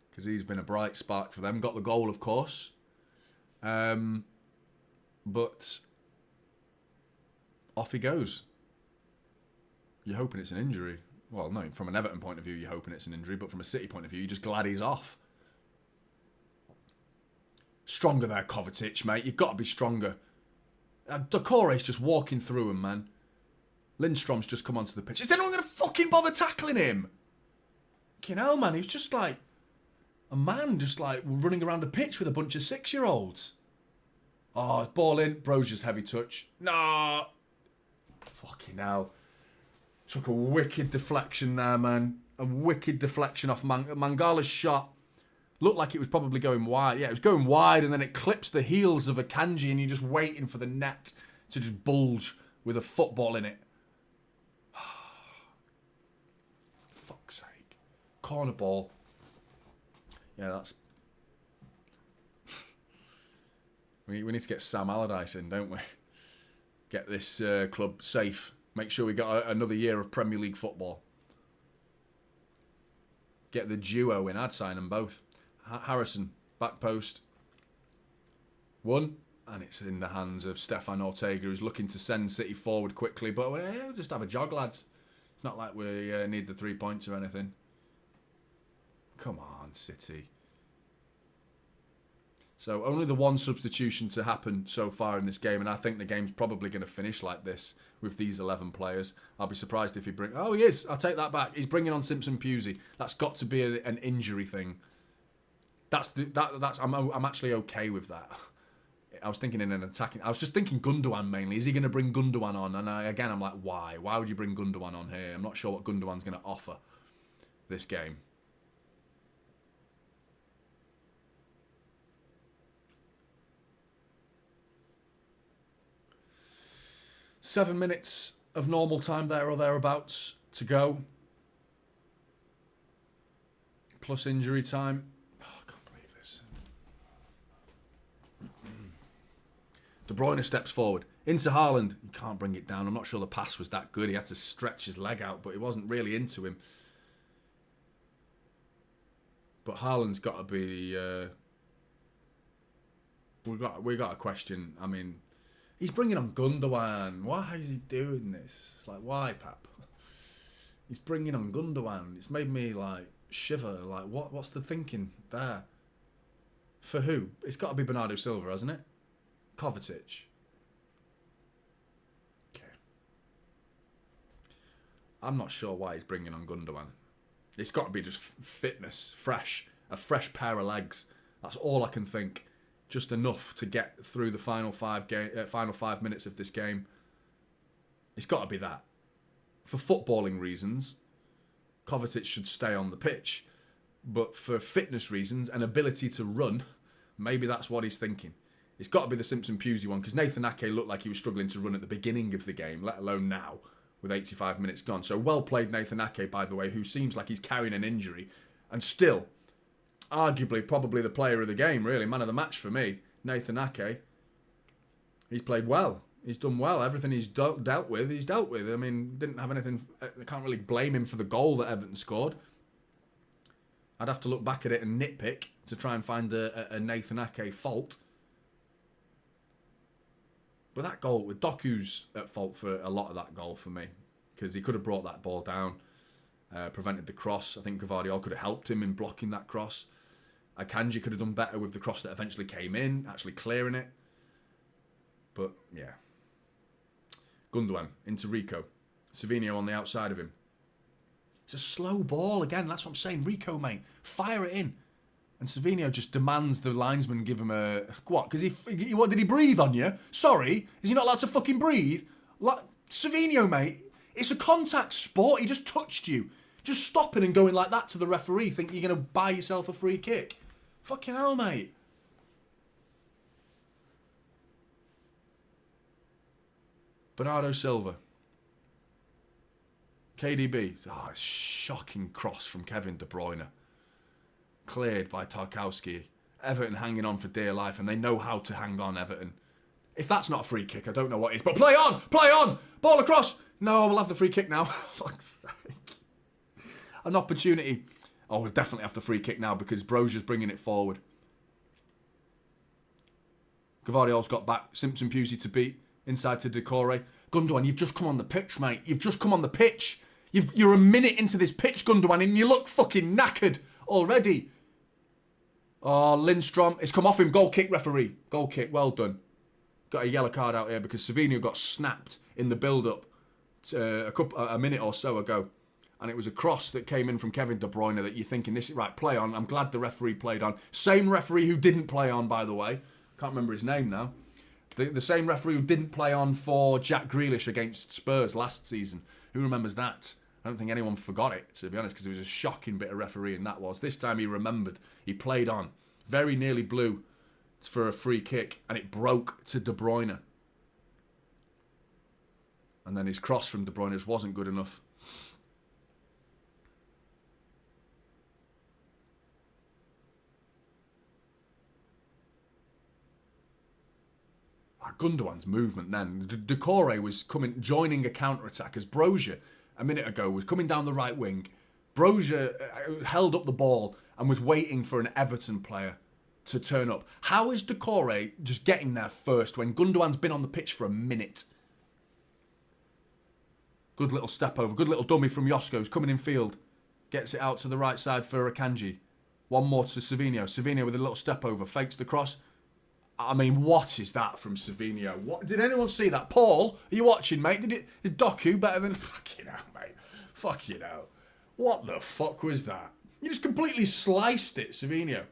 Because he's been a bright spark for them. Got the goal, of course. But off he goes. You're hoping it's an injury. Well, no, from an Everton point of view, you're hoping it's an injury. But from a City point of view, you're just glad he's off. Stronger there, Kovacic, mate. You've got to be stronger. Doucouré's just walking through him, man. Lindstrom's just come onto the pitch. Is anyone going to fucking bother tackling him? Fucking hell, man. He was just like a man just like running around a pitch with a bunch of 6-year-olds. Oh, it's ball in. Brozier's heavy touch. No. Fucking hell. Took a wicked deflection there, man. A wicked deflection off Mangala's shot. Looked like it was probably going wide. Yeah, it was going wide and then it clips the heels of Akanji and you're just waiting for the net to just bulge with a football in it. Fuck's sake. Corner ball. Yeah, that's... we need to get Sam Allardyce in, don't we? Get this club safe. Make sure we got another year of Premier League football. Get the duo in. I'd sign them both. Harrison, back post. 1. And it's in the hands of Stefan Ortega, who's looking to send City forward quickly. But we'll just have a jog, lads. It's not like we need the 3 points or anything. Come on, City. So only the one substitution to happen so far in this game, and I think the game's probably going to finish like this with these 11 players. I'll be surprised if he brings... Oh, he is. I'll take that back. He's bringing on Simpson Pusey. That's got to be an injury thing. I'm actually okay with that. I was thinking in an attacking... I was just thinking Gundogan mainly. Is he going to bring Gundogan on? And again, I'm like, why? Why would you bring Gundogan on here? I'm not sure what Gundogan's going to offer this game. Seven minutes of normal time there or thereabouts to go. Plus injury time. Oh, I can't believe this. De Bruyne steps forward. Into Haaland. He can't bring it down. I'm not sure the pass was that good. He had to stretch his leg out, but it wasn't really into him. But Haaland's got to be... we got a question. I mean... He's bringing on Gundogan. Why is he doing this? It's like, why, Pap? He's bringing on Gundogan. It's made me, like, shiver. Like, what's the thinking there? For who? It's got to be Bernardo Silva, hasn't it? Kovacic. Okay. I'm not sure why he's bringing on Gundogan. It's got to be just fitness, fresh. A fresh pair of legs. That's all I can think. Just enough to get through the final 5 minutes of this game. It's got to be that. For footballing reasons, Kovacic should stay on the pitch. But for fitness reasons and ability to run, maybe that's what he's thinking. It's got to be the Simpson Pusey one, because Nathan Ake looked like he was struggling to run at the beginning of the game, let alone now, with 85 minutes gone. So well played Nathan Ake, by the way, who seems like he's carrying an injury. And still... arguably, probably the player of the game, really. Man of the match for me. Nathan Ake. He's played well. He's done well. Everything he's dealt with, he's dealt with. I mean, didn't have anything... I can't really blame him for the goal that Everton scored. I'd have to look back at it and nitpick to try and find a Nathan Ake fault. But that goal, with Doku's at fault for a lot of that goal for me. Because he could have brought that ball down. Prevented the cross. I think Gvardiol could have helped him in blocking that cross. Akanji could have done better with the cross that eventually came in, actually clearing it. But, yeah. Gundogan into Rico. Savinho on the outside of him. It's a slow ball again. That's what I'm saying. Rico, mate, fire it in. And Savinho just demands the linesman give him a... What? Because what, did he breathe on you? Sorry? Is he not allowed to fucking breathe? Savinho, mate, it's a contact sport. He just touched you. Just stopping and going like that to the referee, think you're going to buy yourself a free kick. Fucking hell, mate. Bernardo Silva. KDB. Oh, shocking cross from Kevin De Bruyne. Cleared by Tarkowski. Everton hanging on for dear life, and they know how to hang on, Everton. If that's not a free kick, I don't know what is. But play on! Play on! Ball across! No, we'll have the free kick now. Fuck's sake. An opportunity. Oh, we'll definitely have the free kick now because Brozier's bringing it forward. Gvardiol's got back. Simpson Pusey to beat. Inside to Decore. Gundogan, you've just come on the pitch, mate. You've just come on the pitch. You're a minute into this pitch, Gundogan, and you look fucking knackered already. Oh, Lindstrom. It's come off him. Goal kick, referee. Goal kick. Well done. Got a yellow card out here because Savinho got snapped in the build-up a minute or so ago. And it was a cross that came in from Kevin De Bruyne that you're thinking, this is right, play on. I'm glad the referee played on. Same referee who didn't play on, by the way. Can't remember his name now. The same referee who didn't play on for Jack Grealish against Spurs last season. Who remembers that? I don't think anyone forgot it, to be honest, because it was a shocking bit of refereeing that was. This time he remembered. He played on. Very nearly blew for a free kick, and it broke to De Bruyne. And then his cross from De Bruyne just wasn't good enough. Gundogan's movement then. Decore was joining a counter-attack as Brozier, a minute ago, was coming down the right wing. Brozier held up the ball and was waiting for an Everton player to turn up. How is Decore just getting there first when Gundogan's been on the pitch for a minute? Good little step over. Good little dummy from Josko, who's coming in field. Gets it out to the right side for Akanji. One more to Savinho. Savinho with a little step over. Fakes the cross. I mean, what is that from Savinho? What did anyone see that? Paul, are you watching, mate? Is Doku better than... Fucking hell, mate. Fucking hell. What the fuck was that? You just completely sliced it, Savinho.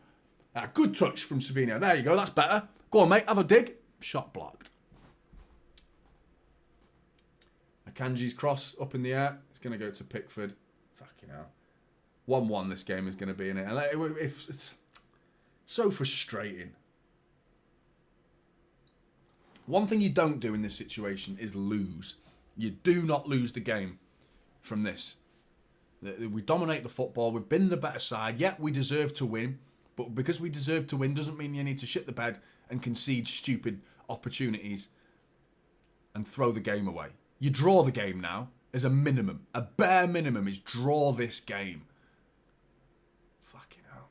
Good touch from Savinho. There you go, that's better. Go on, mate, have a dig. Shot blocked. Akanji's cross up in the air. It's going to go to Pickford. Fucking hell. 1-1 this game is going to be in it. And it's so frustrating. One thing you don't do in this situation is lose. You do not lose the game from this. We dominate the football. We've been the better side. Yet we deserve to win. But because we deserve to win doesn't mean you need to shit the bed and concede stupid opportunities and throw the game away. You draw the game now as a minimum. A bare minimum is draw this game. Fucking hell.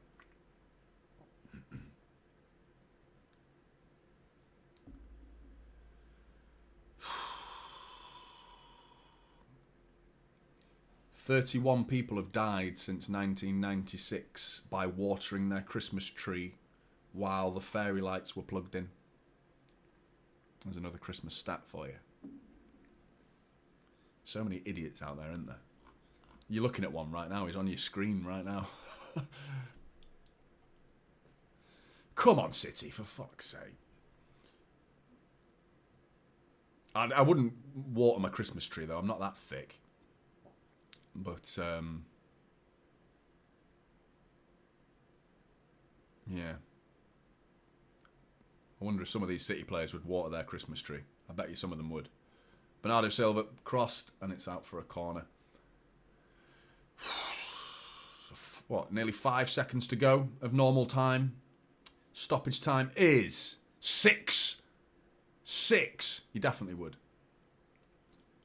31 people have died since 1996 by watering their Christmas tree while the fairy lights were plugged in. There's another Christmas stat for you. So many idiots out there, isn't there? You're looking at one right now. He's on your screen right now. Come on, City, for fuck's sake. I wouldn't water my Christmas tree, though. I'm not that thick. But, yeah. I wonder if some of these City players would water their Christmas tree. I bet you some of them would. Bernardo Silva crossed, and it's out for a corner. What, nearly 5 seconds to go of normal time. Stoppage time is 6. 6. You definitely would.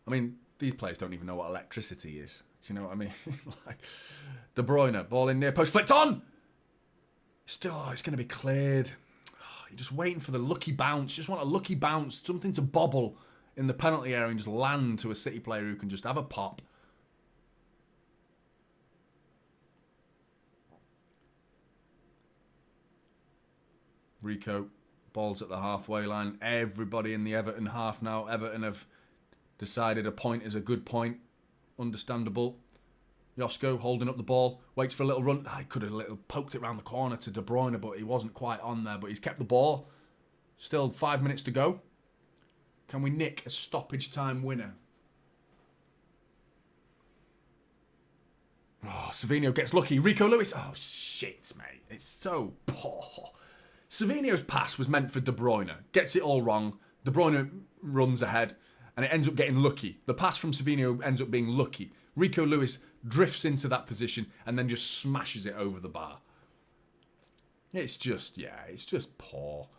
I mean, these players don't even know what electricity is. Do you know what I mean? Like, De Bruyne, ball in near post, flicked on! Still, it's going to be cleared. You're just waiting for the lucky bounce. You just want a lucky bounce, something to bobble in the penalty area and just land to a City player who can just have a pop. Rico, ball's at the halfway line. Everybody in the Everton half now. Everton have decided a point is a good point. Understandable. Josko holding up the ball, waits for a little run. He could have poked it around the corner to De Bruyne, but he wasn't quite on there. But he's kept the ball. Still 5 minutes to go. Can we nick a stoppage time winner? Oh, Savinho gets lucky. Rico Lewis. Oh, shit, mate. It's so poor. Savinho's pass was meant for De Bruyne. Gets it all wrong. De Bruyne runs ahead, and it ends up getting lucky. The pass from Savinho ends up being lucky. Rico Lewis drifts into that position and then just smashes it over the bar. It's just, yeah, it's just poor.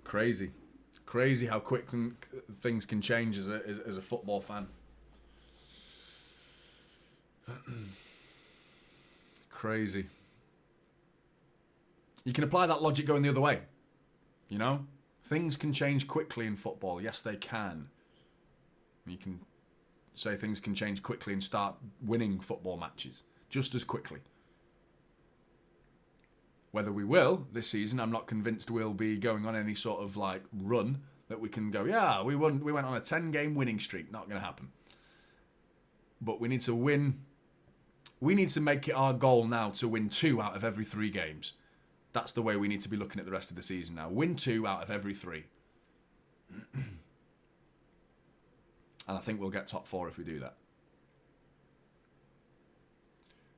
Crazy. Crazy how quick things can change as a football fan. Crazy. You can apply that logic going the other way. You know? Things can change quickly in football. Yes, they can. You can say things can change quickly and start winning football matches just as quickly. Whether we will this season, I'm not convinced we'll be going on any sort of like run that we can go, yeah, we went on a 10-game winning streak. Not going to happen. But we need to win. We need to make it our goal now to win 2 out of every 3 games. That's the way we need to be looking at the rest of the season now. Win 2 out of every 3. And I think we'll get top 4 if we do that.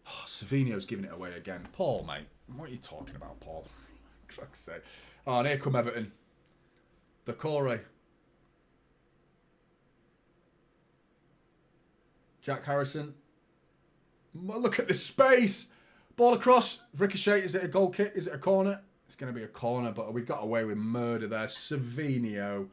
Oh, Savinho's giving it away again. Paul, mate. What are you talking about, Paul? For fuck's sake. Oh, and here come Everton. Decore. Jack Harrison. Look at the space. Ball across. Ricochet. Is it a goal kick? Is it a corner? It's going to be a corner, but we got away with murder there. Savinho.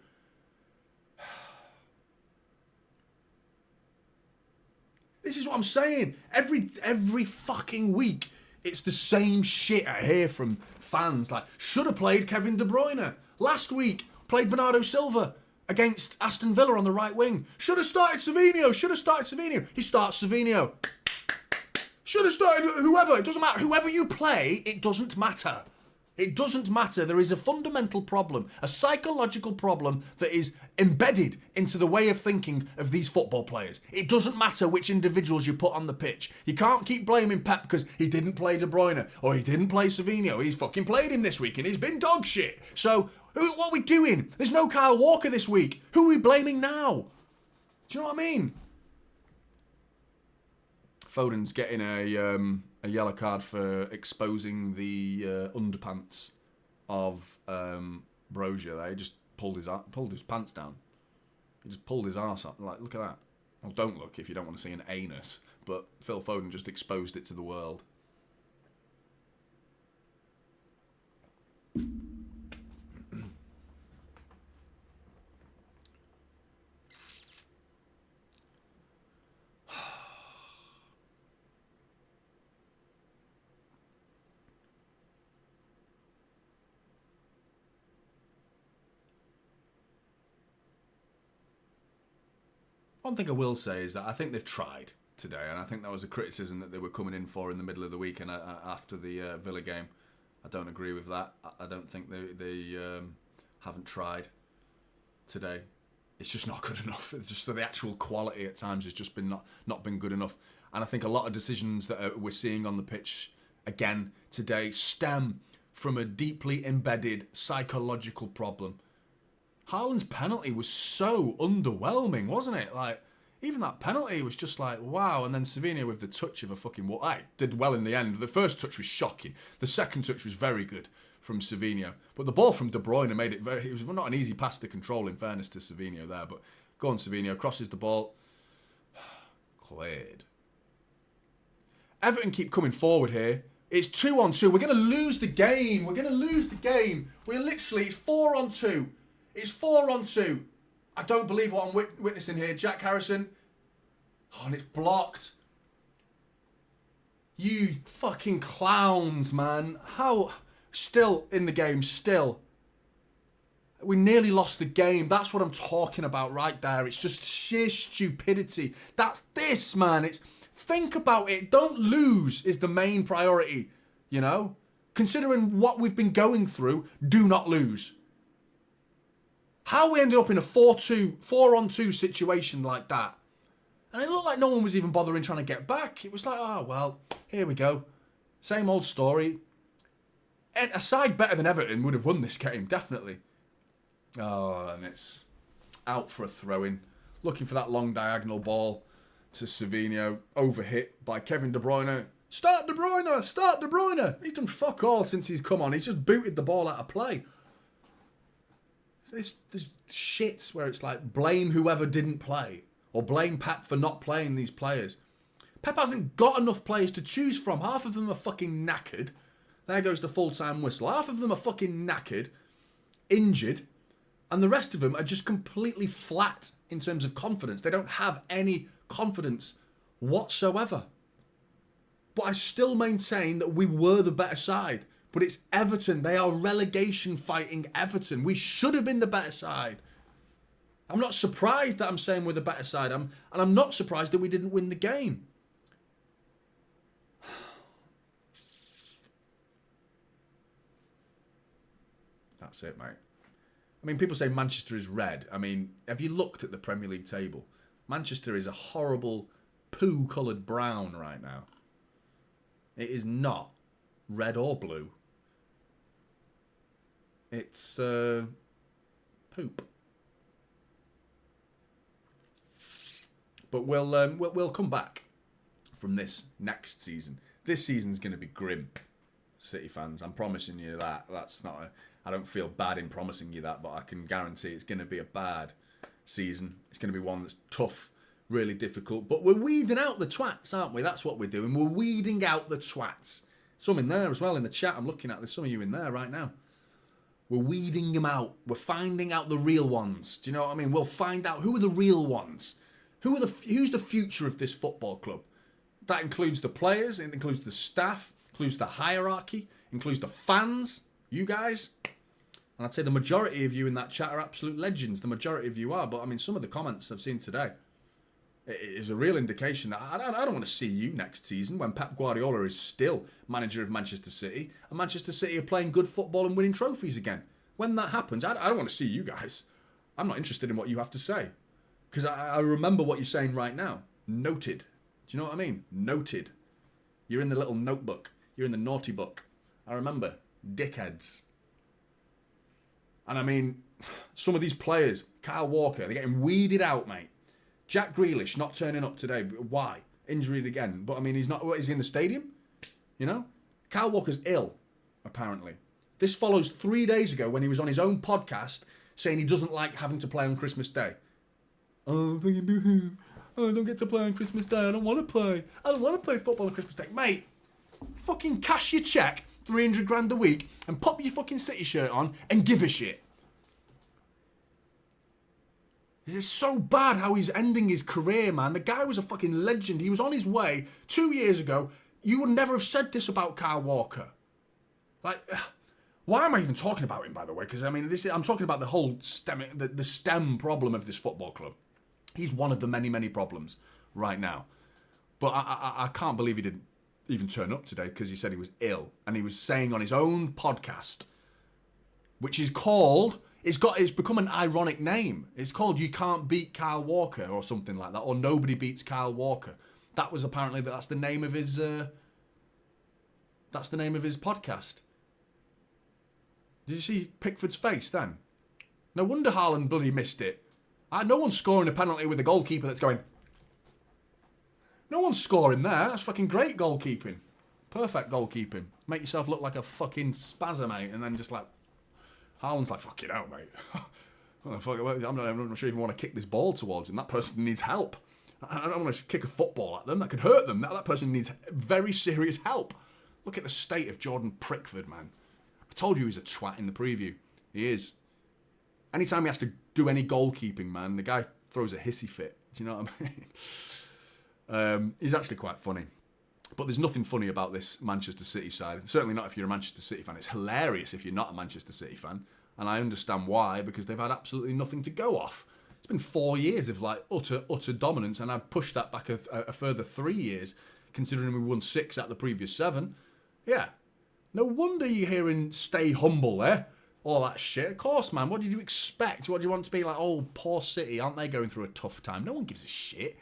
This is what I'm saying. Every fucking week, it's the same shit I hear from fans. Like, should have played Kevin De Bruyne. Last week, played Bernardo Silva against Aston Villa on the right wing. Should have started Savinho. He starts Savinho. Should have started whoever. It doesn't matter. Whoever you play, it doesn't matter. It doesn't matter. There is a fundamental problem, a psychological problem that is embedded into the way of thinking of these football players. It doesn't matter which individuals you put on the pitch. You can't keep blaming Pep because he didn't play De Bruyne or he didn't play Savinho. He's fucking played him this week and he's been dog shit. So what are we doing? There's no Kyle Walker this week. Who are we blaming now? Do you know what I mean? Foden's getting a yellow card for exposing the underpants of Brozier there. He just pulled his pants down. He just pulled his arse up. Like, look at that. Well, don't look if you don't want to see an anus. But Phil Foden just exposed it to the world. One thing I will say is that I think they've tried today, and I think that was a criticism that they were coming in for in the middle of the week and after the Villa game. I don't agree with that. I don't think they haven't tried today. It's just not good enough. It's just the actual quality at times has just been not been good enough. And I think a lot of decisions that we're seeing on the pitch again today stem from a deeply embedded psychological problem. Haaland's penalty was so underwhelming, wasn't it? Like, even that penalty was just like, wow. And then Savinho with the touch of a fucking... I did well in the end. The first touch was shocking. The second touch was very good from Savinho. But the ball from De Bruyne made it very... It was not an easy pass to control, in fairness to Savinho there. But go on, Savinho. Crosses the ball. Cleared. Everton keep coming forward here. It's 2-on-2. We're going to lose the game. We're literally... It's 4-on-2. It's 4-on-2. I don't believe what I'm witnessing here. Jack Harrison. Oh, and it's blocked. You fucking clowns, man. How? Still in the game, still. We nearly lost the game. That's what I'm talking about right there. It's just sheer stupidity. That's this, man. It's think about it. Don't lose is the main priority, you know? Considering what we've been going through, do not lose. How we ended up in a 4-on-2 situation like that. And it looked like no one was even bothering trying to get back. It was like, oh, well, here we go. Same old story. And a side better than Everton would have won this game, definitely. Oh, and it's out for a throw-in. Looking for that long diagonal ball to Savinho. Overhit by Kevin De Bruyne. Start De Bruyne! He's done fuck all since he's come on. He's just booted the ball out of play. There's shit where it's like blame whoever didn't play or blame Pep for not playing these players. Pep hasn't got enough players to choose from. Half of them are fucking knackered. There goes the full-time whistle. Half of them are fucking knackered. injured, and the rest of them are just completely flat in terms of confidence. They don't have any confidence whatsoever. But I still maintain that we were the better side. But it's Everton. They are relegation fighting Everton. We should have been the better side. I'm not surprised that I'm saying we're the better side. And I'm not surprised that we didn't win the game. That's it, mate. I mean, people say Manchester is red. I mean, have you looked at the Premier League table? Manchester is a horrible poo-coloured brown right now. It is not red or blue. It's poop. But we'll come back from this next season. This season's going to be grim, City fans. I'm promising you that. I don't feel bad in promising you that, but I can guarantee it's going to be a bad season. It's going to be one that's tough, really difficult. But we're weeding out the twats, aren't we? That's what we're doing. We're weeding out the twats. Some in there as well in the chat I'm looking at. There's some of you in there right now. We're weeding them out. We're finding out the real ones. Do you know what I mean? We'll find out who are the real ones. Who's the future of this football club? That includes the players, it includes the staff, includes the hierarchy, includes the fans, you guys. And I'd say the majority of you in that chat are absolute legends. The majority of you are. But I mean, some of the comments I've seen today, it is a real indication that I don't want to see you next season when Pep Guardiola is still manager of Manchester City and Manchester City are playing good football and winning trophies again. When that happens, I don't want to see you guys. I'm not interested in what you have to say. Because I remember what you're saying right now. Noted. Do you know what I mean? Noted. You're in the little notebook. You're in the naughty book. I remember. Dickheads. And I mean, some of these players, Kyle Walker, they're getting weeded out, mate. Jack Grealish not turning up today. Why? Injured again. But I mean, he's not. Is he in the stadium? You know? Kyle Walker's ill, apparently. This follows 3 days ago when he was on his own podcast saying he doesn't like having to play on Christmas Day. Oh, I don't get to play on Christmas Day. I don't want to play. I don't want to play football on Christmas Day. Mate, fucking cash your cheque, 300 grand a week, and pop your fucking City shirt on and give a shit. It's so bad how he's ending his career, man. The guy was a fucking legend. He was on his way 2 years ago. You would never have said this about Kyle Walker. Like, why am I even talking about him, by the way? Because, I mean, I'm talking about the whole the stem problem of this football club. He's one of the many, many problems right now. But I can't believe he didn't even turn up today because he said he was ill. And he was saying on his own podcast, which is called... It's become an ironic name. It's called You Can't Beat Kyle Walker or something like that, or Nobody Beats Kyle Walker. That was apparently that's the name of his podcast. Did you see Pickford's face then? No wonder Haaland bloody missed it. No one's scoring a penalty with a goalkeeper that's going. No one's scoring there. That's fucking great goalkeeping. Perfect goalkeeping. Make yourself look like a fucking spazzer, mate, and then just like. Haaland's like, fucking hell, mate. I'm not sure if I want to kick this ball towards him. That person needs help. I don't want to kick a football at them. That could hurt them. That person needs very serious help. Look at the state of Jordan Pickford, man. I told you he's a twat in the preview. He is. Anytime he has to do any goalkeeping, man, the guy throws a hissy fit. Do you know what I mean? He's actually quite funny. But there's nothing funny about this Manchester City side. Certainly not if you're a Manchester City fan. It's hilarious if you're not a Manchester City fan. And I understand why, because they've had absolutely nothing to go off. It's been 4 years of like utter dominance, and I'd push that back a further 3 years, considering we won 6 out of the previous 7. Yeah. No wonder you're hearing stay humble there. All that shit. Of course, man. What did you expect? What do you want to be like? Oh, poor City. Aren't they going through a tough time? No one gives a shit.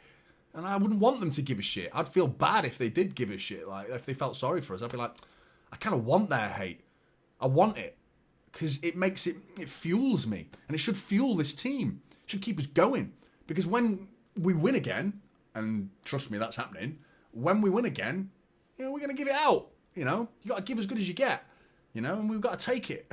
And I wouldn't want them to give a shit. I'd feel bad if they did give a shit. Like, if they felt sorry for us, I'd be like, I kind of want their hate. I want it. Because it makes it fuels me. And it should fuel this team. It should keep us going. Because when we win again, and trust me, that's happening, when we win again, you know, we're going to give it out. You know, you got to give as good as you get. You know, and we've got to take it.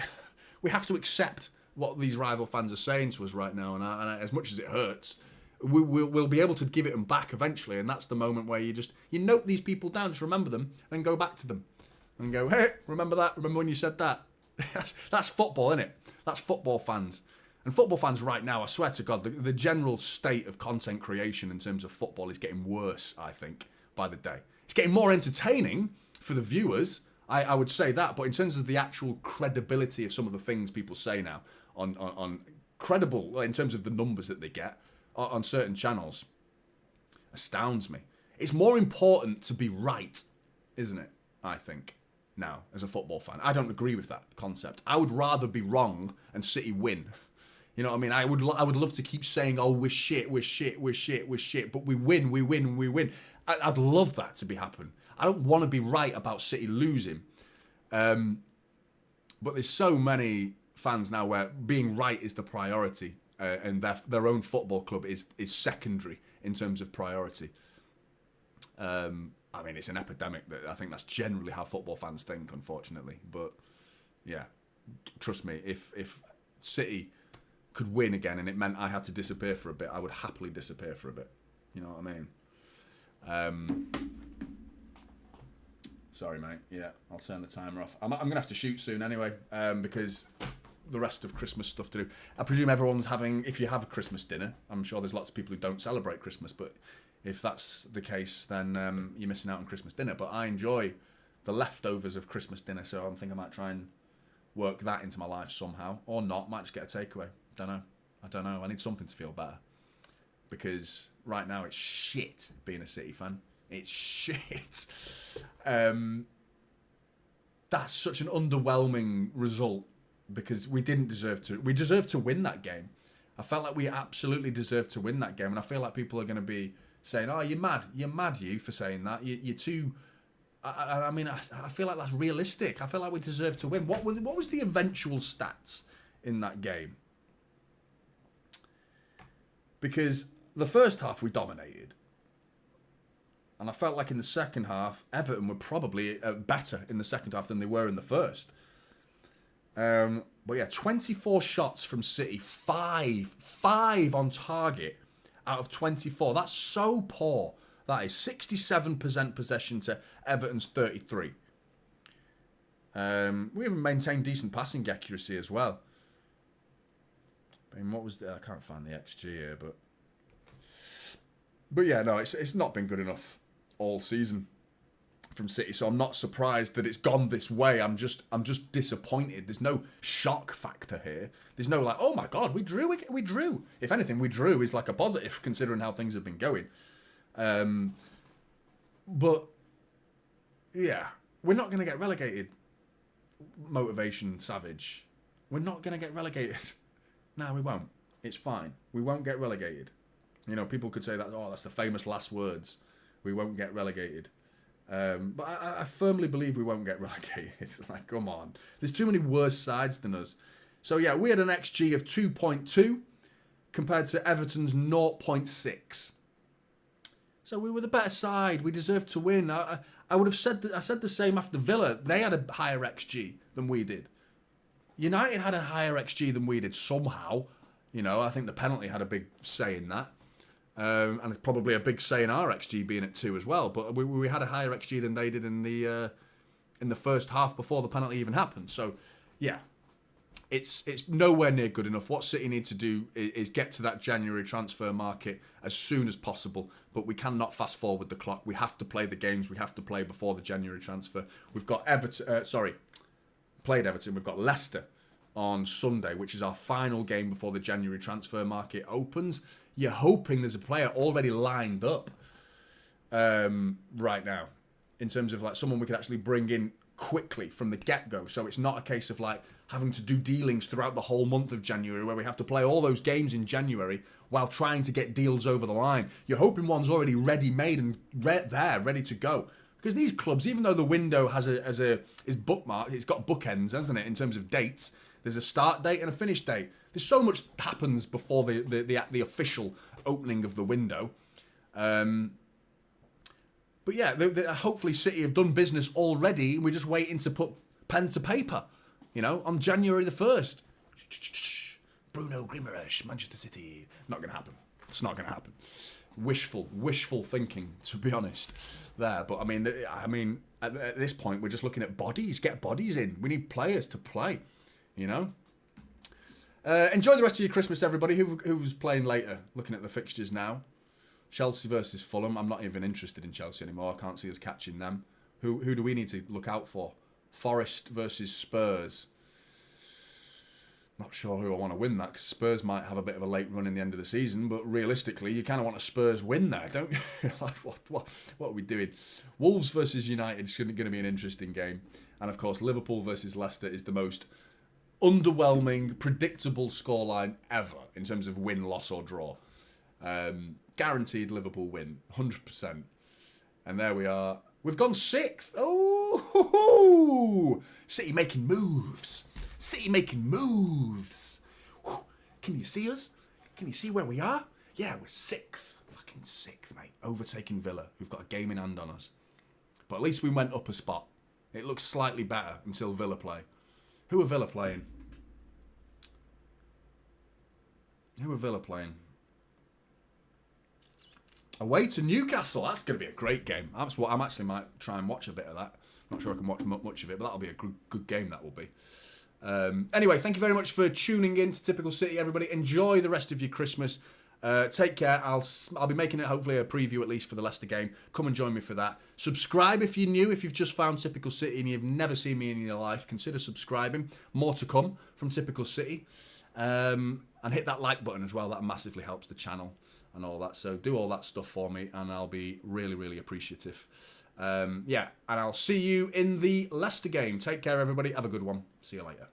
We have to accept what these rival fans are saying to us right now. And as much as it hurts, we'll be able to give it them back eventually. And that's the moment where you note these people down, just remember them, then go back to them. And go, hey, remember that? Remember when you said that? That's football, isn't it? That's football fans. And football fans right now, I swear to God, the general state of content creation in terms of football is getting worse, I think, by the day. It's getting more entertaining for the viewers, I would say that, but in terms of the actual credibility of some of the things people say now, on credible, in terms of the numbers that they get on certain channels, astounds me. It's more important to be right, isn't it, I think, now, as a football fan. I don't agree with that concept. I would rather be wrong and City win. You know what I mean? I would love to keep saying, oh, we're shit, but we win. I'd love that to be happen. I don't want to be right about City losing. But there's so many fans now where being right is the priority, and their own football club is secondary in terms of priority. I mean, it's an epidemic. That I think that's generally how football fans think, unfortunately. But yeah, trust me, if City could win again and it meant I had to disappear for a bit, I would happily disappear for a bit. You know what I mean? Sorry, mate. Yeah, I'll turn the timer off. I'm going to have to shoot soon anyway, because the rest of Christmas stuff to do. I presume everyone's having, if you have a Christmas dinner, I'm sure there's lots of people who don't celebrate Christmas, but if that's the case, then you're missing out on Christmas dinner. But I enjoy the leftovers of Christmas dinner, so I think I might try and work that into my life somehow, or not. Might just get a takeaway. I don't know. I need something to feel better, because right now it's shit being a City fan. It's shit. That's such an underwhelming result, because we didn't deserve to. We deserved to win that game. I felt like we absolutely deserved to win that game, and I feel like people are going to be saying, "Oh, you're mad. You're mad, you, for saying that. You're too." I mean, I feel like that's realistic. I feel like we deserved to win. What was the eventual stats in that game? Because the first half we dominated. And I felt like in the second half, Everton were probably better in the second half than they were in the first. But yeah, 24 shots from City, 5 on target out of 24. That's so poor. That is 67% possession to Everton's 33. We even maintained decent passing accuracy as well. I mean, what was the... I can't find the XG here, but yeah, no, it's not been good enough all season from City, so I'm not surprised that it's gone this way. I'm just disappointed. There's no shock factor here. There's no like, oh my God, we drew. If anything, we drew is like a positive considering how things have been going. But yeah, we're not going to get relegated. Motivation Savage. We're not going to get relegated. No, we won't. It's fine. We won't get relegated. You know, people could say that, oh, that's the famous last words. We won't get relegated. But I firmly believe we won't get relegated. Like, come on. There's too many worse sides than us. So, yeah, we had an XG of 2.2 compared to Everton's 0.6. So we were the better side. We deserved to win. I would have said I said the same after Villa. They had a higher XG than we did. United had a higher XG than we did somehow. You know, I think the penalty had a big say in that. And it's probably a big say in our XG being at 2 as well. But we had a higher XG than they did in the first half before the penalty even happened. So, yeah, it's nowhere near good enough. What City need to do is get to that January transfer market as soon as possible. But we cannot fast forward the clock. We have to play the games we have to play before the January transfer. We've got played Everton. We've got Leicester on Sunday, which is our final game before the January transfer market opens. You're hoping there's a player already lined up right now in terms of like someone we could actually bring in quickly from the get-go. So it's not a case of like having to do dealings throughout the whole month of January where we have to play all those games in January while trying to get deals over the line. You're hoping one's already ready-made and ready to go. Because these clubs, even though the window is bookmarked, it's got bookends, hasn't it, in terms of dates. There's a start date and a finish date. There's so much happens before the official opening of the window. But yeah, hopefully City have done business already. And we're just waiting to put pen to paper, you know, on January the 1st. Bruno Guimaraes, Manchester City. Not going to happen. It's not going to happen. Wishful thinking, to be honest, there. But I mean, at this point, we're just looking at bodies. Get bodies in. We need players to play, you know. Enjoy the rest of your Christmas, everybody. Who's playing later? Looking at the fixtures now. Chelsea versus Fulham. I'm not even interested in Chelsea anymore. I can't see us catching them. Who do we need to look out for? Forest versus Spurs. Not sure who I want to win that, because Spurs might have a bit of a late run in the end of the season, but realistically, you kind of want a Spurs win there, don't you? Like, what are we doing? Wolves versus United is going to be an interesting game. And of course, Liverpool versus Leicester is the most underwhelming, predictable scoreline ever in terms of win, loss or draw. Guaranteed Liverpool win, 100%. And there we are. We've gone 6th. Oh, City making moves. City making moves. Can you see us? Can you see where we are? Yeah, we're 6th. Fucking 6th, mate. Overtaking Villa, who've got a game in hand on us. But at least we went up a spot. It looks slightly better until Villa play. Who are Villa playing? Away to Newcastle. That's going to be a great game. I actually might try and watch a bit of that. Not sure I can watch much of it, but that'll be a good game, that will be. Anyway, thank you very much for tuning in to Typical City, everybody. Enjoy the rest of your Christmas. Take care. I'll be making it hopefully a preview at least for the Leicester game. Come and join me for that. Subscribe if you're new. If you've just found Typical City and you've never seen me in your life, consider subscribing. More to come from Typical City. And hit that like button as well. That massively helps the channel and all that. So do all that stuff for me and I'll be really, really appreciative. And I'll see you in the Leicester game. Take care, everybody. Have a good one. See you later.